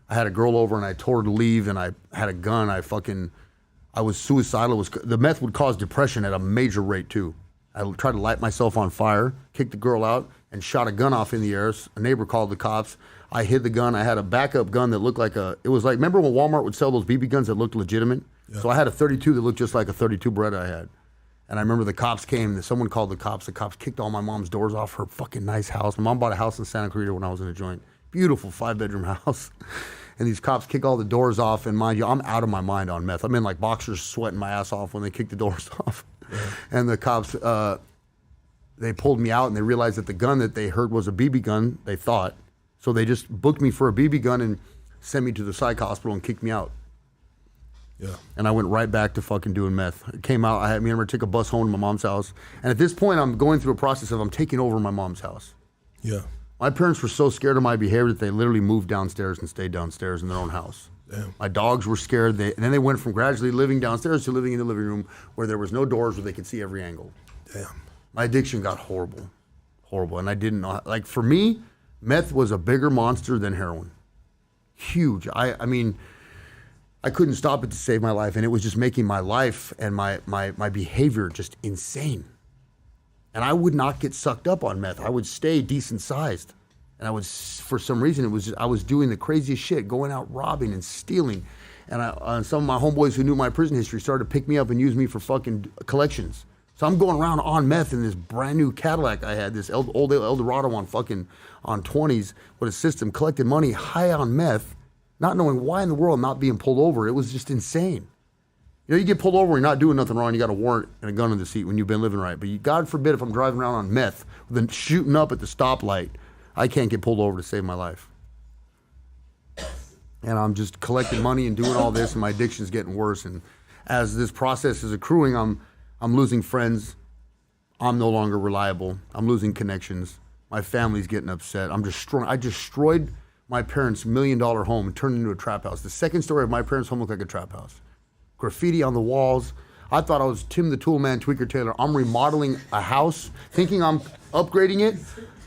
had a girl over and I told her to leave, and I had a gun. I was suicidal. The meth would cause depression at a major rate too. I tried to light myself on fire, kicked the girl out, and shot a gun off in the air. A neighbor called the cops. I hid the gun. I had a backup gun that looked like it was like, remember when Walmart would sell those BB guns that looked legitimate? Yeah. So I had a 32 that looked just like a 32 Beretta I had. And I remember the cops came. Someone called the cops. The cops kicked all my mom's doors off her fucking nice house. My mom bought a house in Santa Clarita when I was in a joint. Beautiful 5-bedroom house. And these cops kick all the doors off. And mind you, I'm out of my mind on meth. I'm in like boxers sweating my ass off when they kick the doors off. Yeah. And the cops, they pulled me out and they realized that the gun that they heard was a BB gun, they thought. So they just booked me for a BB gun and sent me to the psych hospital and kicked me out. Yeah. And I went right back to fucking doing meth. I came out, I remember took a bus home to my mom's house. And at this point, I'm going through a process of I'm taking over my mom's house. Yeah. My parents were so scared of my behavior that they literally moved downstairs and stayed downstairs in their own house. Damn. My dogs were scared. And then they went from gradually living downstairs to living in the living room where there was no doors where they could see every angle. Damn. My addiction got horrible. Horrible. And I didn't know, like for me, meth was a bigger monster than heroin. Huge. I mean, I couldn't stop it to save my life, and it was just making my life and my behavior just insane. And I would not get sucked up on meth. I would stay decent sized. And I was, for some reason, I was doing the craziest shit, going out robbing and stealing. And some of my homeboys who knew my prison history started to pick me up and use me for fucking collections. So I'm going around on meth in this brand new Cadillac I had, this old Eldorado on 20s with a system, collecting money high on meth, not knowing why in the world I'm not being pulled over. It was just insane. You know, you get pulled over and you're not doing nothing wrong, you got a warrant and a gun in the seat when you've been living right. But God forbid if I'm driving around on meth, then shooting up at the stoplight, I can't get pulled over to save my life. And I'm just collecting money and doing all this, and my addiction's getting worse. And as this process is accruing, I'm losing friends. I'm no longer reliable. I'm losing connections. My family's getting upset. I destroyed my parents' $1 million home and turned it into a trap house. The second story of my parents' home looked like a trap house. Graffiti on the walls. I thought I was Tim the Tool Man, Tweaker Taylor. I'm remodeling a house, thinking I'm upgrading it.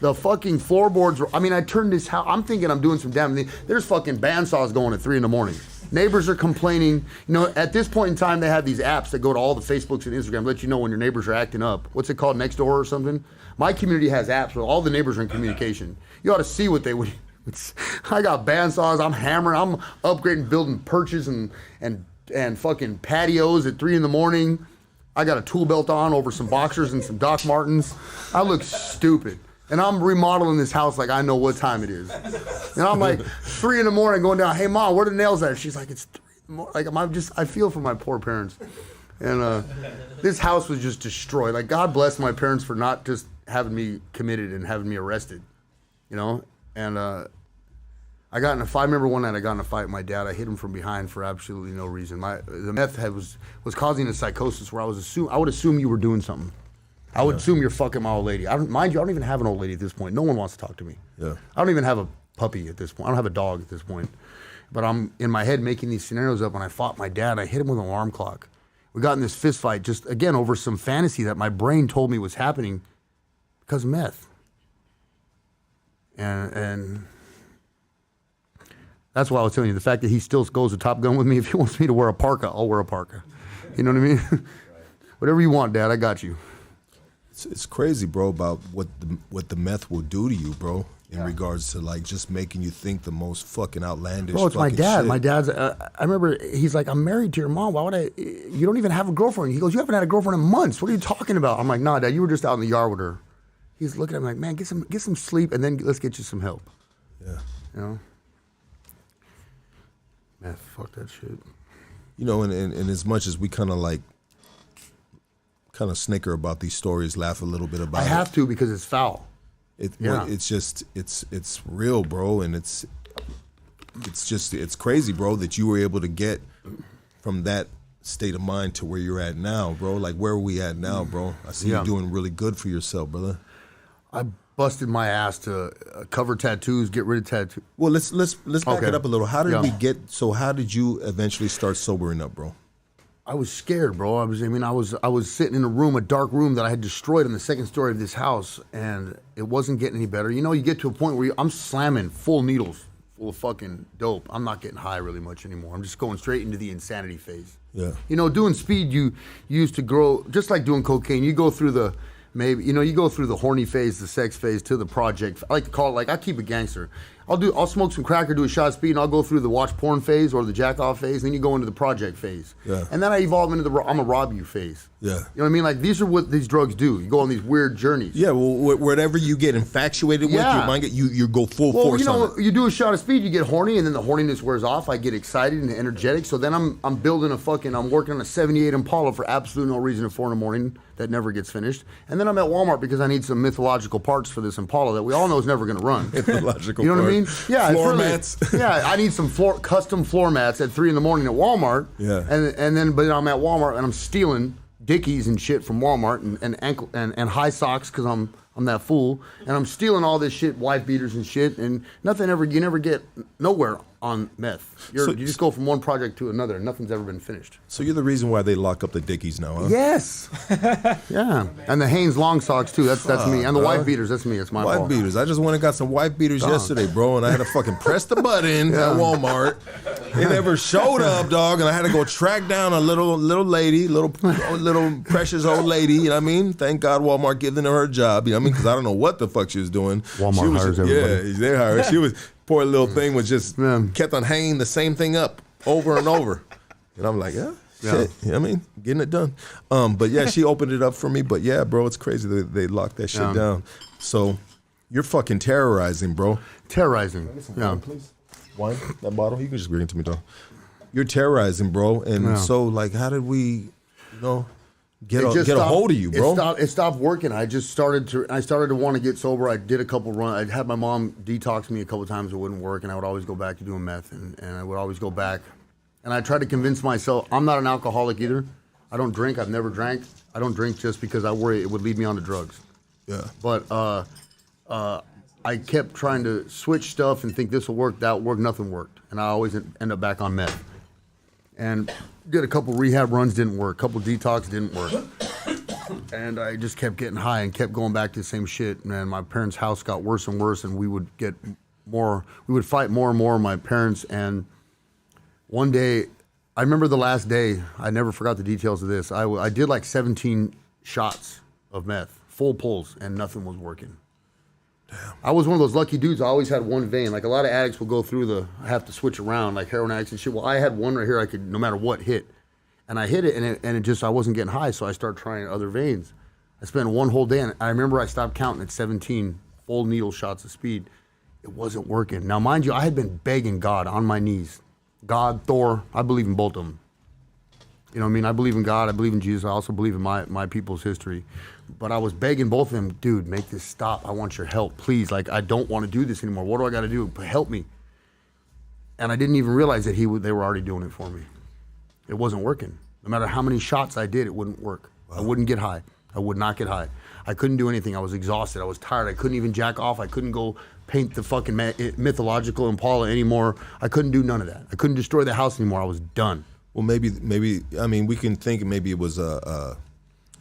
The fucking floorboards were, I turned this house, I'm thinking I'm doing some damn thing. There's fucking bandsaws going at 3 a.m. Neighbors are complaining. You know, at this point in time, they have these apps that go to all the Facebooks and Instagram, let you know when your neighbors are acting up. What's it called, Nextdoor or something? My community has apps where all the neighbors are in communication. You ought to see what they would. I got bandsaws, I'm hammering, I'm upgrading, building perches and fucking patios at 3 a.m. I got a tool belt on over some boxers and some Doc Martens. I look stupid. And I'm remodeling this house like I know what time it is. And I'm like 3 a.m. going down, hey mom, where are the nails at? She's like, it's 3 a.m. Like I feel for my poor parents. And this house was just destroyed. Like God bless my parents for not just having me committed and having me arrested, you know? And I remember one night I got in a fight with my dad. I hit him from behind for absolutely no reason. The meth was causing a psychosis where I would assume you were doing something. I would assume you're fucking my old lady. Mind you, I don't even have an old lady at this point. No one wants to talk to me. Yeah. I don't even have a puppy at this point. I don't have a dog at this point. But I'm in my head making these scenarios up. When I fought my dad, I hit him with an alarm clock. We got in this fist fight just, again, over some fantasy that my brain told me was happening because of meth. And that's why I was telling you, the fact that he still goes to Top Gun with me, if he wants me to wear a parka, I'll wear a parka. You know what I mean? Whatever you want, Dad, I got you. It's crazy, bro, about what the meth will do to you, bro, in regards to like just making you think the most fucking outlandish. Bro, it's my dad. Shit. My dad's. I remember he's like, I'm married to your mom. Why would I? You don't even have a girlfriend. He goes, you haven't had a girlfriend in months. What are you talking about? I'm like, nah, Dad, you were just out in the yard with her. He's looking at me like, man, get some sleep, and then let's get you some help. Yeah. You know. Meth, fuck that shit. You know, and as much as we kind of snicker about these stories, laugh a little bit about it. I have to because it's foul. It's just it's real, bro, and it's crazy, bro, that you were able to get from that state of mind to where you're at now, bro. Like where are we at now, bro? I see you doing really good for yourself, brother. I busted my ass to cover tattoos, get rid of tattoos. Well, let's back it up a little. How did we get? So how did you eventually start sobering up, bro? I was scared, bro. I was sitting in a dark room that I had destroyed on the second story of this house, and it wasn't getting any better. You know, you get to a point where I'm slamming full needles, full of fucking dope. I'm not getting high really much anymore. I'm just going straight into the insanity phase. Yeah. You know, doing speed, you used to grow, just like doing cocaine, you go through the maybe, you go through the horny phase, the sex phase, to the project. I like to call it, like, I keep it gangster. I'll smoke some crack or do a shot of speed, and I'll go through the watch porn phase or the jack off phase, and then you go into the project phase. Yeah. And then I evolve into the I'm gonna rob you phase. Yeah. You know what I mean? Like, these are what these drugs do. You go on these weird journeys. Yeah, well, whatever you get infatuated with, Yeah. your mind you go full force on it. You do a shot of speed, you get horny, and then the horniness wears off. I get excited and energetic. So then I'm building I'm working on a 78 Impala for absolutely no reason at 4 in the morning that never gets finished. And then I'm at Walmart because I need some mythological parts for this Impala that we all know is never going to run. Mythological You know what I mean? parts. Yeah. Floor really, mats. yeah, I need some custom floor mats at 3 in the morning at Walmart. Yeah. But I'm at Walmart and I'm stealing Dickies and shit from Walmart and high socks because I'm that fool, and I'm stealing all this shit, wife beaters and shit, and you never get nowhere on meth. You just go from one project to another, and nothing's ever been finished. So you're the reason why they lock up the Dickies now, huh? Yes. Yeah. And the Hanes long socks too. That's me. And the wife beaters. That's me. It's my fault. Wife beaters. I just went and got some wife beaters yesterday, bro, and I had to fucking press the button at Walmart. It never showed up, dog, and I had to go track down a little lady, little precious old lady. You know what I mean? Thank God Walmart giving her a job. You know what I mean? Because I don't know what the fuck she was doing. Walmart hires everybody. Yeah, they hire her. She was poor little thing was just kept on hanging the same thing up over and over, and I'm like, shit. You know what I mean? Getting it done. But yeah, she opened it up for me. But yeah, bro, it's crazy that they locked that shit down. So you're fucking terrorizing, bro. Terrorizing. Wine, please. Wine, that bottle. You can just bring it to me, dog. You're terrorizing, bro. And so, like, how did we, get a hold of you, bro? It stopped working. I started to want to get sober. I did a couple runs. I had my mom detox me a couple times. It wouldn't work, and I would always go back to doing meth, and I would always go back. And I tried to convince myself I'm not an alcoholic either. I don't drink. I've never drank. I don't drink just because I worry it would lead me on to drugs. Yeah. But I kept trying to switch stuff and think this will work, that will work. Nothing worked, and I always end up back on meth. And did a couple rehab runs, didn't work. A couple detox, didn't work. And I just kept getting high and kept going back to the same shit. And my parents' house got worse and worse, and we would fight more and more, my parents. And one day, I remember the last day, I never forgot the details of this. I did like 17 shots of meth, full pulls, and nothing was working. Damn. I was one of those lucky dudes. I always had one vein. Like a lot of addicts will go through I have to switch around, like heroin addicts and shit. Well, I had one right here I could, no matter what, hit. And I hit it, and it just, I wasn't getting high, so I started trying other veins. I spent one whole day, and I remember I stopped counting at 17 full needle shots of speed. It wasn't working. Now, mind you, I had been begging God on my knees. God, Thor, I believe in both of them. You know what I mean? I believe in God. I believe in Jesus. I also believe in my people's history. But I was begging both of them, dude, make this stop. I want your help, please. Like, I don't want to do this anymore. What do I got to do? Help me. And I didn't even realize that they were already doing it for me. It wasn't working. No matter how many shots I did, it wouldn't work. Wow. I wouldn't get high. I would not get high. I couldn't do anything. I was exhausted. I was tired. I couldn't even jack off. I couldn't go paint the fucking mythological Impala anymore. I couldn't do none of that. I couldn't destroy the house anymore. I was done. Well, maybe. I mean, we can think maybe it was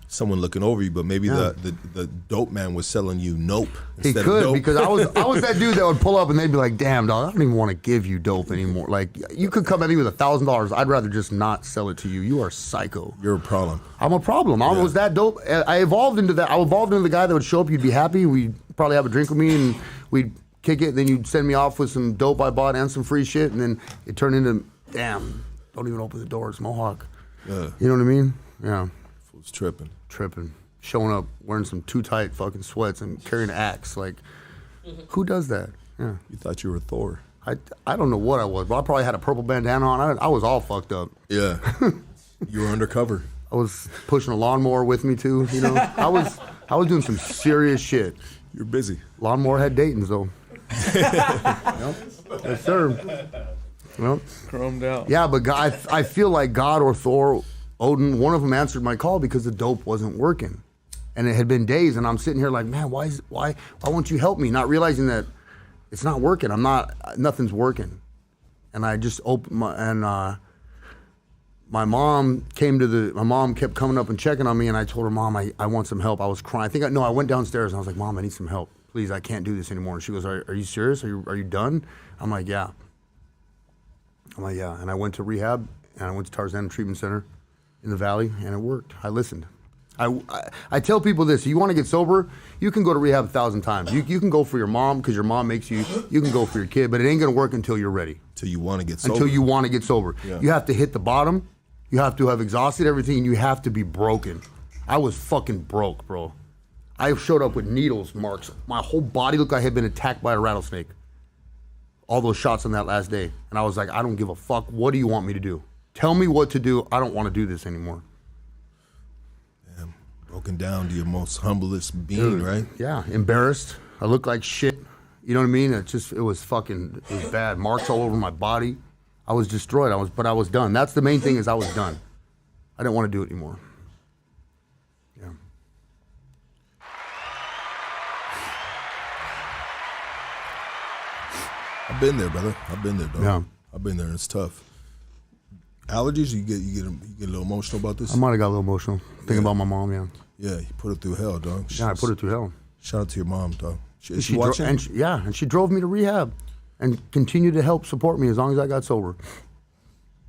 someone looking over you, but maybe the dope man was selling you nope. He could, because I was that dude that would pull up and they'd be like, "Damn, dog, I don't even want to give you dope anymore. Like, you could come at me with $1,000. I'd rather just not sell it to you. You are psycho. You're a problem. I'm a problem. I was that dope. I evolved into that. I evolved into the guy that would show up. You'd be happy. We'd probably have a drink with me and we'd kick it. And then you'd send me off with some dope I bought and some free shit. And then it turned into, damn, don't even open the door. It's Mohawk. Yeah. You know what I mean? Yeah. Fool's tripping. Showing up wearing some too tight fucking sweats and carrying an axe. Like, who does that? Yeah. You thought you were Thor. I don't know what I was, but I probably had a purple bandana on. I was all fucked up. Yeah. You were undercover. I was pushing a lawnmower with me too. You know, I was doing some serious shit. You're busy. Lawnmower had Dayton's though. Yep. Yes, sir. Well, chromed out. Yeah, but I feel like God or Thor, Odin, one of them answered my call because the dope wasn't working. And it had been days, and I'm sitting here like, man, why won't you help me? Not realizing that it's not working. Nothing's working. And I just opened my mom kept coming up and checking on me, and I told her, Mom, I want some help. I was crying. I went downstairs, and I was like, Mom, I need some help. Please, I can't do this anymore. And she goes, are you serious? Are you done? I'm like, yeah. And I went to rehab, and I went to Tarzan Treatment Center in the Valley, and it worked. I listened. I tell people this: you want to get sober, you can go to rehab 1,000 times. You can go for your mom because your mom makes you. You can go for your kid, but it ain't gonna work until you're ready. Until you want to get sober. Until you want to get sober. Yeah. You have to hit the bottom. You have to have exhausted everything, and you have to be broken. I was fucking broke, bro. I showed up with needles marks. My whole body looked like I had been attacked by a rattlesnake. All those shots on that last day. And I was like, I don't give a fuck. What do you want me to do? Tell me what to do. I don't want to do this anymore. Damn. Broken down to your most humblest being, right? Yeah, embarrassed. I looked like shit. You know what I mean? It was bad. Marks all over my body. I was destroyed. But I was done. That's the main thing is I was done. I didn't want to do it anymore. Yeah. I've been there, brother. I've been there, dog. Yeah. I've been there, and it's tough. Allergies? You get a little emotional about this? I might have got a little emotional thinking about my mom. Yeah. Yeah, you put it through hell, dog. Yeah, I put it through hell. Shout out to your mom, dog. Is she She watching? and she drove me to rehab, and continued to help support me as long as I got sober.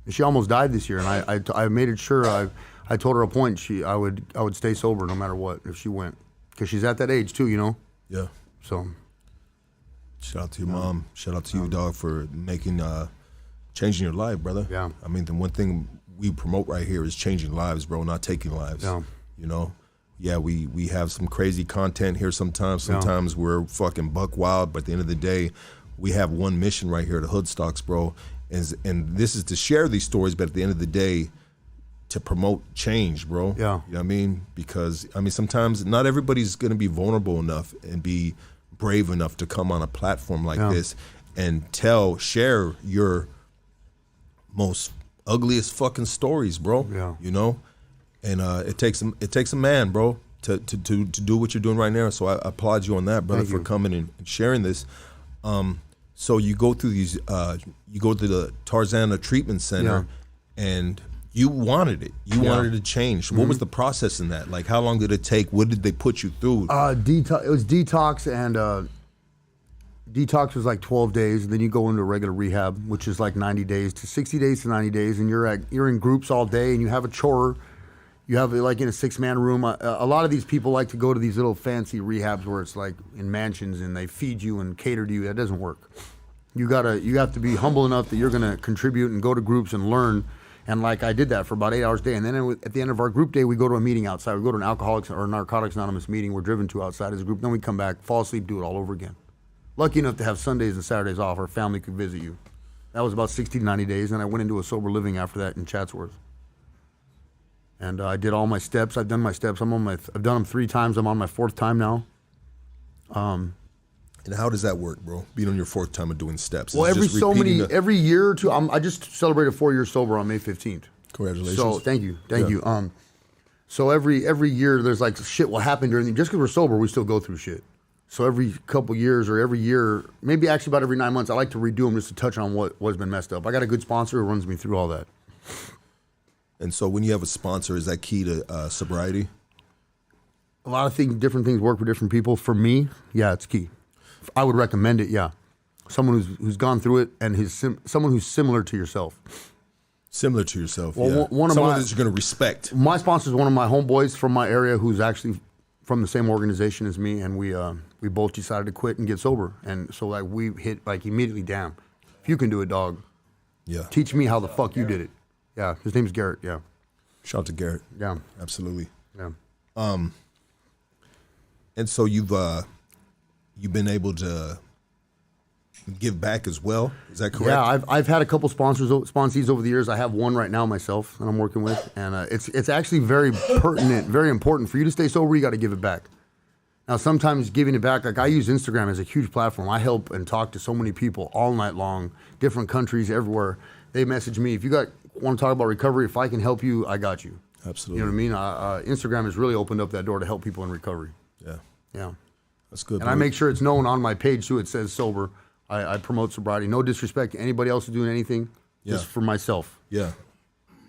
And she almost died this year, and I made it sure I told her a point. I would stay sober no matter what if she went, because she's at that age too, you know. Yeah. So. Shout out to your mom. Shout out to you, dog, for making changing your life, brother. Yeah. I mean, the one thing we promote right here is changing lives, bro, not taking lives. Yeah. You know? Yeah, we have some crazy content here sometimes. Sometimes we're fucking buck wild, but at the end of the day, we have one mission right here at the Hoodstocks, bro. And this is to share these stories, but at the end of the day, to promote change, bro. Yeah. You know what I mean? Because, I mean, sometimes not everybody's going to be vulnerable enough and be brave enough to come on a platform like this and share your most ugliest fucking stories, bro. Yeah. You know? And it takes a man, bro, to do what you're doing right now. So I applaud you on that, brother, Thank for you. coming and sharing this. So you go through these, you go to the Tarzana Treatment Center, and you wanted it. You wanted to change. What was the process in that? Like, how long did it take? What did they put you through? It was detox, and detox was like 12 days. And then you go into regular rehab, which is like 90 days to 60 days to 90 days, and you're in groups all day, and you have a chore. You have it like in a 6-man room. A lot of these people like to go to these little fancy rehabs where it's like in mansions and they feed you and cater to you. That doesn't work. You have to be humble enough that you're gonna contribute and go to groups and learn. And like I did that for about 8 hours a day. And then at the end of our group day, we go to a meeting outside. We go to an Alcoholics or Narcotics Anonymous meeting. We're driven to outside as a group. Then we come back, fall asleep, do it all over again. Lucky enough to have Sundays and Saturdays off. Our family could visit you. That was about 60 to 90 days. And I went into a sober living after that in Chatsworth. And I did all my steps. I've done my steps. I've done them 3 times. I'm on my 4th time now. And how does that work, bro? Being on your 4th time of doing steps. Well, Is it just repeating every year or two. I just celebrated 4 years sober on May 15th. Congratulations. So thank you. So every year there's like shit will happen during just because we're sober, we still go through shit. So every couple years or every year, maybe actually about every 9 months, I like to redo them just to touch on what's been messed up. I got a good sponsor who runs me through all that. And so when you have a sponsor, is that key to sobriety? A lot of different things work for different people. For me, yeah, it's key. I would recommend it, yeah. Someone who's gone through it and someone who's similar to yourself. Similar to yourself, Well, yeah. one of Someone my- that you're going to respect. My sponsor is one of my homeboys from my area who's actually from the same organization as me, and we both decided to quit and get sober. And so like we hit like immediately, damn, if you can do it, dog, Yeah. teach me how the fuck you did it. Yeah, his name's Garrett, yeah. Shout out to Garrett. Yeah. Absolutely. Yeah. And so you've been able to give back as well. Is that correct? Yeah, I've had a couple sponsees over the years. I have one right now myself that I'm working with, and it's actually very pertinent, very important for you to stay sober. You got to give it back. Now, sometimes giving it back, like I use Instagram as a huge platform. I help and talk to so many people all night long, different countries, everywhere. They message me if you want to talk about recovery. If I can help you, I got you. Absolutely. You know what I mean? Instagram has really opened up that door to help people in recovery. Yeah. Yeah. That's good. And I make sure it's known on my page too. It says sober. I promote sobriety. No disrespect to anybody else who's doing anything. Just for myself. Yeah.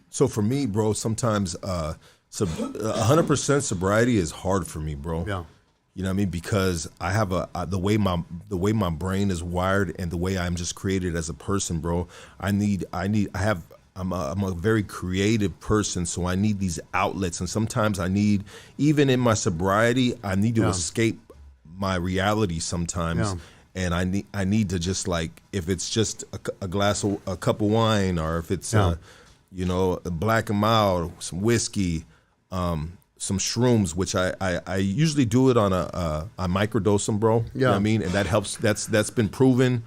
So for me, bro, sometimes 100% sobriety is hard for me, bro. Yeah. You know what I mean? Because I have the way my brain is wired and the way I'm just created as a person, bro. I have I'm a very creative person, so I need these outlets, and sometimes I need, even in my sobriety, I need to escape my reality sometimes. And I need to just, like, if it's just a cup of wine, or if it's you know, a black and mild, some whiskey, some shrooms, which I usually do it on I microdose them, bro. You know what I mean? And that helps. That's been proven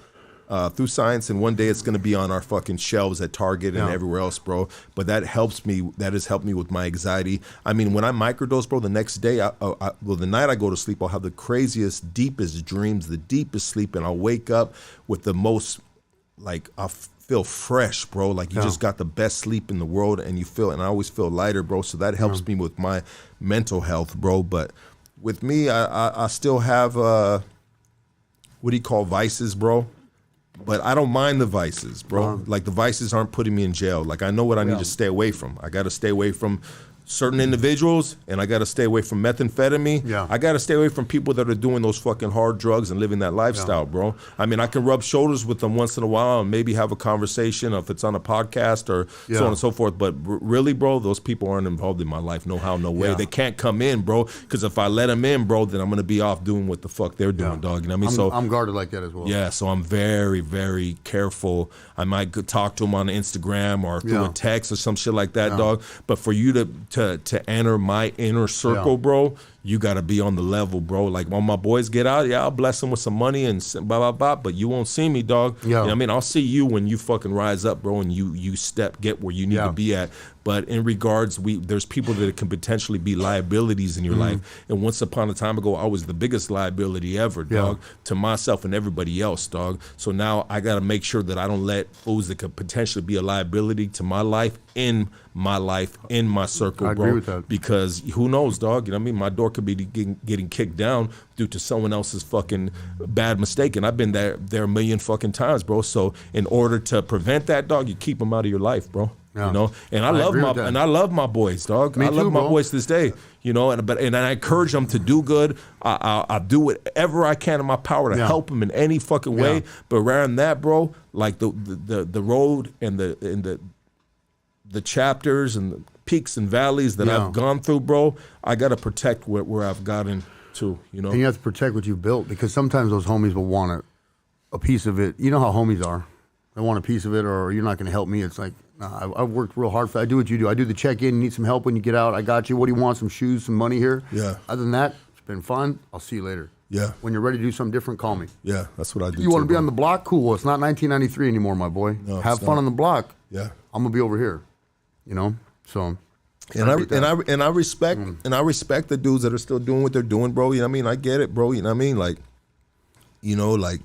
through science, and one day it's going to be on our fucking shelves at Target and everywhere else, bro. But that helps me. That has helped me with my anxiety. I mean, when I microdose, bro, the next day, the night I go to sleep, I'll have the craziest, deepest dreams, the deepest sleep, and I'll wake up with the most, like, I'll feel fresh, bro. Like, you just got the best sleep in the world, and and I always feel lighter, bro. So that helps me with my mental health, bro. But with me, I still have what do you call vices, bro? But I don't mind the vices, bro. Like, the vices aren't putting me in jail. Like, I know what I need to stay away from. I got to stay away from certain individuals, and I got to stay away from methamphetamine. I got to stay away from people that are doing those fucking hard drugs and living that lifestyle, bro. I mean, I can rub shoulders with them once in a while and maybe have a conversation if it's on a podcast or so on and so forth. But really, bro, those people aren't involved in my life. No how, no way. They can't come in, bro, because if I let them in, bro, then I'm going to be off doing what the fuck they're doing, dog. You know what I mean? I'm guarded like that as well. Yeah, so I'm very, very careful. I might talk to them on Instagram or through a text or some shit like that, dog. But for you to enter my inner circle, bro, you got to be on the level, bro. Like, when my boys get out, I'll bless them with some money and blah, blah, blah, but you won't see me, dog. You know what I mean? I'll see you when you fucking rise up, bro, and you get where you need to be at. But in regards, there's people that can potentially be liabilities in your life. And once upon a time ago, I was the biggest liability ever, dog, to myself and everybody else, dog. So now I got to make sure that I don't let fools that could potentially be a liability to my life, in my circle, I bro. agree with that. Because who knows, dog? You know what I mean? My door could be getting kicked down due to someone else's fucking bad mistake. And I've been there a million fucking times, bro. So in order to prevent that, dog, you keep them out of your life, bro. You know, and I love my boys, dog. I love my boys to this day. You know, and I encourage them to do good. I do whatever I can in my power to help them in any fucking way. But rather than that, bro, like the road and the chapters and the peaks and valleys that I've gone through, bro, I gotta protect where I've gotten to. You know, and you have to protect what you've built, because sometimes those homies will want a piece of it. You know how homies are. They want a piece of it, or you're not going to help me. It's like, nah, I've worked real hard for that. I do what you do. I do the check-in. You need some help when you get out. I got you. What do you want? Some shoes, some money here? Yeah. Other than that, it's been fun. I'll see you later. Yeah. When you're ready to do something different, call me. Yeah, that's what I do. You want to be on the block? Cool. Well, it's not 1993 anymore, my boy. No, have fun on the block. Yeah. I'm going to be over here. You know? So... And I respect the dudes that are still doing what they're doing, bro. You know what I mean? I get it, bro. You know what I mean? Like, you know, like,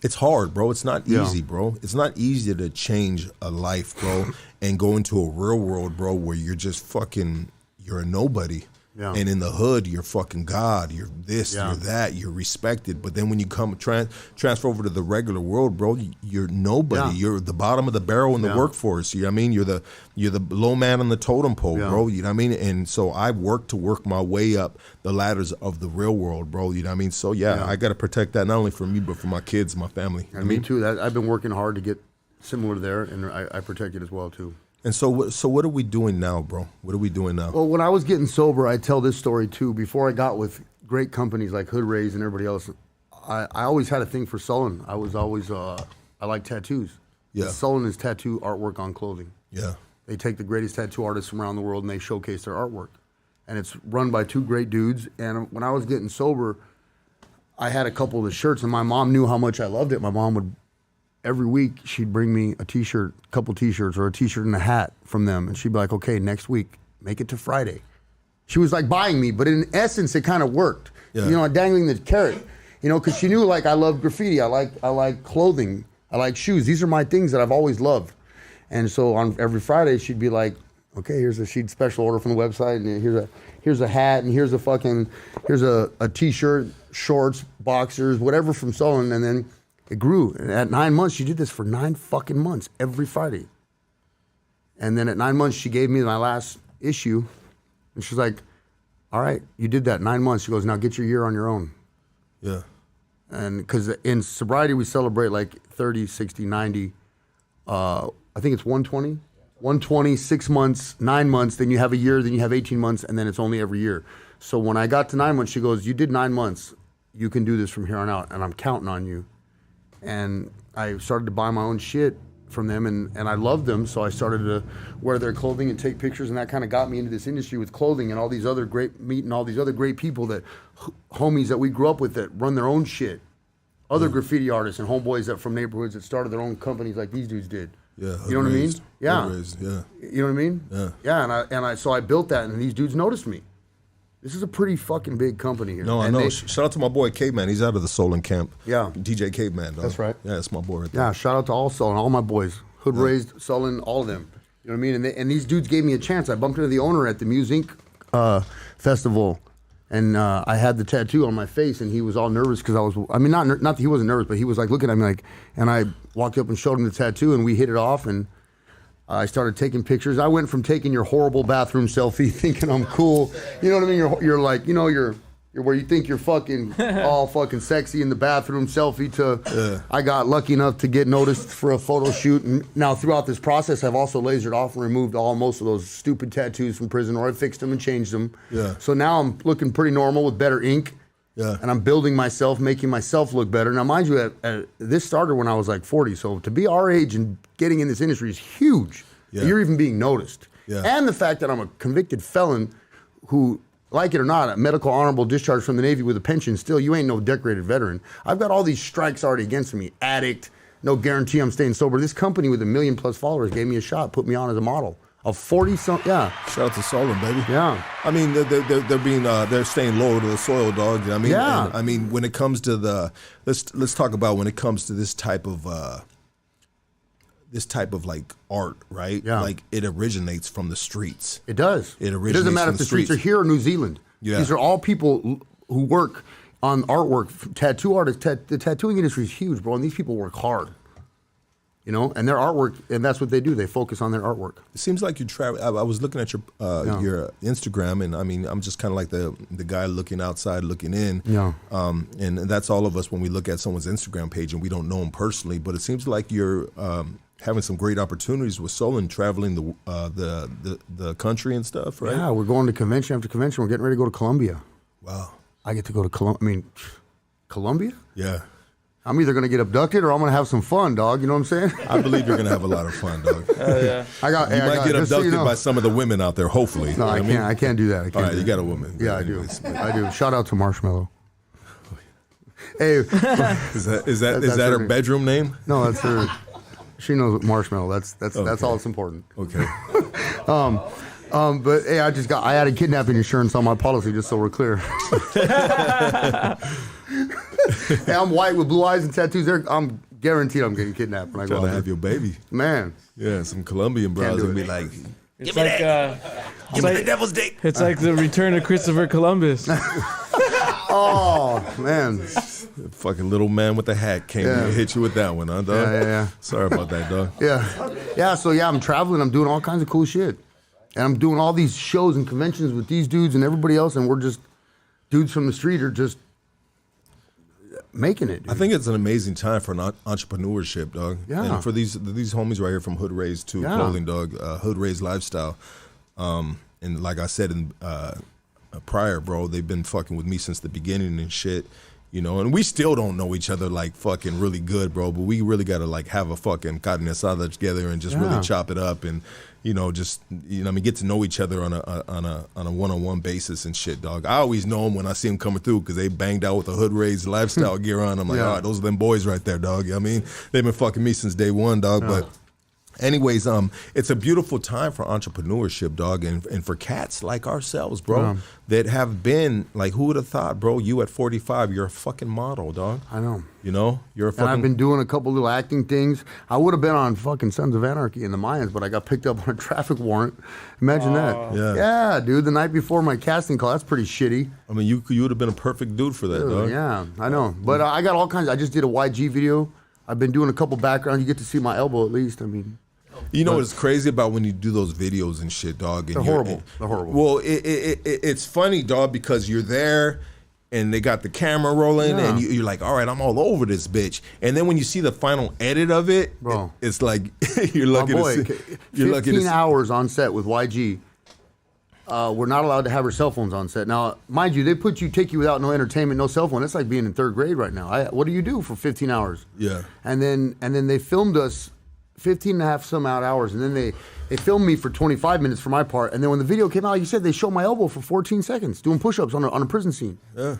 it's hard, bro. It's not easy, bro. It's not easy to change a life, bro, and go into a real world, bro, where you're just fucking, you're a nobody. Yeah. And in the hood, you're fucking God. You're this, you're that. You're respected. But then when you come transfer over to the regular world, bro, you're nobody. You're the bottom of the barrel in the workforce. You know what I mean? You're the low man on the totem pole, bro. You know what I mean? And so I work to work my way up the ladders of the real world, bro. You know what I mean? So I got to protect that, not only for me, but for my kids, my family. And me too. I've been working hard to get similar to there, and I protect it as well too. And so what are we doing now, bro? What are we doing now? Well, when I was getting sober, I tell this story too. Before I got with great companies like Hood Rays and everybody else, I always had a thing for Sullen. I was always, I like tattoos. Yeah. Sullen is tattoo artwork on clothing. Yeah. They take the greatest tattoo artists from around the world and they showcase their artwork. And it's run by two great dudes. And when I was getting sober, I had a couple of the shirts, and my mom knew how much I loved it. My mom would... Every week, she'd bring me a T-shirt, a couple T-shirts, or a T-shirt and a hat from them. And she'd be like, okay, next week, make it to Friday. She was like buying me, but in essence, it kind of worked. Yeah. You know, dangling the carrot. You know, because she knew, like, I love graffiti. I like clothing. I like shoes. These are my things that I've always loved. And so on every Friday, she'd be like, okay, she'd special order from the website, and here's a hat, and here's a T-shirt, shorts, boxers, whatever from Sullen, and then... It grew. And at 9 months, she did this for 9 fucking months, every Friday. And then at 9 months, she gave me my last issue. And she's like, all right, you did that 9 months. She goes, now get your year on your own. Yeah. And because in sobriety, we celebrate like 30, 60, 90. I I think it's 120. 120, 6 months, 9 months, then you have a year, then you have 18 months, and then it's only every year. So when I got to 9 months, she goes, you did 9 months. You can do this from here on out, and I'm counting on you. And I started to buy my own shit from them, and I loved them, so I started to wear their clothing and take pictures, and that kind of got me into this industry with clothing and all these other meeting all these other great people that, homies that we grew up with that run their own shit. Other graffiti artists and homeboys that from neighborhoods that started their own companies like these dudes did. Yeah, you know what I mean? Yeah. Yeah. You know what I mean? Yeah. Yeah, and I so I built that, and these dudes noticed me. This is a pretty fucking big company here. No, I know. Shout out to my boy Caveman. He's out of the Solon camp. Yeah. DJ Caveman, dog. That's right. Yeah, that's my boy right there. Yeah, shout out to all Sullen, all my boys. Hood raised, Sullen, all of them. You know what I mean? And these dudes gave me a chance. I bumped into the owner at the Muse Inc. Festival, and I had the tattoo on my face, and he was all nervous because not that he wasn't nervous, but he was like looking at me like, and I walked up and showed him the tattoo, and we hit it off, and I started taking pictures. I went from taking your horrible bathroom selfie, thinking I'm cool. You know what I mean? You're like, you know, you're where you think you're fucking all fucking sexy in the bathroom selfie to I got lucky enough to get noticed for a photo shoot. And now throughout this process, I've also lasered off and removed most of those stupid tattoos from prison, or I fixed them and changed them. Yeah. So now I'm looking pretty normal with better ink. Yeah. And I'm building myself, making myself look better. Now, mind you, this started when I was like 40. So to be our age and getting in this industry is huge. Yeah. You're even being noticed. Yeah. And the fact that I'm a convicted felon who, like it or not, a medical honorable discharge from the Navy with a pension, still, you ain't no decorated veteran. I've got all these strikes already against me. Addict, no guarantee I'm staying sober. This company with 1 million plus followers gave me a shot, put me on as a model. Of 40-something, yeah. Shout out to Solon, baby. Yeah. I mean, they're staying loyal to the soil, dog. You know what I mean? Yeah. And, I mean, when it comes to let's talk about when it comes to this type of like art, right? Yeah. Like it originates from the streets. It does. It originates doesn't matter from if the the streets are streets. here or New Zealand. Yeah. These are all people who work on artwork, tattoo artists. The tattooing industry is huge, bro, and these people work hard. You know, and their artwork, and that's what they do. They focus on their artwork. It seems like you travel. I was looking at your Instagram, and I mean, I'm just kind of like the guy looking outside, looking in. Yeah. And that's all of us when we look at someone's Instagram page and we don't know them personally. But it seems like you're having some great opportunities with Solon, traveling the country and stuff, right? Yeah, we're going to convention after convention. We're getting ready to go to Colombia. Wow. I get to go to Colombia? Yeah. I'm either going to get abducted or I'm going to have some fun, dog. You know what I'm saying? I believe you're gonna have a lot of fun, dog. Yeah. You might get just so abducted you know. by some of the women out there, hopefully. No, I can't. I can't do that. I can't All right, do you that. got a woman. Yeah, Anyways. I do. Shout out to Marshmallow. Hey, Is that That's her her name. bedroom name? no, that's her. She knows what Marshmallow. That's all that's important. Okay. But hey, I added kidnapping insurance on my policy just so we're clear. Hey, I'm white with blue eyes and tattoos. I'm guaranteed I'm getting kidnapped when I go Trying to out have there. your baby. Man, Yeah, some Colombian bros do would be it. like, It's like give me the devil's dick. it's like the return of Christopher Columbus. oh man, Fucking little man with the hat came Yeah. and hit you with that one, huh, dog? Yeah. Sorry about that, dog. yeah. So yeah, I'm traveling. I'm doing all kinds of cool shit, and I'm doing all these shows and conventions with these dudes and everybody else, and we're just dudes from the street are just making it. Dude. I think it's an amazing time for entrepreneurship, dog. Yeah. And for these homies right here from Hood Raised to Yeah. Clothing, dog, Hood Raised Lifestyle. And like I said in prior, bro, they've been fucking with me since the beginning and shit. You know, and we still don't know each other like fucking really good, bro. But we really gotta like have a fucking carne asada together and just really Yeah. chop it up and just get to know each other on a one-on-one basis and shit, dog. I always know them when I see them coming through because they banged out with a Hood Raised Lifestyle gear on. I'm like, Yeah. all right, those are them boys right there, dog. You know what I mean, they've been fucking me since day one, dog. But anyways, it's a beautiful time for entrepreneurship, dog, and for cats like ourselves, bro, that have been like, who would have thought, bro? You at 45, you're a fucking model, dog. I know. You know, you're a fucking. And I've been doing a couple little acting things. I would have been on fucking Sons of Anarchy in the Mayans, but I got picked up on a traffic warrant. Imagine that. Yeah. Yeah, dude. The night before my casting call. That's pretty shitty. I mean, you would have been a perfect dude for that, dog. Yeah, I know. But I got all kinds. I just did a YG video. I've been doing a couple backgrounds. You get to see my elbow at least. I mean. You know what's crazy about when you do those videos and shit, dog? And They're horrible. They're horrible. Well, it's funny, dog, because you're there and they got the camera rolling, Yeah. and you're like, all right, I'm all over this bitch. And then when you see the final edit of it, Bro. it's like you're lucky My boy, to see. You're lucky 15 to see. hours on set with YG. We're not allowed to have our cell phones on set. Now, mind you, they take you without no entertainment, no cell phone. It's like being in 3rd grade right now. What do you do for 15 hours? Yeah. And then they filmed us 15 and a half some odd hours, and then they filmed me for 25 minutes for my part. And then when the video came out, like you said, they showed my elbow for 14 seconds doing push-ups on a prison scene. Yeah.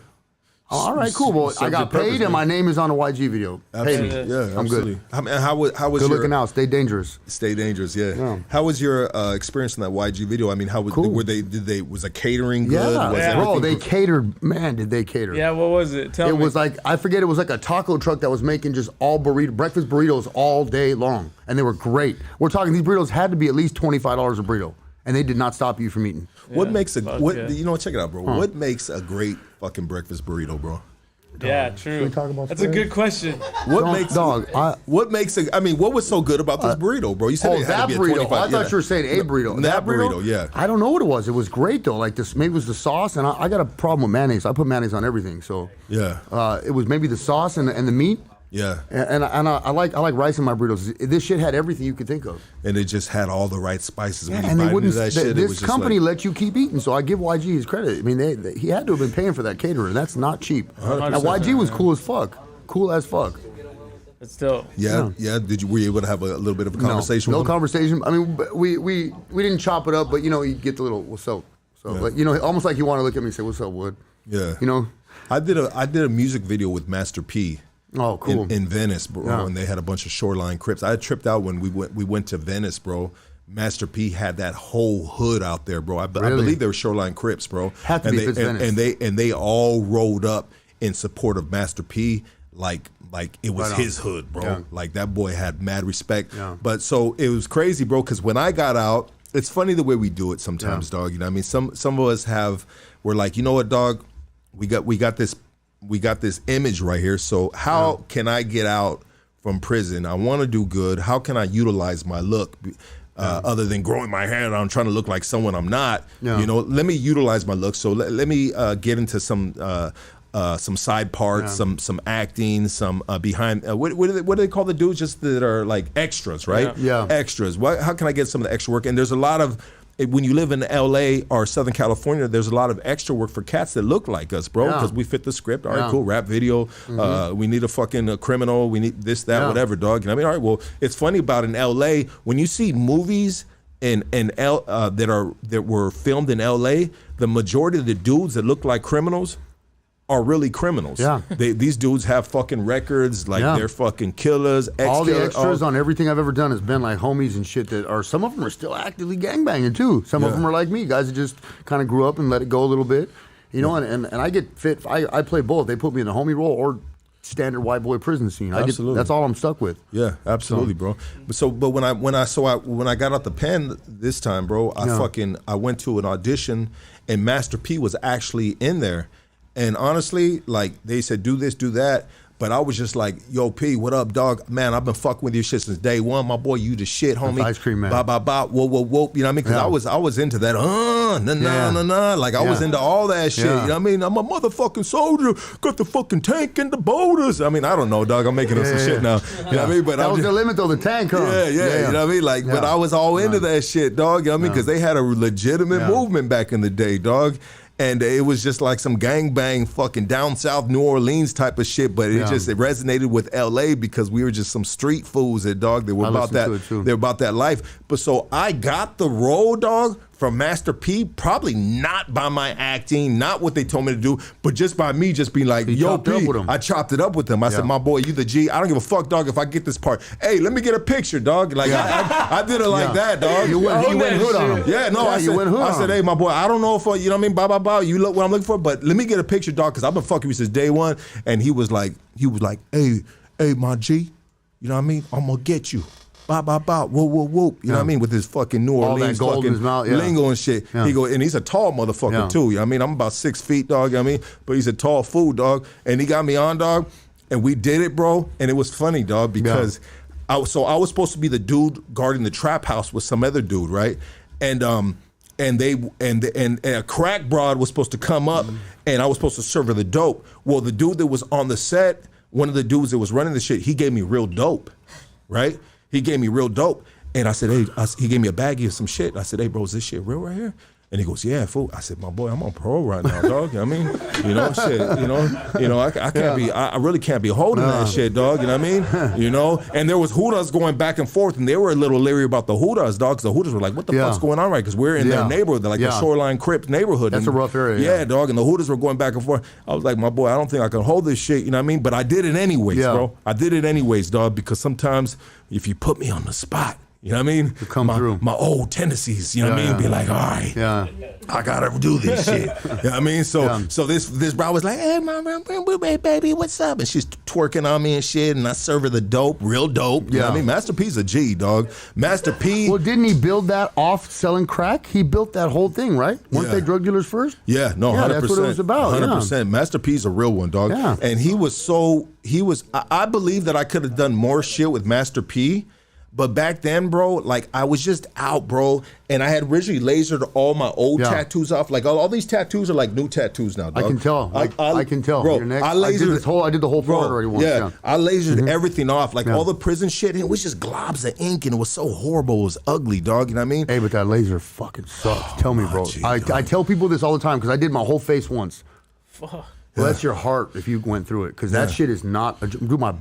All right, cool. Well, I got paid, and my name is on a YG video. Pay me. Absolutely. Yeah, I'm absolutely. good. How was Good your looking out. Stay dangerous. Stay dangerous? Yeah. Yeah. How was your experience in that YG video? I mean, how was Cool. was the catering good? Yeah, Was bro, everything they good? catered. Man, did they cater? Yeah, what was it? Tell It me. was like, I forget, it was like a taco truck that was making just all breakfast burritos all day long. And they were great. We're talking, these burritos had to be at least $25 a burrito. And they did not stop you from eating. What makes a fuck what? yeah. You know, check it out, bro. What makes a great fucking breakfast burrito, bro? Yeah, true. we talk about That's a spreads? good question. What Dog, makes dog, what makes a? I mean, what was so good about this burrito, bro? You said it had that to be a burrito. 25. I thought yeah. you were saying a burrito. That burrito, yeah. I don't know what it was. It was great though. Like this, maybe it was the sauce, and I got a problem with mayonnaise. I put mayonnaise on everything, so Yeah. it was maybe the sauce and the meat. Yeah. And I like rice in my burritos. This shit had everything you could think of. And it just had all the right spices. When you And they bite into wouldn't. that shit, it was This just company like, let you keep eating, so I give YG his credit. I mean, he had to have been paying for that caterer, and that's not cheap. Now YG was cool as fuck, cool as fuck. It's dope. yeah. Were you able to have a little bit of a conversation? No with him? conversation. I mean, we didn't chop it up, but you know, you get the little what's up. So, like, you know, almost like you want to look at me and say, "What's up, Wood?" Yeah. You know. I did a music video with Master P. Oh, cool. In Venice, bro, Yeah. and they had a bunch of shoreline crips. I tripped out when we went to Venice, bro. Master P had that whole hood out there, bro. I believe they were shoreline crips, bro. Had to and be if it's Venice. and they all rolled up in support of Master P, like it was Right on. his hood, bro. Yeah. Like that boy had mad respect. Yeah. But so it was crazy, bro. Because when I got out, it's funny the way we do it sometimes, dog. You know what I mean? Some of us we're like, you know what, dog? We got this image right here. So how can I get out from prison? I want to do good. How can I utilize my look other than growing my hair and I'm trying to look like someone I'm not? Yeah. You know, let me utilize my look. So let me get into some side parts, some acting, some behind. What do they call the dudes just that are like extras, right? Yeah. Extras. How can I get some of the extra work? And there's a lot of. When you live in LA or Southern California, there's a lot of extra work for cats that look like us, bro, because we fit the script. All right, Yeah. cool, rap video. We need a fucking criminal. We need this, that, whatever, dog. You know what I mean? All right, well, it's funny about in LA, when you see movies that were filmed in LA, the majority of the dudes that look like criminals are really criminals. Yeah. These dudes have fucking records, like they're fucking killers. All the ex-killers, extras on everything I've ever done has been like homies and shit that are, some of them are still actively gangbanging too. Some of them are like me, guys that just kind of grew up and let it go a little bit. You know, and I get fit. I play both. They put me in the homie role or standard white boy prison scene. Absolutely. That's all I'm stuck with. Yeah, absolutely, bro. But when I got out the pen this time, bro, I went to an audition and Master P was actually in there. And honestly, like they said, do this, do that. But I was just like, yo, P, what up, dog? Man, I've been fucking with your shit since day one. My boy, you the shit, homie. Ice cream man. Bop, bop, bop, whoa, whoa, whoa. You know what I mean? Because I was into that, nah. Like I was into all that shit. You know what I mean? I'm a motherfucking soldier. Got the fucking tank and the boulders. I mean, I don't know, dog. I'm making up some shit now. You know what I mean? But that was the limit though, the tank, huh? Yeah. You know what I mean? Like, but I was all into that shit, dog. You know what I mean? Because they had a legitimate movement back in the day, dog. And it was just like some gangbang fucking down south New Orleans type of shit, but it resonated with LA because we were just some street fools that, dog, they were about that. They were about that life. But so I got the role, dog, from Master P, probably not by my acting, not what they told me to do, but just by me just being like, yo, P, I chopped it up with him. I said, my boy, you the G. I don't give a fuck, dog, if I get this part. Hey, let me get a picture, dog. Like I did it like that, dog. You went hood on him. Yeah, no, I said, hey, my boy, I don't know if, you know what I mean, blah, blah, blah. You look what I'm looking for, but let me get a picture, dog, because I've been fucking with you since day one. And he was like, hey, my G, you know what I mean? I'm gonna get you. Bop, bop, bop, whoop, whoop, whoop. You know what I mean? With his fucking New Orleans gold in his mouth, lingo and shit. Yeah. And he's a tall motherfucker too. You know what I mean? I'm about 6 feet, dog, you know what I mean? But he's a tall fool, dog. And he got me on, dog. And we did it, bro. And it was funny, dog, because I was supposed to be the dude guarding the trap house with some other dude, right? And and a crack broad was supposed to come up, and I was supposed to serve her the dope. Well, the dude that was on the set, one of the dudes that was running the shit, he gave me real dope, right? He gave me real dope, and I said, hey, he gave me a baggie of some shit. I said, hey, bro, is this shit real right here? And he goes, yeah, fool. I said, my boy, I'm on parole right now, dog. You know what I mean? You know, shit, I can't be, I really can't be holding that shit, dog. You know what I mean? You know? And there was Hoodas going back and forth, and they were a little leery about the Hoodas, dog, because the Hoodas were like, what the fuck's going on, right? Because we're in their neighborhood, like the Shoreline Crips neighborhood. That's and, a rough area. Yeah, dog, and the Hoodas were going back and forth. I was like, my boy, I don't think I can hold this shit, you know what I mean? But I did it anyways, bro. I did it anyways, dog, because sometimes if you put me on the spot, you know what I mean? Through. My old tendencies, you know what I mean? Be like, all right, I gotta do this shit. You know what I mean? So this bro was like, hey, mama, baby, what's up? And she's twerking on me and shit, and I serve her the dope, real dope. You know what I mean? Master P's a G, dog. Master P. Well, didn't he build that off selling crack? He built that whole thing, right? Weren't they drug dealers first? Yeah, no, 100%. That's what it was about. 100%. Master P's a real one, dog. Yeah. And I believe that I could have done more shit with Master P. But back then, bro, like I was just out, bro, and I had originally lasered all my old tattoos off. Like all these tattoos are like new tattoos now, dog. I can tell. I can tell. Bro, your neck, I did the whole forehead already once. Yeah, I lasered everything off, like all the prison shit. And it was just globs of ink, and it was so horrible. It was ugly, dog. You know what I mean? Hey, but that laser fucking sucks. Tell me, bro. I tell people this all the time because I did my whole face once. Fuck. Well, that's your heart if you went through it, because that shit is not. Do my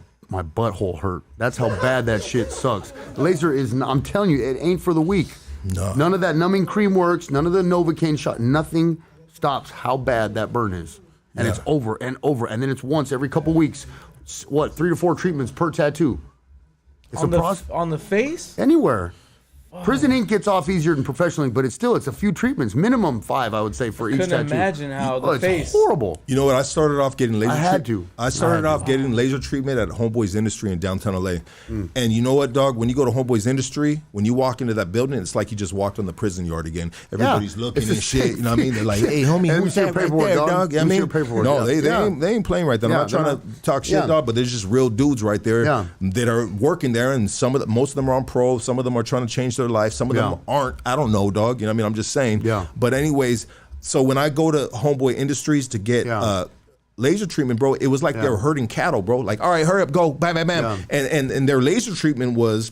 butthole hurt. That's how bad that shit sucks. Laser is, I'm telling you, it ain't for the weak. No. None of that numbing cream works. None of the Novocaine shot. Nothing stops how bad that burn is. And it's over and over. And then it's once every couple weeks. What, 3 to 4 treatments per tattoo? It's on the face? Anywhere. Prison ink gets off easier than professional ink, but it's a few treatments, minimum 5, I would say, for each tattoo. Couldn't imagine how the face. It's horrible. You know what? I started off getting laser. I started off getting laser treatment at Homeboy's Industry in downtown LA. And you know what, dog? When you go to Homeboy's Industry, when you walk into that building, it's like you just walked on the prison yard again. Everybody's looking and shit. You know what I mean? They're like, "Hey, homie, who's that right there, dog?" You know what I mean? No, they ain't playing right there. I'm not trying to talk shit, dog, but there's just real dudes right there that are working there, and most of them are on parole. Some of them are trying to change their life. Some of them aren't. I don't know, dog. You know what I mean? I'm just saying. Yeah. But anyways, so when I go to Homeboy Industries to get laser treatment, bro, it was like they were herding cattle, bro. Like, all right, hurry up, go, bam, bam, bam. And their laser treatment was,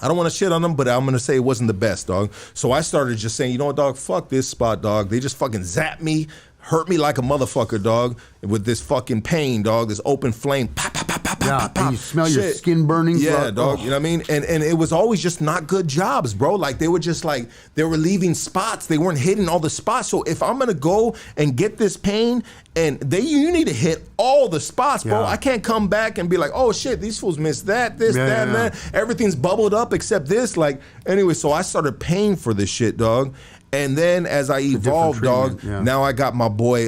I don't want to shit on them, but I'm going to say it wasn't the best, dog. So I started just saying, you know what, dog, fuck this spot, dog. They just fucking zapped me, hurt me like a motherfucker, dog, with this fucking pain, dog, this open flame, pop, pop, pop, pop, pop, pop. And you smell your skin burning. Yeah, dog, you know what I mean? And it was always just not good jobs, bro. Like, they were just like, they were leaving spots. They weren't hitting all the spots. So if I'm going to go and get this pain, and you need to hit all the spots, bro. I can't come back and be like, oh, shit, these fools missed that, this, that, and that. Everything's bubbled up except this. Like, anyway, so I started paying for this shit, dog. And then as I evolved, dog, now I got my boy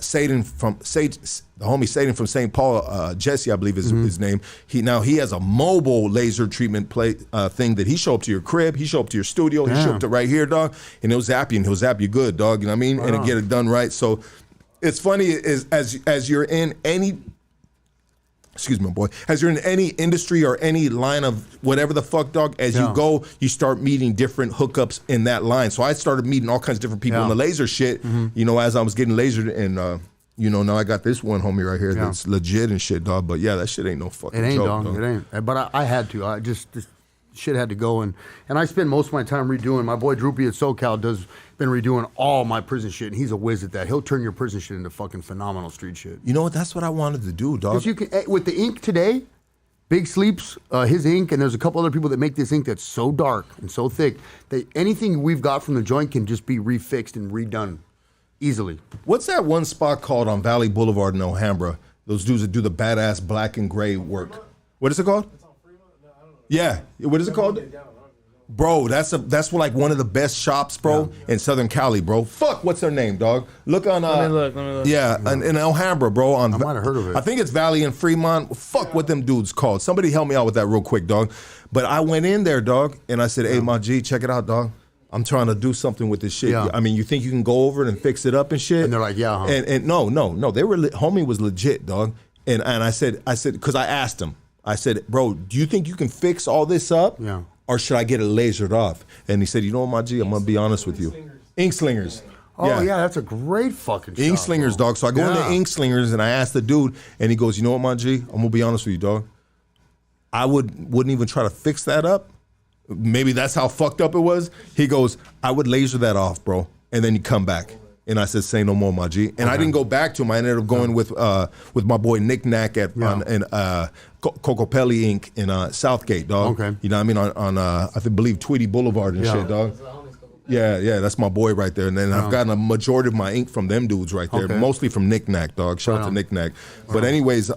Satan the homie Satan from St. Paul, Jesse, I believe is his name. He has a mobile laser treatment thing that he show up to your crib, he show up to your studio, he show up to right here, dog, and he'll zap you good, dog. You know what I mean? And it'll get it done right. So it's funny is as you're in any. Excuse me, boy. As you're in any industry or any line of whatever the fuck, dog, as you go, you start meeting different hookups in that line. So I started meeting all kinds of different people in the laser shit, you know, as I was getting lasered. And, you know, now I got this one homie right here that's legit and shit, dog. But yeah, that shit ain't no fucking joke. It ain't, dog. It ain't. But I had to. I just shit had to go. And I spend most of my time redoing. My boy Droopy at SoCal been redoing all my prison shit, and he's a whiz at that. He'll turn your prison shit into fucking phenomenal street shit. You know what? That's what I wanted to do, dog. Because you can, with the ink today, Big Sleeps, his ink, and there's a couple other people that make this ink that's so dark and so thick that anything we've got from the joint can just be refixed and redone easily. What's that one spot called on Valley Boulevard in Alhambra? Those dudes that do the badass black and gray work. What is it called? It's on Fremont? No, I don't know. Yeah. What is it called? Bro, that's like one of the best shops, bro, in Southern Cali, bro. Fuck, what's their name, dog? Look on. Let me look. Yeah, in Alhambra, bro. I might have heard of it. I think it's Valley and Fremont. Fuck, what them dudes called? Somebody help me out with that real quick, dog. But I went in there, dog, and I said, "Hey, my G, check it out, dog. I'm trying to do something with this shit. Yeah. I mean, you think you can go over it and fix it up and shit?" And they're like, "Yeah." Huh? And no, they were homie was legit, dog. And I said, because I asked him. I said, bro, do you think you can fix all this up? Yeah. or should I get it lasered off? And he said, you know what, my G, I'm gonna be honest with you. Ink slingers. Oh yeah, that's a great fucking ink shot, slingers, bro. dog. So I go into ink slingers and I ask the dude, and he goes, you know what, my G, I'm gonna be honest with you, dog. I wouldn't even try to fix that up. Maybe that's how fucked up it was. He goes, I would laser that off, bro, and then you come back. And I said, say no more, my G. And I didn't go back to him. I ended up going with my boy Nick Knack at Cocopelli Inc. in Southgate, dog. Okay. You know what I mean? On I believe Tweedy Boulevard and shit, dog. Yeah, that's my boy right there. And then I've gotten a majority of my ink from them dudes right there, mostly from Nick Knack, dog. Shout out to Nick Knack. But anyways,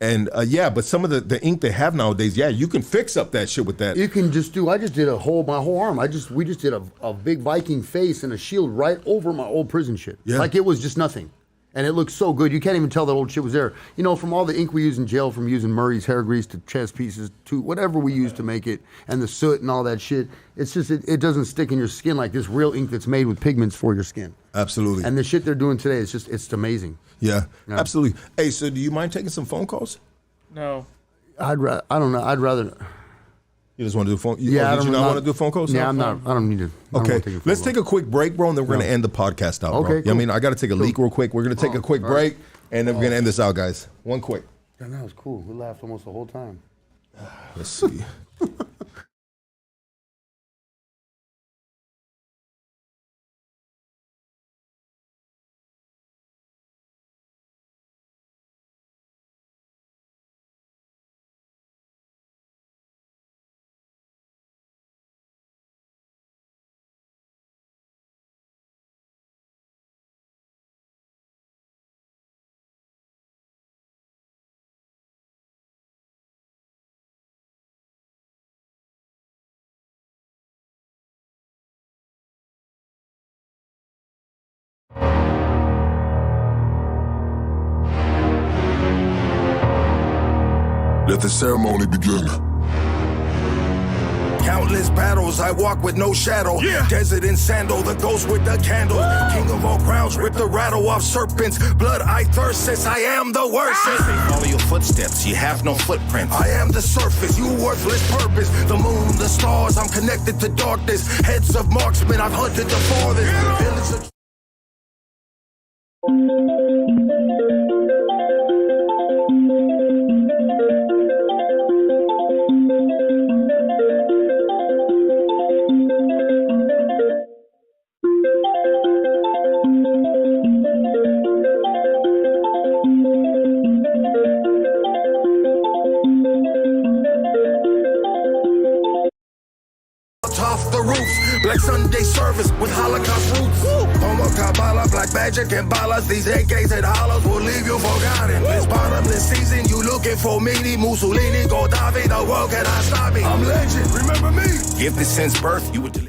but some of the ink they have nowadays, you can fix up that shit with that. You can just do. I just did my whole arm. We just did a big Viking face and a shield right over my old prison shit. Yeah. Like it was just nothing, and it looked so good. You can't even tell that old shit was there. You know, from all the ink we use in jail, from using Murray's hair grease to chest pieces to whatever we use to make it, and the soot and all that shit. It's just it doesn't stick in your skin like this real ink that's made with pigments for your skin. Absolutely. And the shit they're doing today, it's amazing. Yeah, absolutely. Hey, so do you mind taking some phone calls? No. I don't know. I'd rather. You just want to do phone? Did you not want to do phone calls? Yeah, I'm not. I don't need to. Okay, let's take a quick break, bro, and then we're going to end the podcast out, bro. Okay, cool. I mean, I got to take a leak real quick. We're going to take a quick break, and then we're going to end this out, guys. One quick. Yeah, that was cool. We laughed almost the whole time. Let's see. Let the ceremony begin. Countless battles, I walk with no shadow. Desert in sandal, the ghost with the candle. King of all crowns, rip the rattle off serpents. Blood I thirst, since I am the worst. Follow your footsteps, you have no footprints. I am the surface, you worthless purpose. The moon, the stars, I'm connected to darkness. Heads of marksmen, I've hunted the farthest. Villains of Black Sunday service with Holocaust roots. Homo Kabbalah, black magic and balas. These AKs and hollows will leave you forgotten. This bottomless season, you looking for me, Mussolini, Gaddafi, the world cannot stop me. I'm legend, remember me. Gifted since birth, you would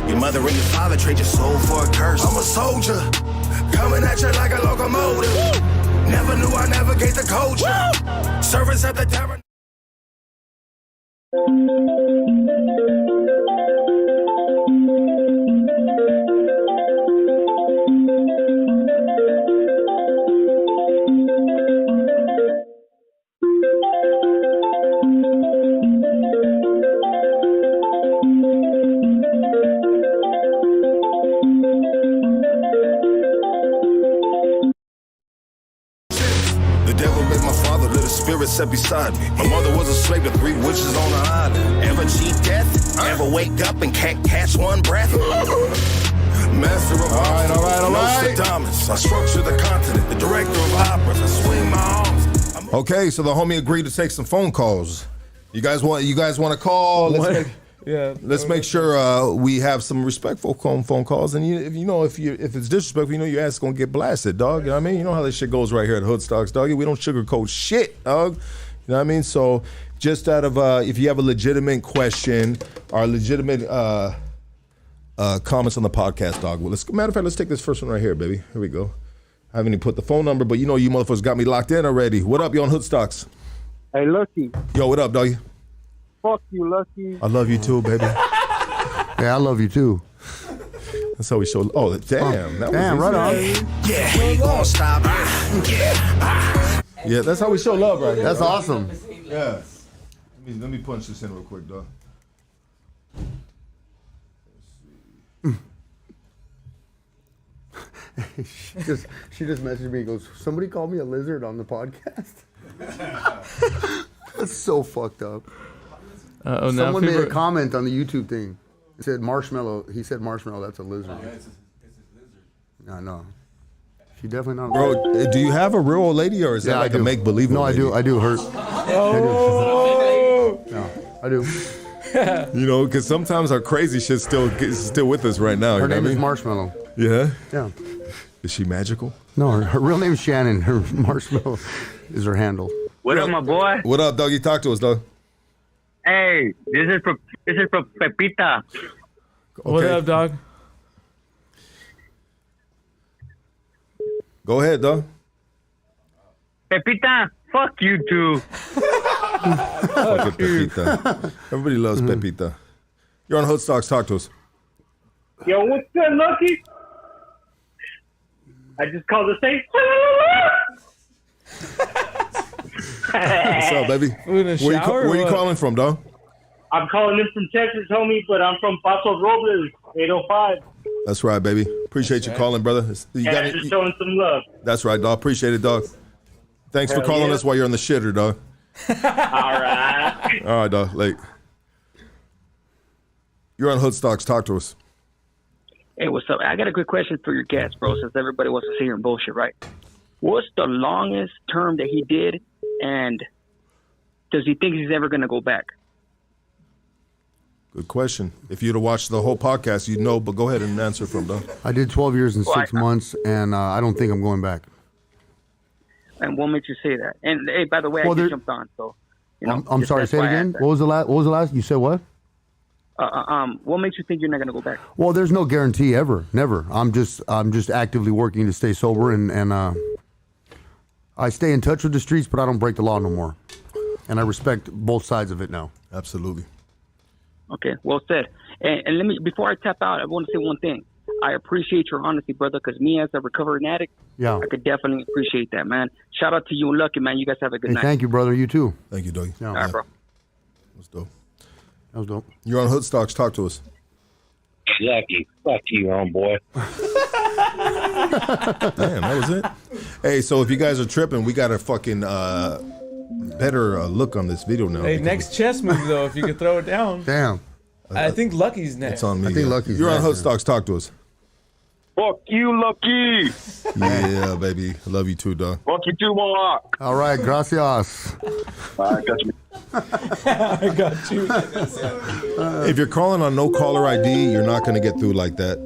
your mother and your father trade your soul for a curse. I'm a soldier, coming at you like a locomotive. Never knew I navigate the culture. Service at the tavern. Set beside me. My mother was a slave to 3 witches on the island. Ever cheat death? Ever wake up and can't catch one breath? Master of all right. Nostradamus. I structure the continent, the director of operas. I swing my arms. Okay, so the homie agreed to take some phone calls. You guys want to call? Let's make sure we have some respectful phone calls. And if it's disrespectful, your ass is gonna get blasted, dog. You know what I mean? You know how this shit goes right here at Hoodstocks, dog. We don't sugarcoat shit, dog. You know what I mean? So just out of if you have a legitimate question or legitimate comments on the podcast, dog. Well, matter of fact, let's take this first one right here, baby. Here we go. I haven't even put the phone number, but you motherfuckers got me locked in already. What up, you on Hoodstocks? Hey, Lucky. Yo, what up, doggy? Fuck you, Lucky. I love you too, baby. Yeah, I love you too. That's how we show. Oh, damn. That Damn, was right easy. on. Yeah, you gonna stop? Yeah, that's how we show love right here. That's awesome. Yeah. Let me punch this in real quick, dog. She just messaged me and goes, somebody called me a lizard on the podcast? That's so fucked up. Oh, now Someone made a people- comment on the YouTube thing. It said marshmallow. He said marshmallow. That's a lizard. I know. She definitely not. Bro, do you have a real old lady or is that like I a do. make-believe No, I lady? do. I do. Her. Oh. No, I do. You know, because sometimes our crazy shit's still with us right now. Her you know name what I is mean? Marshmallow. Yeah? Yeah. Is she magical? No, her real name is Shannon. Her marshmallow is her handle. What up, my boy? What up, doggy? Talk to us, dog. Hey, this is for Pepita. What up, dog? Go ahead, dog. Pepita, fuck you too. Fucking Pepita. Everybody loves Pepita. You're on Hood Stocks. Talk to us. Yo, what's good, Lucky? I just called to say. What's up, baby? We in a shower or Where you what? calling from, dog? I'm calling in from Texas, homie, but I'm from Paso Robles, 805. That's right, baby. Appreciate you calling, brother. You Yeah, got just it. showing some love. That's right, dog. Appreciate it, dog. Thanks for Hell calling yeah. us while you're on the shitter, dog. All right. All right, dog. Late. You're on Hood Stocks. Talk to us. Hey, what's up? I got a quick question for your guest, bro, since everybody wants to sit here and bullshit, right? What's the longest term that he did, and does he think he's ever going to go back? Good question. If you'd have watched the whole podcast, you'd know, but go ahead and answer from dog. I did 12 years and Well, 6 months, and I don't think I'm going back. And what makes you say that? And, hey, by the way, Well, I there- just jumped on, so, you know. I'm just sorry. that's Say it why I again. asked that. What was the last? You said what? What makes you think you're not going to go back? Well, there's no guarantee ever. Never. I'm just actively working to stay sober, and I stay in touch with the streets, but I don't break the law no more. And I respect both sides of it now. Absolutely. Okay, well said. And let me, before I tap out, I want to say one thing. I appreciate your honesty, brother, because me as a recovering addict, Yeah. I could definitely appreciate that, man. Shout out to you and Lucky, man. You guys have a good Hey, night. thank you, brother. You too. Thank you, doggy. Yeah. All right, bro. That's dope. That was dope. You're on Hood Stocks. Talk to us. Lucky. Fuck you, homeboy. Damn, that was it. Hey, so if you guys are tripping, we got a fucking better look on this video now. Hey, because next chess move though, if you could throw it down. Damn. I think Lucky's next. It's on me. I think yeah. Lucky's You're on next, Hood yeah. Stocks. Talk to us. Fuck you, Lucky. Yeah, baby. I love you too, dog. Fuck you too, Mohawk. All right. Gracias. I got you. I got you. If you're calling on no caller ID, you're not going to get through like that.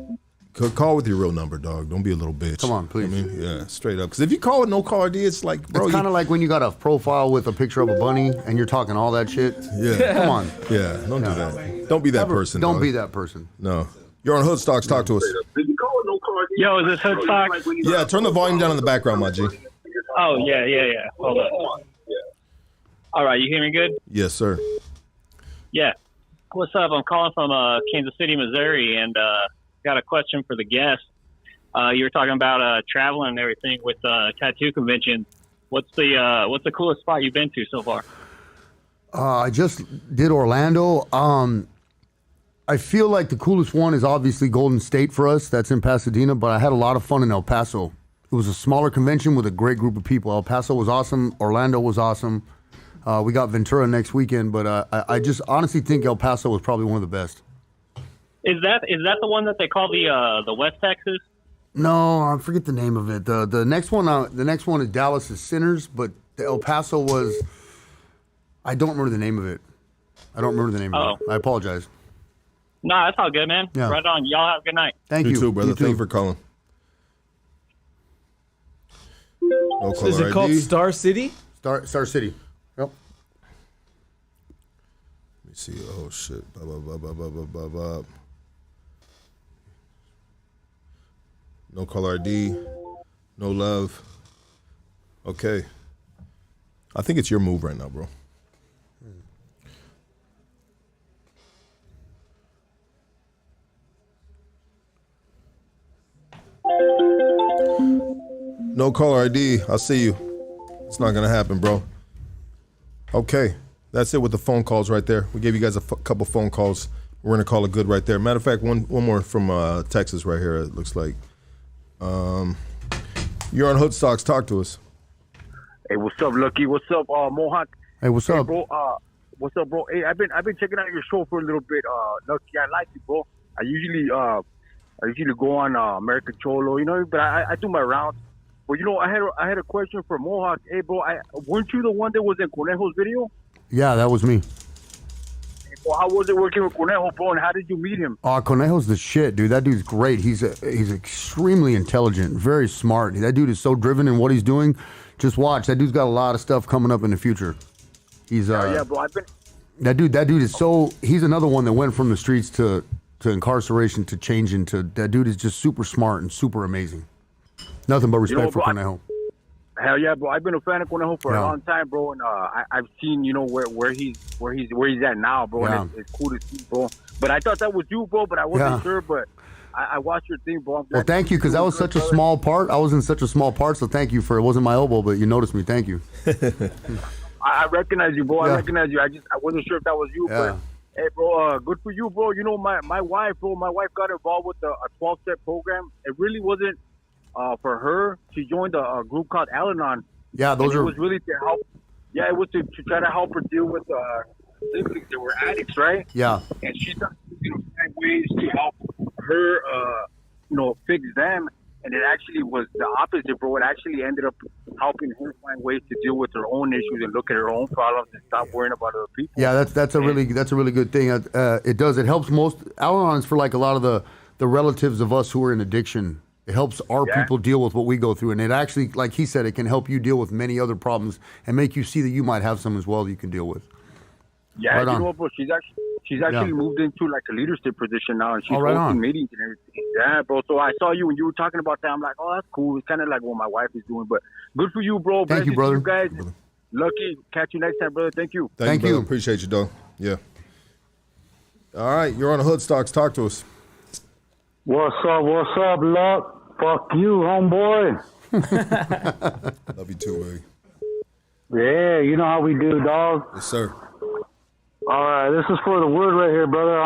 Call with your real number, dog. Don't be a little bitch. Come on, please. I mean, yeah, straight up. Because if you call with no caller ID, it's like, bro, It's kind of like when you got a profile with a picture of a bunny and you're talking all that shit. yeah, Come on. yeah. Don't do that. Don't be that person. Don't dog. be that person. No. You're on Hood Stocks. Talk to us. Yo, is this Hoodstock? Yeah, turn the volume down in the background, my G. Oh, yeah. Hold on. All right, you hear me good? Yes, sir. Yeah. What's up? I'm calling from Kansas City, Missouri, and got a question for the guest. You were talking about traveling and everything with tattoo convention. What's the coolest spot you've been to so far? I just did Orlando. I feel like the coolest one is obviously Golden State for us. That's in Pasadena, but I had a lot of fun in El Paso. It was a smaller convention with a great group of people. El Paso was awesome. Orlando was awesome. We got Ventura next weekend, but I just honestly think El Paso was probably one of the best. Is that the one that they call the West Texas? No, I forget the name of it. The next one is Dallas' Sinners, but the El Paso was. I don't remember the name of it. Oh. I apologize. No, that's all good, man. Yeah. Right on. Y'all have a good night. Thank you. You too, brother. You too. Thank you for calling. No caller Is it called ID. Star City? Star City. Yep. Let me see. Oh shit. Ba. No caller ID. No love. Okay. I think it's your move right now, bro. No caller ID. I'll see you. It's not gonna happen, bro. Okay, that's it with the phone calls right there. We gave you guys a couple phone calls. We're gonna call it good right there. Matter of fact, one more from Texas right here. It looks like. You're on Hoodstocks. Talk to us. Hey, what's up, Lucky? What's up, Mohawk? Hey, what's up, bro? What's up, bro? Hey, I've been checking out your show for a little bit. Lucky, I like you, bro. I usually go on American Cholo, you know, but I do my rounds. But you know, I had a question for Mohawk. Hey, bro, weren't you the one that was in Conejo's video? Yeah, that was me. Hey, bro, how was it working with Conejo, bro? And how did you meet him? Conejo's the shit, dude. That dude's great. He's extremely intelligent, very smart. That dude is so driven in what he's doing. Just watch. That dude's got a lot of stuff coming up in the future. He's yeah, bro. That dude is so. He's another one that went from the streets to incarceration to changing to. That dude is just super smart and super amazing. Nothing but respect for Conejo. Hell yeah, bro! I've been a fan of Conejo for a long time, bro, and I've seen where he's at now, bro. Yeah. And it's cool to see, bro. But I thought that was you, bro. But I wasn't sure. But I watched your thing, bro. Well, thank you, because that was such a small part. I was in such a small part, so thank you for it. Wasn't my elbow, but you noticed me. Thank you. I recognize you, bro. I recognize you. I wasn't sure if that was you, but hey, bro, good for you, bro. You know, my wife, bro. My wife got involved with a 12-step program. It really wasn't for her. She joined a group called Al-Anon. Yeah, those are. It was really to help. Yeah, it was to try to help her deal with siblings that were addicts, right? Yeah. And she thought, find ways to help her, fix them. And it actually was the opposite, bro. It actually ended up helping her find ways to deal with her own issues and look at her own problems and stop worrying about other people. Yeah, that's a really good thing. It does. It helps most. Al-Anon's for like a lot of the relatives of us who are in addiction. It helps our people deal with what we go through, and it actually, like he said, it can help you deal with many other problems and make you see that you might have some as well that you can deal with. Yeah, right, you know what, bro? She's actually moved into like a leadership position now, and she's hosting meetings and everything. Yeah, bro. So I saw you when you were talking about that. I'm like, oh, that's cool. It's kind of like what my wife is doing, but good for you, bro. Thank you, brother. You guys, Lucky. Catch you next time, brother. Thank you. Thank you. Appreciate you, dog. Yeah. All right, you're on the Hoodstocks. Talk to us. What's up, Luck? Fuck you, homeboy. Love you too, baby. Yeah, you know how we do, dog. Yes, sir. All right, this is for the word right here, brother.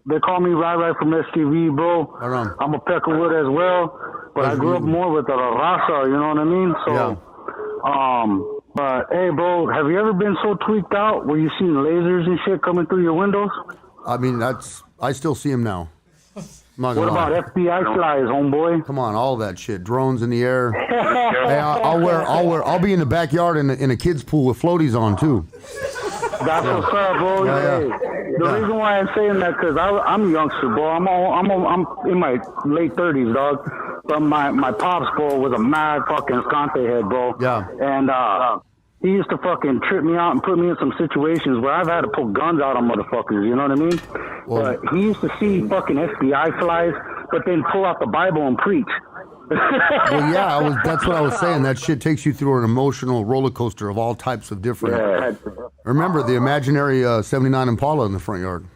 They call me Rai from STV, bro. Right, I'm a Peckerwood as well, but I grew up more with the raza, you know what I mean? So, but hey, bro, have you ever been so tweaked out where you seen lasers and shit coming through your windows? I mean, I still see them now. What about FBI flies, homeboy? Come on, all that shit. Drones in the air. Hey, I'll be in the backyard in a kid's pool with floaties on too. That's what's up, bro. The reason why I'm saying that because I'm a youngster, bro. I'm in my late 30s, dog. But my pops, bro, was a mad fucking Escante head, bro. Yeah. And he used to fucking trip me out and put me in some situations where I've had to pull guns out on motherfuckers, you know what I mean? But he used to see fucking FBI flies, but then pull out the Bible and preach. Well, yeah, that's what I was saying. That shit takes you through an emotional roller coaster of all types of different. Yeah. Remember the imaginary 79 Impala in the front yard?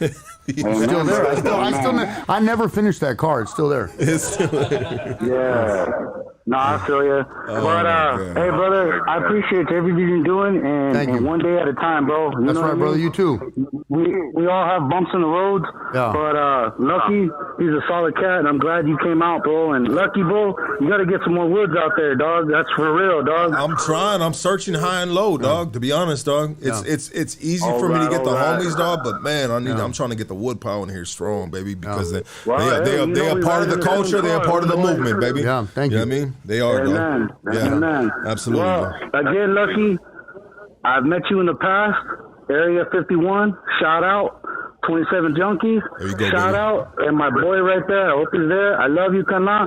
It's still there. I never finished that car. It's still there. It's still there. Yeah. No, I feel you. But, hey, brother, I appreciate everything you're doing, and one day at a time, bro. That's right, brother. You too. We all have bumps in the roads, but Lucky, he's a solid cat, and I'm glad you came out, bro. And Lucky, bro, you got to get some more woods out there, dog. That's for real, dog. I'm trying. I'm searching high and low, dog. To be honest, dog, it's easy for me to get the homies, dog. But man, I'm trying to get the wood power in here strong, baby, because they are part of the culture. They are part of the movement, baby. Yeah, thank you. You know what I mean? They are, dog. Yeah, absolutely. Well, again, Lucky, I've met you in the past. Area 51, shout out. 27 Junkies, there you go, shout baby. out. And my boy right there, I hope he's there. I love you, Kana.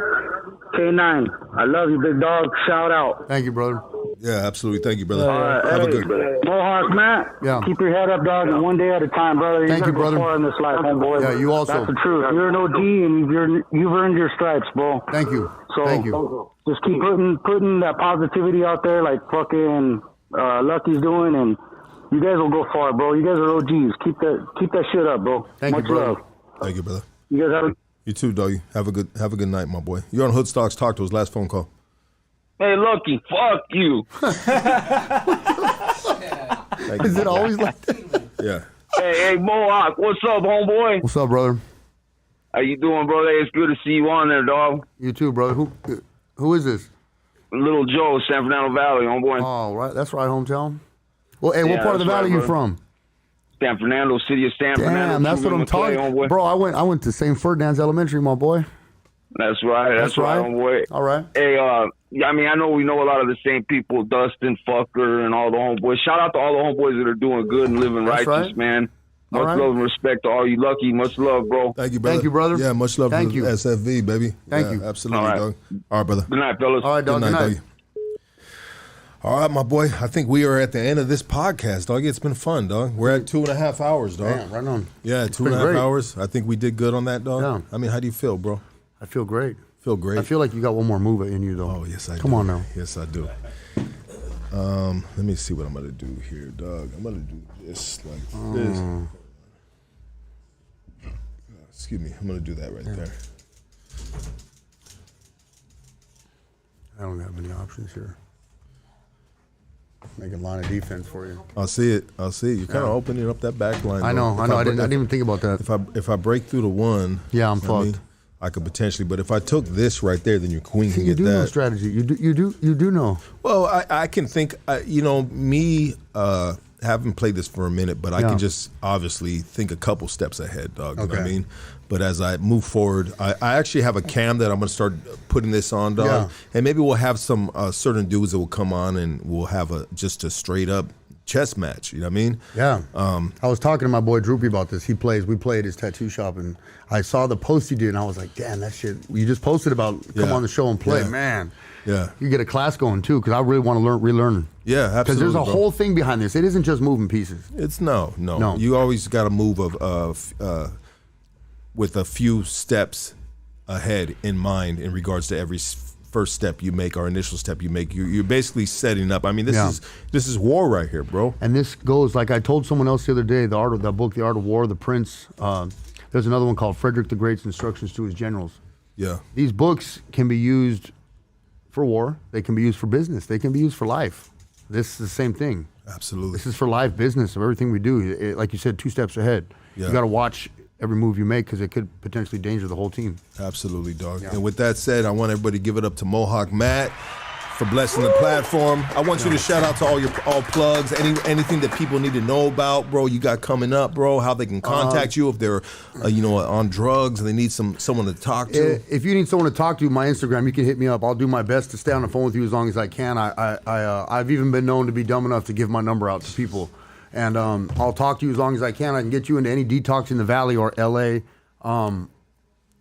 K9, I love you, big dog. Shout out. Thank you, brother. Yeah, absolutely. Thank you, brother. Have a good Mohawk, Matt. Yeah. Keep your head up, dog, and one day at a time, brother. Thank you, brother. Go far in this life, homeboy. Yeah, you also. That's the truth. You're an OG, and you've earned your stripes, bro. Thank you. So Thank you. Just keep putting that positivity out there, like fucking Lucky's doing, and you guys will go far, bro. You guys are OGs. Keep that shit up, bro. Thank Much you, brother. love. Thank you, brother. You guys have a You too, doggy. Have a good night, my boy. You're on Hoodstocks. Talk to us. Last phone call. Hey, Lucky, fuck you. Is it always like that? Yeah. Hey, Mohawk, what's up, homeboy? What's up, brother? How you doing, brother? Hey, it's good to see you on there, dog. You too, brother. Who is this? Little Joe, San Fernando Valley, homeboy. Oh, right. That's right, hometown. Well, hey, Yeah, what part of the that's valley right, you from? San Fernando, city of San Fernando. Damn, that's what I'm talking about. Bro, I went to St. Ferdinand's Elementary, my boy. That's right. That's right, homeboy. All right. Hey, I mean, I know we know a lot of the same people, Dustin, Fucker, and all the homeboys. Shout out to all the homeboys that are doing good and living That's righteous, right. man. Much All right. love and respect to all you Lucky. Much love, bro. Thank you, brother. Thank you, brother. Yeah, much love Thank to you. SFV, baby. Thank Yeah, you. Absolutely, All right. dog. All right, brother. Good night, fellas. All right, dog. Good night. doggy. All right, my boy. I think we are at the end of this podcast, dog. It's been fun, dog. We're at 2.5 hours, dog. Damn, right on. Yeah, It's 2.5 been great. hours. I think we did good on that, dog. Yeah. I mean, how do you feel, bro? I feel great. Feel great? I feel like you got one more move in you, though. Oh, yes, I do. Come on now. Yes, I do. Let me see what I'm going to do here, dog. I'm going to do this like this. Excuse me. I'm going to do that right there. I don't have any options here. Make a line of defense for you. I'll see it. You're kind of opening up that back line. I know. though. I didn't even think about that. If I break through the one, Yeah, I'm you know what I fucked. mean? I could potentially, but if I took this right there, then your queen See, can you get do know that. strategy. You do know. Well, I can think, me haven't played this for a minute, but I Yeah. can just obviously think a couple steps ahead, dog. You know what I Okay. mean? But as I move forward, I actually have a cam that I'm going to start putting this on, dog. Yeah. And maybe we'll have some certain dudes that will come on and we'll have just a straight up chess match. You know what I mean? Yeah. I was talking to my boy Droopy about this. We played at his tattoo shop, and I saw the post he did, and I was like, damn, that shit. You just posted about come Yeah. on the show and play. Yeah. Man. Yeah. You get a class going, too, because I really want to relearn. Yeah, absolutely. Because there's a bro. whole thing behind this. It isn't just moving pieces. It's no. No. You always got to move with a few steps ahead in mind in regards to every first step you make or initial step you make. You're basically setting up. I mean, this is war right here, bro. And this goes, like I told someone else the other day, that book, The Art of War, The Prince. There's another one called Frederick the Great's Instructions to His Generals. Yeah. These books can be used for war. They can be used for business. They can be used for life. This is the same thing. Absolutely. This is for life, business, of everything we do. Like you said, 2 steps ahead. Yeah. You got to watch every move you make because it could potentially danger the whole team. Absolutely, dog. And with that said, I want everybody to give it up to Mohawk Matt for blessing the platform. I want you to shout out to all plugs, anything that people need to know about, bro. You got coming up, bro. How they can contact you if they're, on drugs and they need someone to talk to. If you need someone to talk to, my Instagram, you can hit me up. I'll do my best to stay on the phone with you as long as I can. I've even been known to be dumb enough to give my number out to people, and I'll talk to you as long as I can. I can get you into any detox in the Valley or LA. I'm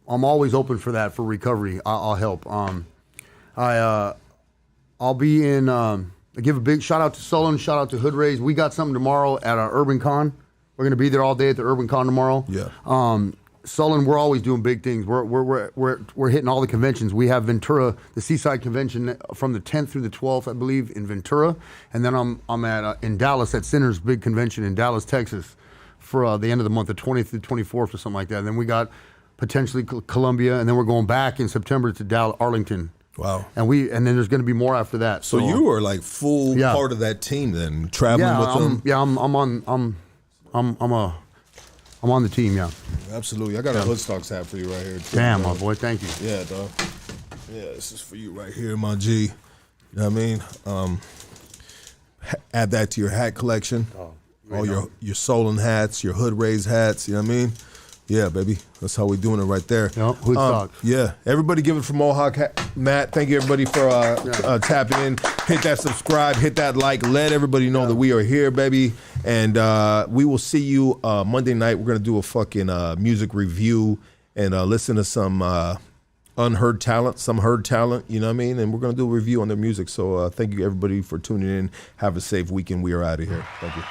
always open for that, for recovery. I'll help. I'll be in. Give a big shout out to Sullen. Shout out to Hood Rays. We got something tomorrow at our Urban Con. We're gonna be there all day at the Urban Con tomorrow. Yeah. Sullen, we're always doing big things. We're hitting all the conventions. We have Ventura, the Seaside Convention, from the 10th through the 12th, I believe, in Ventura, and then I'm at in Dallas at Sinners Big Convention in Dallas, Texas, for the end of the month, the 20th through 24th or something like that. And then we got potentially Columbia, and then we're going back in September to Arlington. Wow. And then there's going to be more after that. So you are like full part of that team then, traveling with them. Yeah, I'm on the team. Yeah. Absolutely. I got a Hoodstocks hat for you right here. Too, Damn, bro. my boy. Thank you. Yeah, dog. Yeah, this is for you right here, my G. You know what I mean? Add that to your hat collection. All your Solon hats, your Hood Rays hats. You know what I mean? Yeah, baby. That's how we doing it right there. Yep, Hoodstocks. Yeah. Everybody give it for Mohawk Matt. Thank you, everybody, for tapping in. Hit that subscribe. Hit that like. Let everybody know that we are here, baby. And we will see you Monday night. We're going to do a fucking music review and listen to some unheard talent, some heard talent, you know what I mean? And we're going to do a review on their music. So thank you, everybody, for tuning in. Have a safe weekend. We are out of here. Thank you.